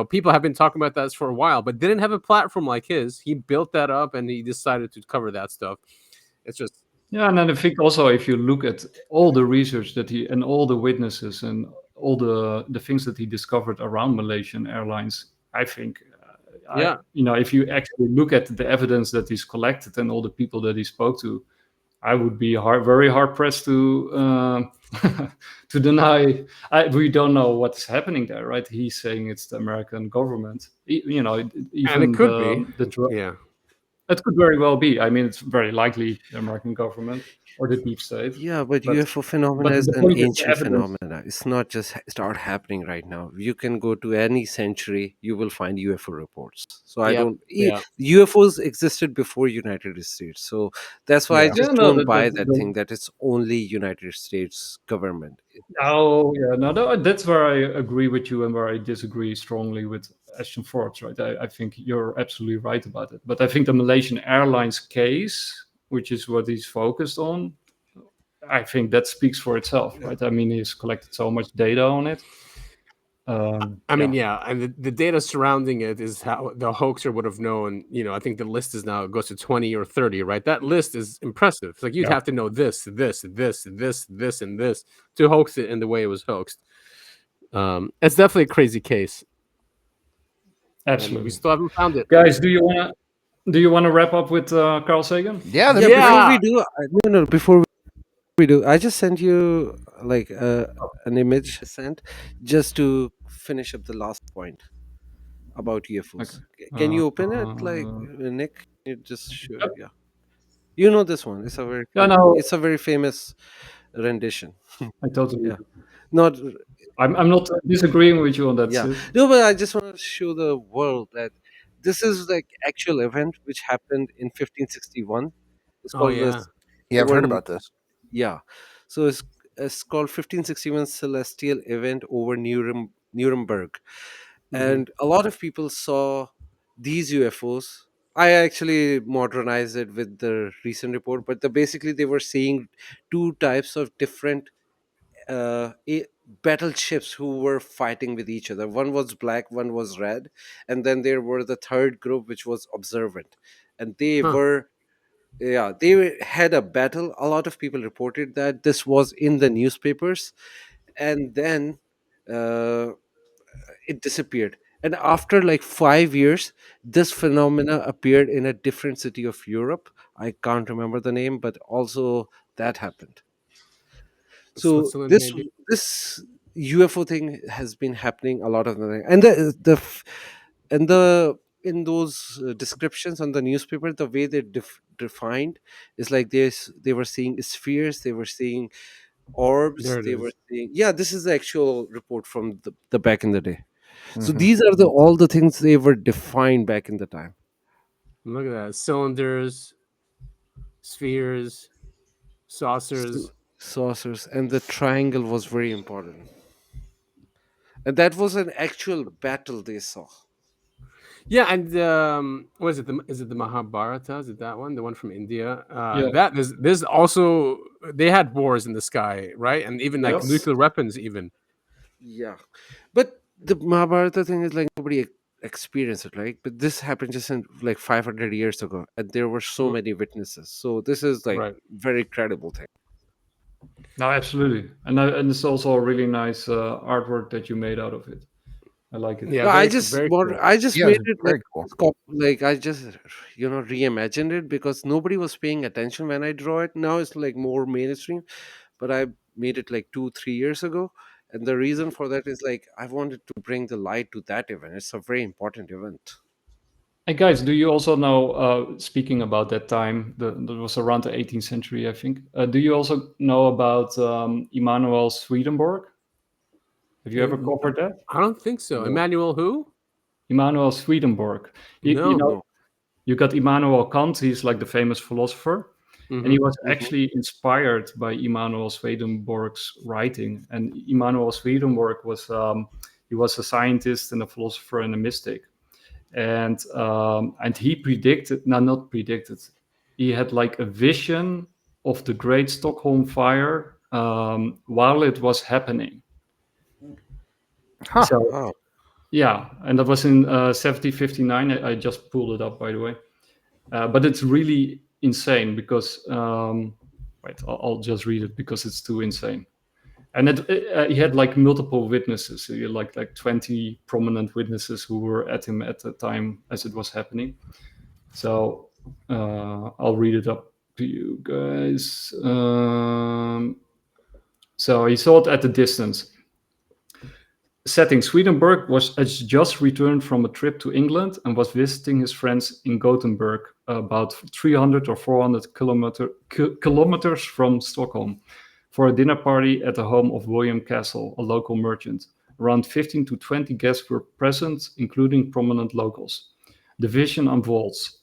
people have been talking about that for a while, but didn't have a platform like his. He built that up and he decided to cover that stuff. It's just and then I think also if you look at all the research that he and all the witnesses and all the things that he discovered around Malaysian Airlines, I think, if you actually look at the evidence that he's collected and all the people that he spoke to, I would be very hard pressed to to deny. We don't know what's happening there, right? He's saying it's the American government. Even and it could be. Yeah. It could very well be. I mean, it's very likely the American government or the deep state. Yeah, but UFO phenomena is the an point is the ancient evidence. phenomena. It's not just start happening right now. You can go to any century, you will find UFO reports. So I Yep, don't. yeah. UFOs existed before United States. So that's why I Yeah. just Yeah, no, don't buy that that- thing that it's only United States government. Oh, yeah, no, that's where I agree with you and where I disagree strongly with Ashton Forbes, right? I think you're absolutely right about it. But I think the Malaysian Airlines case, which is what he's focused on, I think that speaks for itself, right? I mean, he's collected so much data on it. I mean, and the data surrounding it is how the hoaxer would have known. I think the list is now, it goes to 20 or 30, right? That list is impressive. It's like you'd have to know this, and this to hoax it in the way it was hoaxed. It's definitely a crazy case. And Absolutely. we still haven't found it. Guys, do you want to wrap up with Carl Sagan? Yeah. Before we do, before we do, I just sent you like an image sent just to finish up the last point about UFOs. Can you open it, like Nick? You just show, yeah. You know this one. It's a very it's a very famous rendition. I totally not. I'm not disagreeing with you on that. Yeah. Sid. No, but I just want to show the world that this is like actual event which happened in 1561. It's called Yeah, I've heard about this. Yeah. So it's called 1561 Celestial Event over Nuremberg. And a lot of people saw these UFOs. I actually modernized it with the recent report, but basically they were seeing two types of different battleships who were fighting with each other. One was black, one was red, and then there were the third group which was observant, and they were they had a battle. A lot of people reported that this was in the newspapers, and then it disappeared. And after like 5 years, this phenomena appeared in a different city of Europe. I can't remember the name, but also that happened. So Switzerland, this maybe? this UFO thing has been happening a lot of the time, and the in those descriptions on the newspaper, the way they defined is like they were seeing spheres, they were seeing orbs, There it they were is. seeing this is the actual report from the back in the day. So Mhm. these are all the things they were defined back in the time. Look at that. Cylinders, spheres, saucers. Saucers, and the triangle was very important. And that was an actual battle they saw. Yeah, and what is it? Is it the Mahabharata? Is it that one? The one from India? Yeah. That there's also, they had wars in the sky, right? And even like Yes. nuclear weapons, even. Yeah, but the Mahabharata thing is like nobody experienced it, right? But this happened just in like 500 years ago, and there were so many witnesses. So this is like very credible thing. No, absolutely, and it's also a really nice artwork that you made out of it. I like it. Yeah, No, I very- just very mod- cool. I just Yeah, made it's it very like I just reimagined it because nobody was paying attention when I draw it. Now it's like more mainstream, but I made it like 2-3 years ago, and the reason for that is like I wanted to bring the light to that event. It's a very important event. Hey guys, do you also know? Speaking about that time, that was around the 18th century, I think. Do you also know about Immanuel Swedenborg? Have you ever covered that? I don't think so. No. Emmanuel who? Immanuel Swedenborg. No. You got Immanuel Kant. He's like the famous philosopher, and he was Mhm. actually inspired by Immanuel Swedenborg's writing. And Immanuel Swedenborg was he was a scientist and a philosopher and a mystic, and he predicted, not predicted, he had like a vision of the Great Stockholm Fire while it was happening. Huh. So, yeah, and that was in 1759. I just pulled it up, by the way. But it's really insane because, wait, I'll just read it because it's too insane. And he had like multiple witnesses. He had like 20 prominent witnesses who were at him at the time as it was happening. So I'll read it up to you guys. So he saw it at a distance. Setting: Swedenborg has just returned from a trip to England and was visiting his friends in Gothenburg, about 300 or 400 kilometers from Stockholm, for a dinner party at the home of William Castle, a local merchant. Around 15 to 20 guests were present, including prominent locals. The vision unfolds.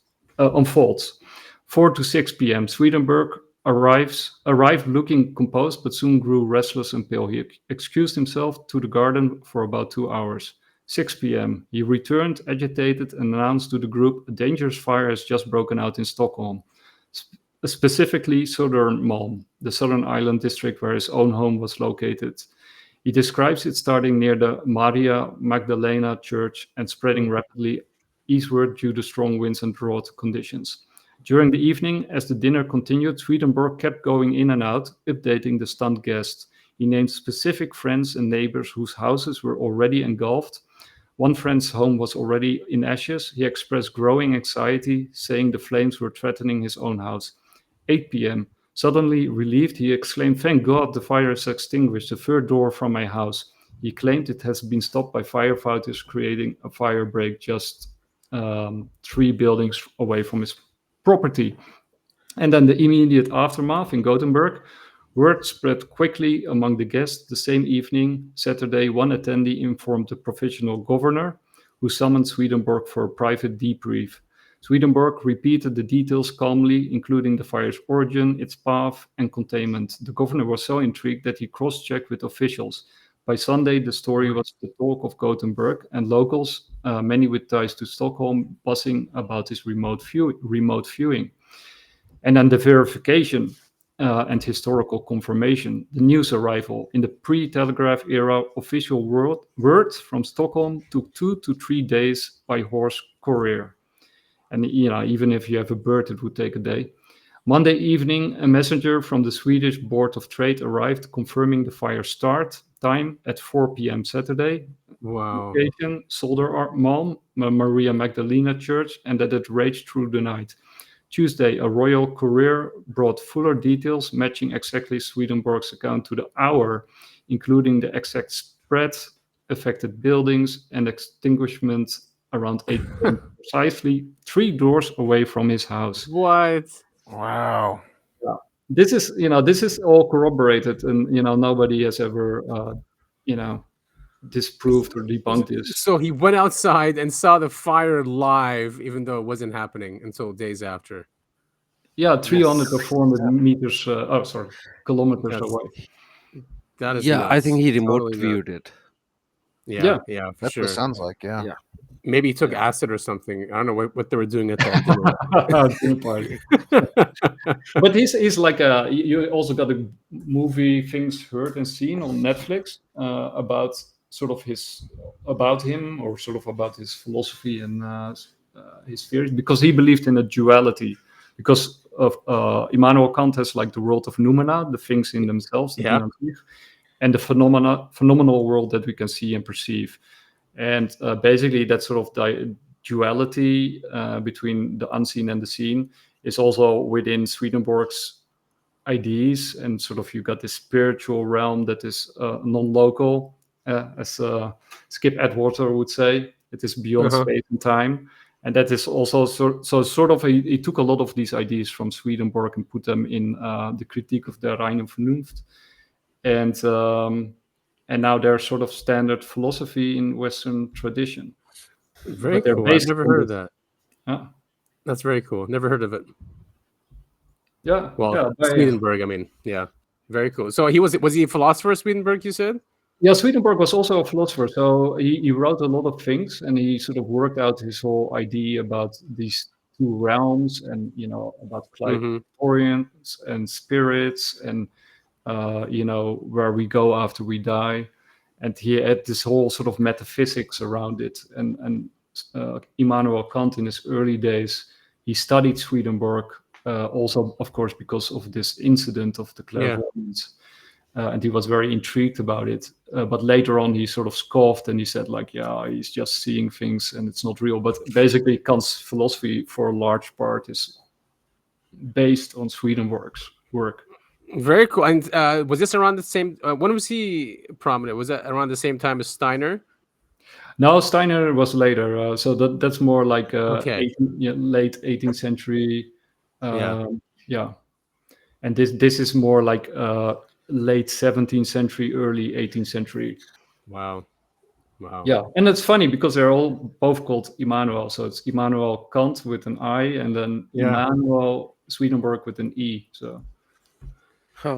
4 to 6 p.m. Swedenborg arrived looking composed, but soon grew restless and pale. He excused himself to the garden for about 2 hours. 6 p.m. He returned, agitated, and announced to the group, a dangerous fire has just broken out in Stockholm, specifically Södermalm, the southern island district where his own home was located. He describes it starting near the Maria Magdalena church and spreading rapidly eastward due to strong winds and drought conditions. During the evening, as the dinner continued, Swedenborg kept going in and out, updating the stunned guests. He named specific friends and neighbors whose houses were already engulfed. One friend's home was already in ashes. He expressed growing anxiety, saying the flames were threatening his own house. 8 p.m. Suddenly relieved, he exclaimed, "Thank God the fire is extinguished, the third door from my house." He claimed it has been stopped by firefighters, creating a fire break just 3 buildings away from his property. And then the immediate aftermath in Gothenburg. Word spread quickly among the guests. The same evening, Saturday, one attendee informed the provincial governor, who summoned Swedenborg for a private debrief. Swedenborg repeated the details calmly, including the fire's origin, its path, and containment. The governor was so intrigued that he cross-checked with officials. By Sunday, the story was the talk of Gothenburg, and locals, many with ties to Stockholm, buzzing about his remote viewing. And then the verification and historical confirmation. The news arrival. In the pre-telegraph era, official word from Stockholm took 2 to 3 days by horse courier. And even if you have a bird, it would take a day. Monday evening, a messenger from the Swedish Board of Trade arrived, confirming the fire start time at 4 p.m. Saturday. Wow. Location: Södermalm, Maria Magdalena Church, and that it raged through the night. Tuesday, a royal courier brought fuller details, matching exactly Swedenborg's account to the hour, including the exact spread, affected buildings, and extinguishment around 8 p.m. precisely 3 doors away from his house. What? Wow. Yeah. This is all corroborated, and nobody has ever disproved or debunked this. So he went outside and saw the fire live, even though it wasn't happening until days after. Yeah, 300 or 400 meters. Kilometers away. That is Yeah, I nuts. think he remote Totally viewed nuts. it. Yeah, for That's what sure. it sounds like. Yeah. Maybe he took acid or something. I don't know what they were doing at that dinner party. But he's like you also got a movie, Things Heard and Seen, on Netflix about him, or sort of about his philosophy and his theories, because he believed in a duality. Because of Immanuel Kant has like the world of noumena, the things in themselves, and the phenomenal world that we can see and perceive. And basically, that sort of duality between the unseen and the seen is also within Swedenborg's ideas. And sort of you got this spiritual realm that is non-local, as Skip Atwater would say. It is beyond space and time. And that is also he took a lot of these ideas from Swedenborg and put them in the Critique of der reinen Vernunft. And now they're sort of standard philosophy in Western tradition. Very cool. I've never heard of that. Yeah. That's very cool. Never heard of it. Yeah. Well, Swedenborg, I mean, yeah. Very cool. So was he a philosopher, Swedenborg, you said? Yeah, Swedenborg was also a philosopher. So he wrote a lot of things, and he sort of worked out his whole idea about these two realms, and about climate historians and spirits and where we go after we die. And he had this whole sort of metaphysics around it. And Immanuel Kant, in his early days, he studied Swedenborg, also, of course, because of this incident of the clairvoyance. And he was very intrigued about it. But later on, he sort of scoffed and he said, like, yeah, he's just seeing things and it's not real. But basically, Kant's philosophy, for a large part, is based on Swedenborg's work. Very cool. And was this around the same? When was he prominent? Was that around the same time as Steiner? No, Steiner was later. So that's more like Okay. late 18th century. Yeah. And this is more like late 17th century, early 18th century. Wow. Yeah, and it's funny because they're all both called Immanuel. So it's Immanuel Kant with an I, and then Immanuel Swedenborg with an E. So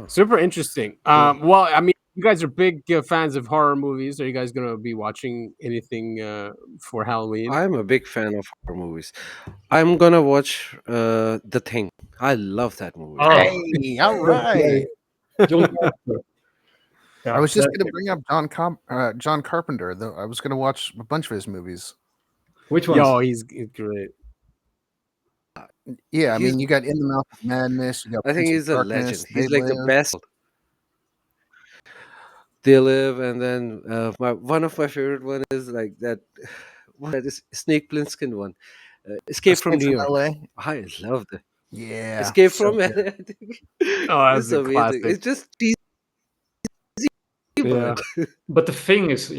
super interesting. Well, I mean, you guys are big fans of horror movies. Are you guys gonna be watching anything for Halloween? I'm a big fan of horror movies. I'm gonna watch The Thing. I love that movie. Hey, all right. John Carpenter. I was just going to bring up John Carpenter, though. I was going to watch a bunch of his movies. Which ones? Yo, he's great. Yeah, I mean, you got In the Mouth of Madness. You got I think Prince he's of a Darkness, legend. They He's like the Live. best. They Live, and then one of my favorite one is like that. That is Snake Plissken one. Escape from New York. LA. I love that. Yeah. Escape so from LA. good. Oh, that's It's a amazing. classic. It's just easy. Yeah. But The Thing is,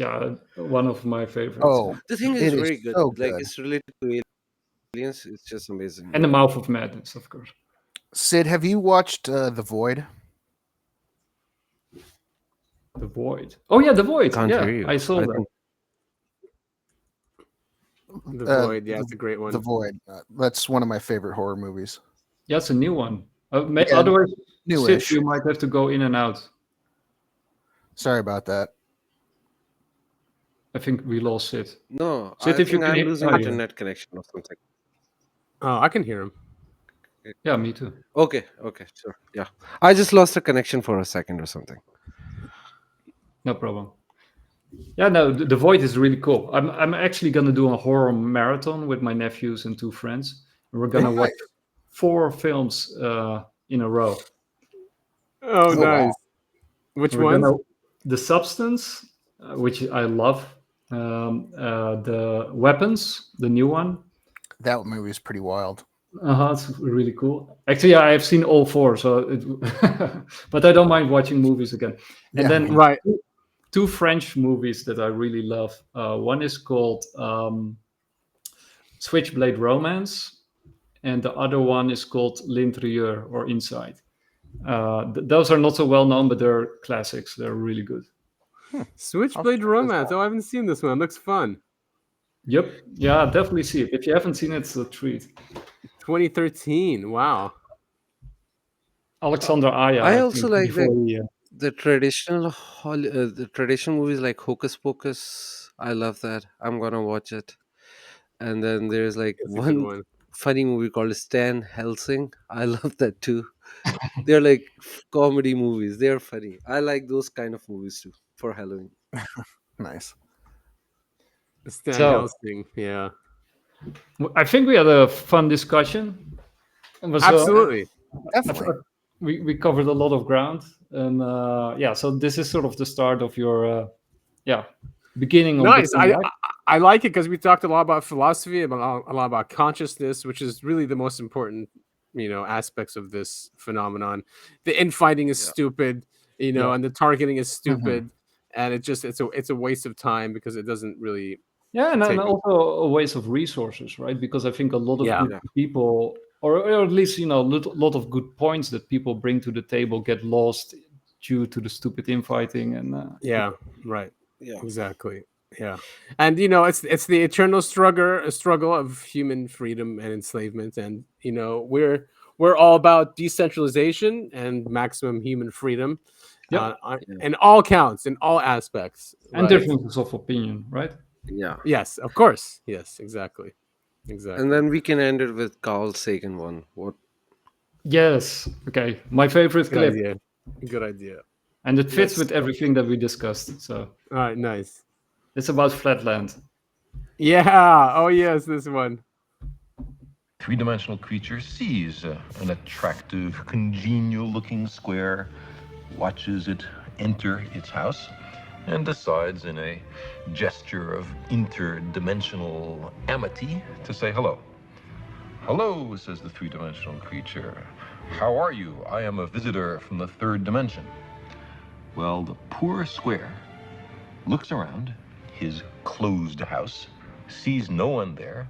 one of my favorites. Oh, The Thing is it is very good. so Like good. it's related to aliens. It's just amazing. And The Mouth of Madness, of course. Sid, have you watched The Void? The Void. Oh yeah, The Void. Can't Yeah, hear you. I saw I that. think- The Void, yeah, it's a great one. The Void. That's one of my favorite horror movies. Yeah, it's a new one. Yeah, Otherwise, newish. Sid, you might have to go in and out. Sorry about that. I think we lost Sid. No, Sid, I if you think can I'm hear- losing oh, yeah. internet connection or something. Oh, I can hear him. Yeah, me too. Okay, sure. Yeah, I just lost a connection for a second or something. No problem. Yeah, no, The Void is really cool. I'm actually gonna do a horror marathon with my nephews and 2 friends. And we're gonna watch 4 films in a row. Oh, nice. wow. Which We're ones? gonna- The Substance, which I love. The Weapons, the new one. That movie is pretty wild. It's really cool. Actually, I have seen all 4, but I don't mind watching movies again. And Yeah, then right. 2 French movies that I really love. One is called Switchblade Romance, and the other one is called L'Intérieur, or Inside. Those are not so well known, but they're classics. They're really good. Switchblade Romance. Oh, I haven't seen this one. Looks fun. Yep. Yeah, definitely see it. If you haven't seen it, it's a treat. 2013. Wow. Alexander Aya. I also think, like before he, the traditional the traditional movies like Hocus Pocus. I love that. I'm gonna watch it. And then there's like That's a good one one. funny movie called Stan Helsing. I love that too. They're like comedy movies. They're funny. I like those kind of movies too for Halloween. Nice. Stan So- Helsing. Yeah. I think we had a fun discussion. It was, Absolutely. Definitely. we covered a lot of ground, and so this is sort of the start of your beginning of Nice. Bitcoin Live. I like it because we talked a lot about philosophy, about a lot about consciousness, which is really the most important, aspects of this phenomenon. The infighting is stupid, and the targeting is stupid, and it's a waste of time because it doesn't really. Yeah, and take- also a waste of resources, right? Because I think a lot of Yeah. good people, or at least a lot of good points that people bring to the table get lost due to the stupid infighting and Yeah. Right. Yeah. Exactly. Yeah. And it's the eternal struggle of human freedom and enslavement, and we're all about decentralization and maximum human freedom. Yep. In all counts, in all aspects, and right? differences of opinion, right? Yeah. Yes, of course. Yes, exactly. And then we can end it with Carl Sagan one. What? Yes. Okay. My favorite Good clip. idea. Good idea. And it fits with everything that we discussed. So, all right, nice. It's about Flatland. Yeah. Oh yes, this one. Three-dimensional creature sees an attractive, congenial-looking square, watches it enter its house, and decides in a gesture of interdimensional amity to say hello. Hello, says the three-dimensional creature. How are you? I am a visitor from the third dimension. Well, the poor square looks around his closed house, sees no one there,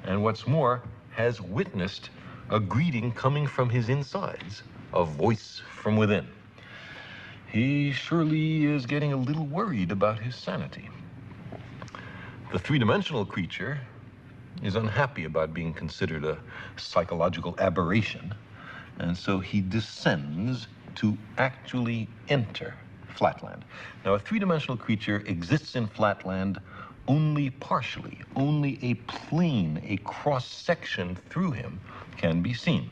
and what's more, has witnessed a greeting coming from his insides, a voice from within. He surely is getting a little worried about his sanity. The three-dimensional creature is unhappy about being considered a psychological aberration, and so he descends to actually enter Flatland. Now, a three-dimensional creature exists in Flatland only partially. Only a plane, a cross-section through him can be seen.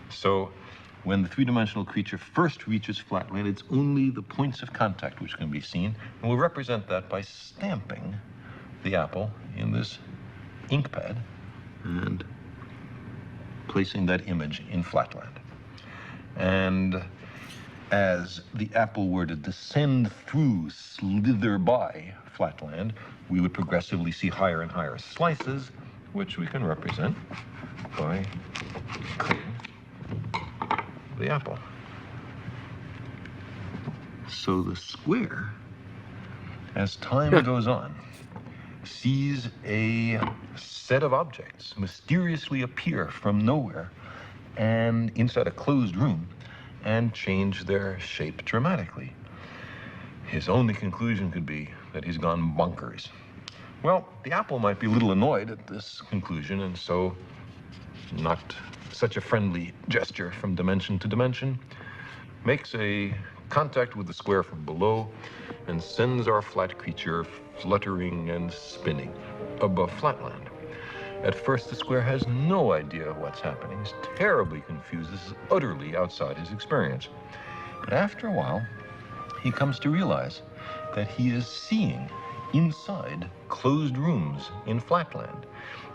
So when the three-dimensional creature first reaches Flatland, it's only the points of contact which can be seen, and we'll represent that by stamping the apple in this ink pad and placing that image in Flatland. And as the apple were to descend through, slither by Flatland, we would progressively see higher and higher slices, which we can represent by cutting the apple. So the square, as time goes on, sees a set of objects mysteriously appear from nowhere and inside a closed room and change their shape dramatically. His only conclusion could be that he's gone bonkers. Well, the apple might be a little annoyed at this conclusion, and so, not such a friendly gesture from dimension to dimension, makes a contact with the square from below and sends our flat creature fluttering and spinning above Flatland. At first, the square has no idea what's happening. He's terribly confused. This is utterly outside his experience. But after a while, he comes to realize that he is seeing inside closed rooms in Flatland.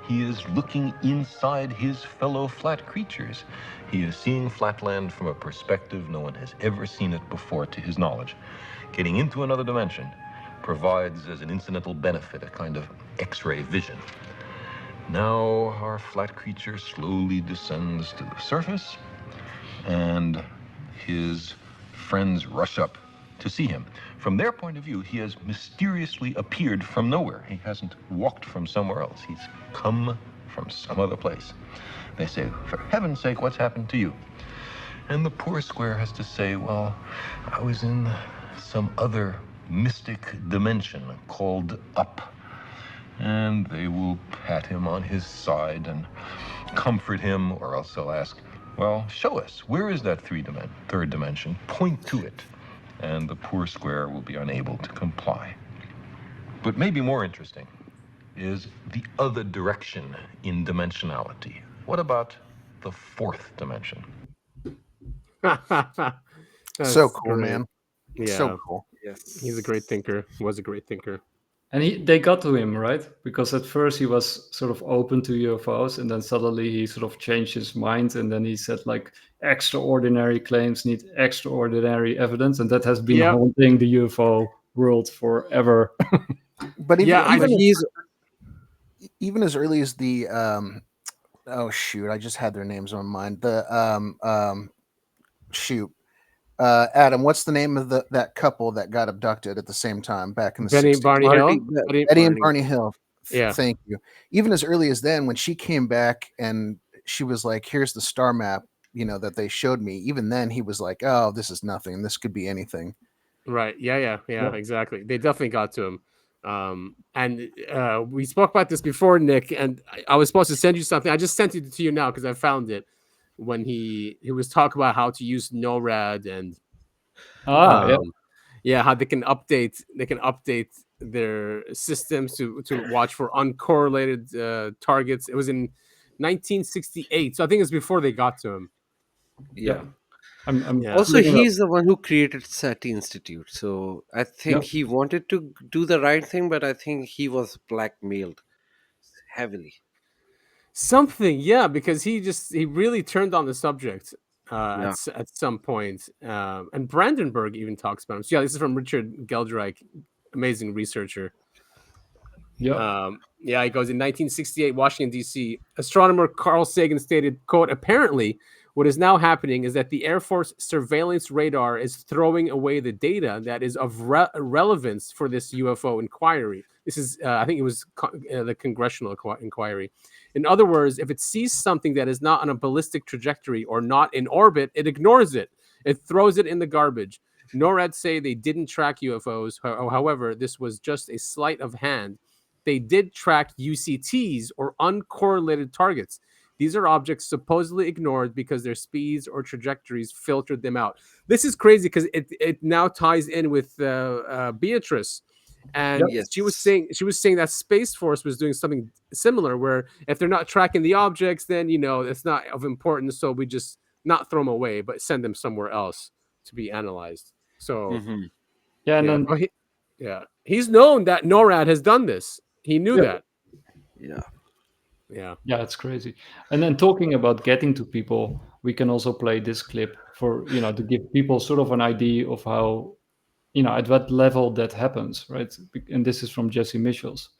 He is looking inside his fellow flat creatures. He is seeing Flatland from a perspective no one has ever seen it before to his knowledge. Getting into another dimension provides as an incidental benefit a kind of X-ray vision. Now our flat creature slowly descends to the surface, and his friends rush up to see him. From their point of view, he has mysteriously appeared from nowhere. He hasn't walked from somewhere else. He's come from some other place. They say, for heaven's sake, what's happened to you? And the poor square has to say, well, I was in some other mystic dimension called up. And they will pat him on his side and comfort him, or else they'll ask, well, show us, where is that third dimension? Point to it. And the poor square will be unable to comply. But maybe more interesting is the other direction in dimensionality. What about the fourth dimension? So cool, great. man. Yeah. So cool. Yes. He's a great thinker. Was a great thinker. And they got to him, right? Because at first he was sort of open to UFOs, and then suddenly he sort of changed his mind, and then he said, like, extraordinary claims need extraordinary evidence, and that has been haunting the UFO world forever. But he's even as early as the oh shoot, I just had their names on mind. The shoot. Adam, what's the name of that couple that got abducted at the same time back in the Betty 60s? and Barney Hill? Eddie and Barney Hill. Yeah. Thank you. Even as early as then, when she came back and she was like, here's the star map, that they showed me. Even then he was like, oh, this is nothing. This could be anything. Right. Yeah, exactly. They definitely got to him. And we spoke about this before, Nick, and I was supposed to send you something. I just sent it to you now because I found it when he was talking about how to use NORAD and how they can update their systems to watch for uncorrelated targets. It was in 1968, so I think it's before they got to him. Yeah. I'm Also, looking up. he's the one who created SETI Institute. So I think Yep. he wanted to do the right thing, but I think he was blackmailed heavily. Something, yeah, because he really turned on the subject Yeah. at some point, and Brandenburg even talks about him. So yeah, this is from Richard Geldreich, amazing researcher. Yeah. Yeah, he goes, in 1968, Washington, D.C., astronomer Carl Sagan stated, quote, apparently, what is now happening is that the Air Force surveillance radar is throwing away the data that is of relevance for this UFO inquiry. This is, I think it was the congressional inquiry. In other words, if it sees something that is not on a ballistic trajectory or not in orbit, it ignores it. It throws it in the garbage. NORAD say they didn't track UFOs. However, this was just a sleight of hand. They did track UCTs, or uncorrelated targets. These are objects supposedly ignored because their speeds or trajectories filtered them out. This is crazy because it now ties in with Beatrice, and she was saying that Space Force was doing something similar, where if they're not tracking the objects, then it's not of importance, so we just not throw them away, but send them somewhere else to be analyzed. So Yeah, and then he's known that NORAD has done this. He knew that. Yeah. Yeah, it's crazy. And then talking about getting to people, we can also play this clip for to give people sort of an idea of how at what level that happens, right? And this is from Jesse Michels.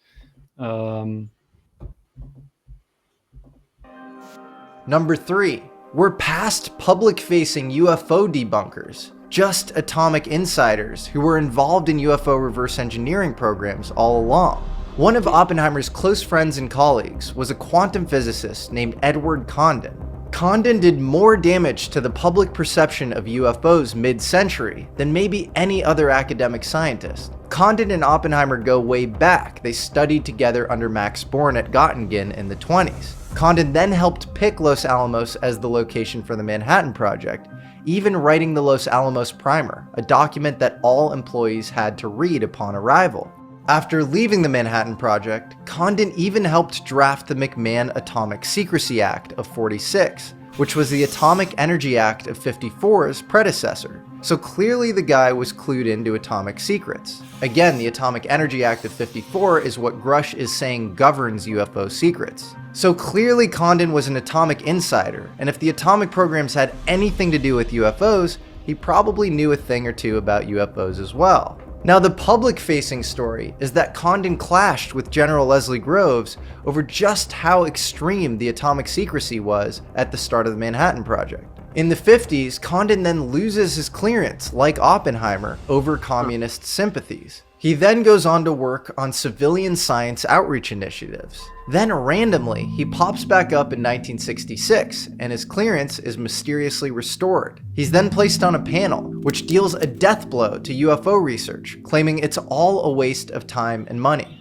Number 3, we're past public-facing UFO debunkers, just atomic insiders who were involved in UFO reverse engineering programs all along. One of Oppenheimer's close friends and colleagues was a quantum physicist named Edward Condon. Condon did more damage to the public perception of UFOs mid-century than maybe any other academic scientist. Condon and Oppenheimer go way back. They studied together under Max Born at Göttingen in the 20s. Condon then helped pick Los Alamos as the location for the Manhattan Project, even writing the Los Alamos Primer, a document that all employees had to read upon arrival. After leaving the Manhattan Project, Condon even helped draft the McMahon Atomic Secrecy Act of '46, which was the Atomic Energy Act of '54's predecessor. So clearly the guy was clued into atomic secrets. Again, the Atomic Energy Act of '54 is what Grush is saying governs UFO secrets. So clearly Condon was an atomic insider, and if the atomic programs had anything to do with UFOs, he probably knew a thing or two about UFOs as well. Now, the public-facing story is that Condon clashed with General Leslie Groves over just how extreme the atomic secrecy was at the start of the Manhattan Project. In the 50s, Condon then loses his clearance, like Oppenheimer, over communist sympathies. He then goes on to work on civilian science outreach initiatives. Then randomly, he pops back up in 1966, and his clearance is mysteriously restored. He's then placed on a panel, which deals a death blow to UFO research, claiming it's all a waste of time and money.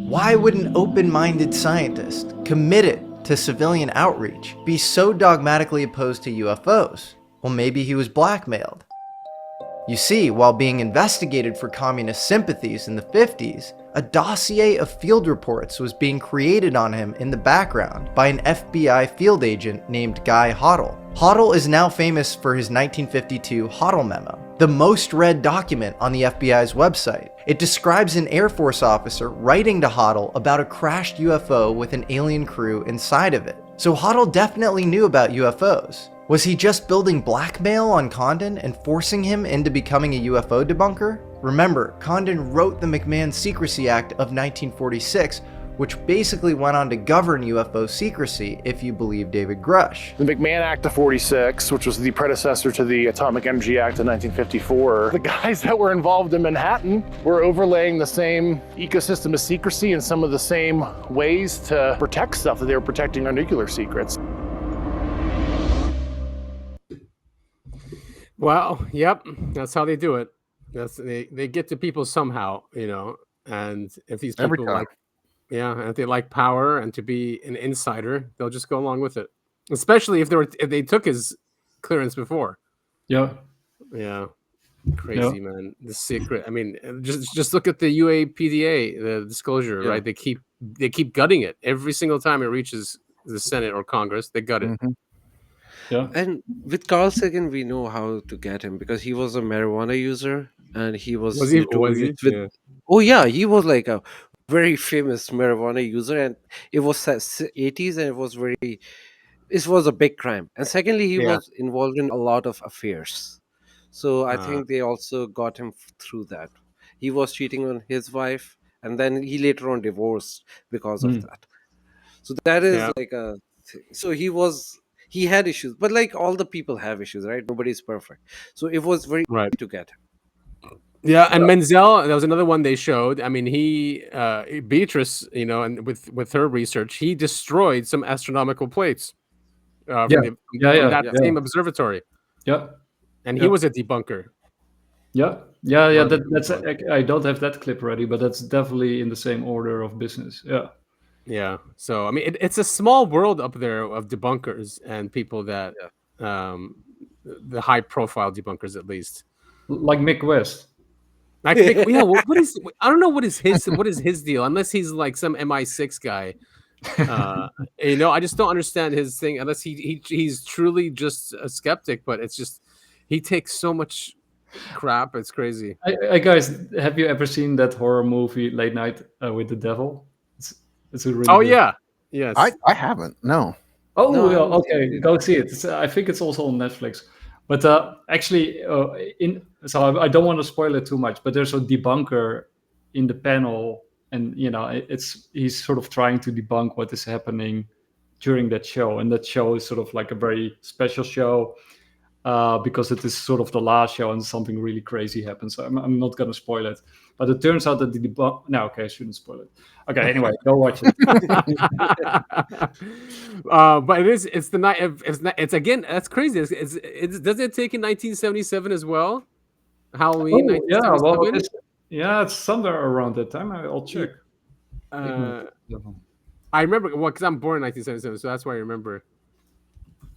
Why would an open-minded scientist, committed to civilian outreach, be so dogmatically opposed to UFOs? Well, maybe he was blackmailed. You see, while being investigated for communist sympathies in the 50s, a dossier of field reports was being created on him in the background by an FBI field agent named Guy Hoddle. Hoddle is now famous for his 1952 Hoddle Memo, the most read document on the FBI's website. It describes an Air Force officer writing to Hoddle about a crashed UFO with an alien crew inside of it. So Hoddle definitely knew about UFOs. Was he just building blackmail on Condon and forcing him into becoming a UFO debunker? Remember, Condon wrote the McMahon Secrecy Act of 1946, which basically went on to govern UFO secrecy if you believe David Grush. The McMahon Act of '46, which was the predecessor to the Atomic Energy Act of 1954, the guys that were involved in Manhattan were overlaying the same ecosystem of secrecy and some of the same ways to protect stuff that they were protecting our nuclear secrets. Well, yep, that's how they do it. They get to people somehow, and if these people if they like power and to be an insider, they'll just go along with it. Especially if they took his clearance before. Yeah. Yeah. Crazy, man. The secret. I mean, just look at the UAPDA, the disclosure, right? They keep gutting it every single time it reaches the Senate or Congress. They gut it. Yeah. And with Carl Sagan, we know how to get him because he was a marijuana user and he was Was he? notorious with. Yeah. Oh yeah, he was like a very famous marijuana user, and it was 80s, and it was a big crime. And secondly, he Yeah. was involved in a lot of affairs, so I Uh, think they also got him through that. He was cheating on his wife, and then he later on divorced because of Hmm. that. So that is Yeah. like a so he had issues, but like all the people have issues, right? Nobody's perfect, so it was very Right. easy to get him. Yeah, and Menzel, that was another one they showed. I mean, Beatrice, and with her research, he destroyed some astronomical plates Yeah. from that Yeah. same observatory, Yeah. and he Yeah. was a debunker. Yeah. That's I don't have that clip ready, but that's definitely in the same order of business. Yeah. Yeah. So I mean, it's a small world up there of debunkers and people that, the high profile debunkers at least. Like Mick West. Like, yeah. What is? I don't know what is his deal, unless he's like some MI6 guy. I just don't understand his thing unless he's truly just a skeptic. But it's just he takes so much crap. It's crazy. Guys, have you ever seen that horror movie Late Night with the Devil? It's a really Oh good. yeah, yes. I haven't. No. Oh, No, I yeah, haven't seen okay, it. go see it. I think it's also on Netflix. But actually, I don't want to spoil it too much. But there's a debunker in the panel, and he's sort of trying to debunk what is happening during that show, and that show is sort of like a very special show. Because it is sort of the last show and something really crazy happens. So I'm not going to spoil it. But it turns out that the debunk... No, okay, I shouldn't spoil it. Okay, anyway, go watch it. But it's the night of... It's again, that's crazy. Does it take in 1977 as well? Halloween, 1977? It's somewhere around that time. I'll check. I remember, because I'm born in 1977, so that's why I remember.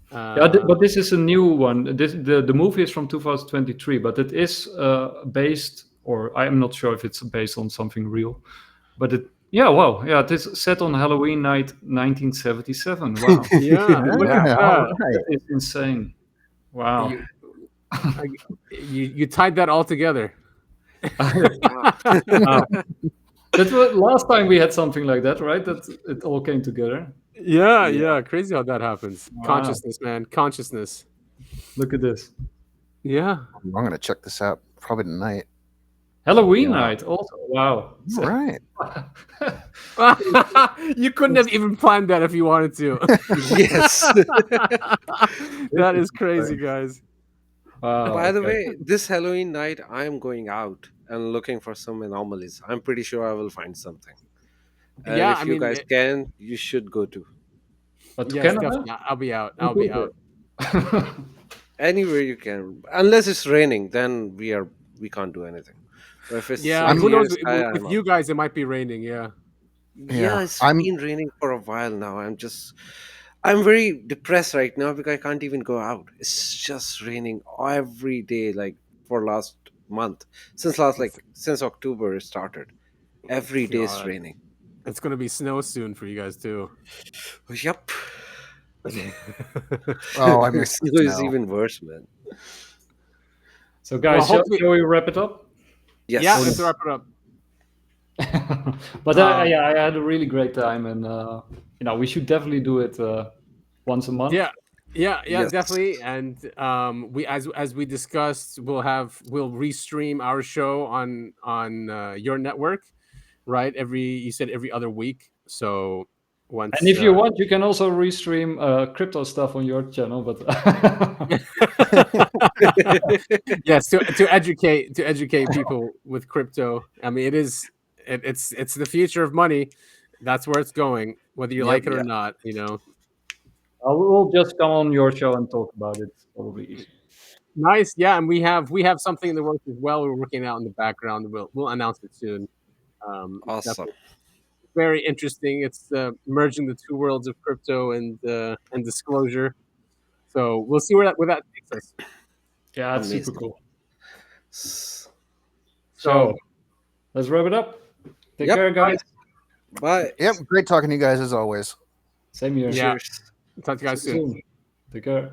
But this is a new one. The movie is from 2023, but it is based, or I'm not sure if it's based on something real, but it is set on Halloween night 1977. Wow. That is insane. Wow. You tied that all together. Wow. That was last time we had something like that, right? That it all came together. Yeah. Crazy how that happens. Wow. Consciousness, man. Consciousness. Look at this. Yeah. I'm gonna check this out probably tonight. Halloween night also. Wow. All right. You couldn't have even planned that if you wanted to. Yes. That is crazy, guys. Wow. By the way, this Halloween night, I am going out and looking for some anomalies. I'm pretty sure I will find something. And if you guys can, you should go to. But yes, definitely. I'll be out. Anywhere you can, unless it's raining, then we can't do anything. But if it's who knows? sky, With you guys, it might be raining. Yeah. It's been raining for a while now. I'm very depressed right now because I can't even go out. It's just raining every day, like for last month, since October it started. Every day it's raining. It's gonna be snow soon for you guys too. Yep. I miss snow is even worse, man. So, guys, shall we wrap it up? Yes. Yeah, let's wrap it up. But I had a really great time, and we should definitely do it once a month. Yeah, Yes. definitely. And we, as we discussed, we'll restream our show on your network, right? You said every other week. So once, and if you want, you can also restream crypto stuff on your channel. But yes, to educate people with crypto. I mean, it's the future of money. That's where it's going, whether you like it or not. We'll just come on your show and talk about it. Probably easy. Nice, yeah, and we have something in the works as well. We're working out in the background. We'll announce it soon. Awesome. Very interesting. It's merging the two worlds of crypto and disclosure. So we'll see where that takes us. Yeah, it's Amazing. super cool. So let's wrap it up. Take care, guys. Bye. Yep, great talking to you guys as always. Same here. Yeah. Cheers. Talk to you guys soon. Take care.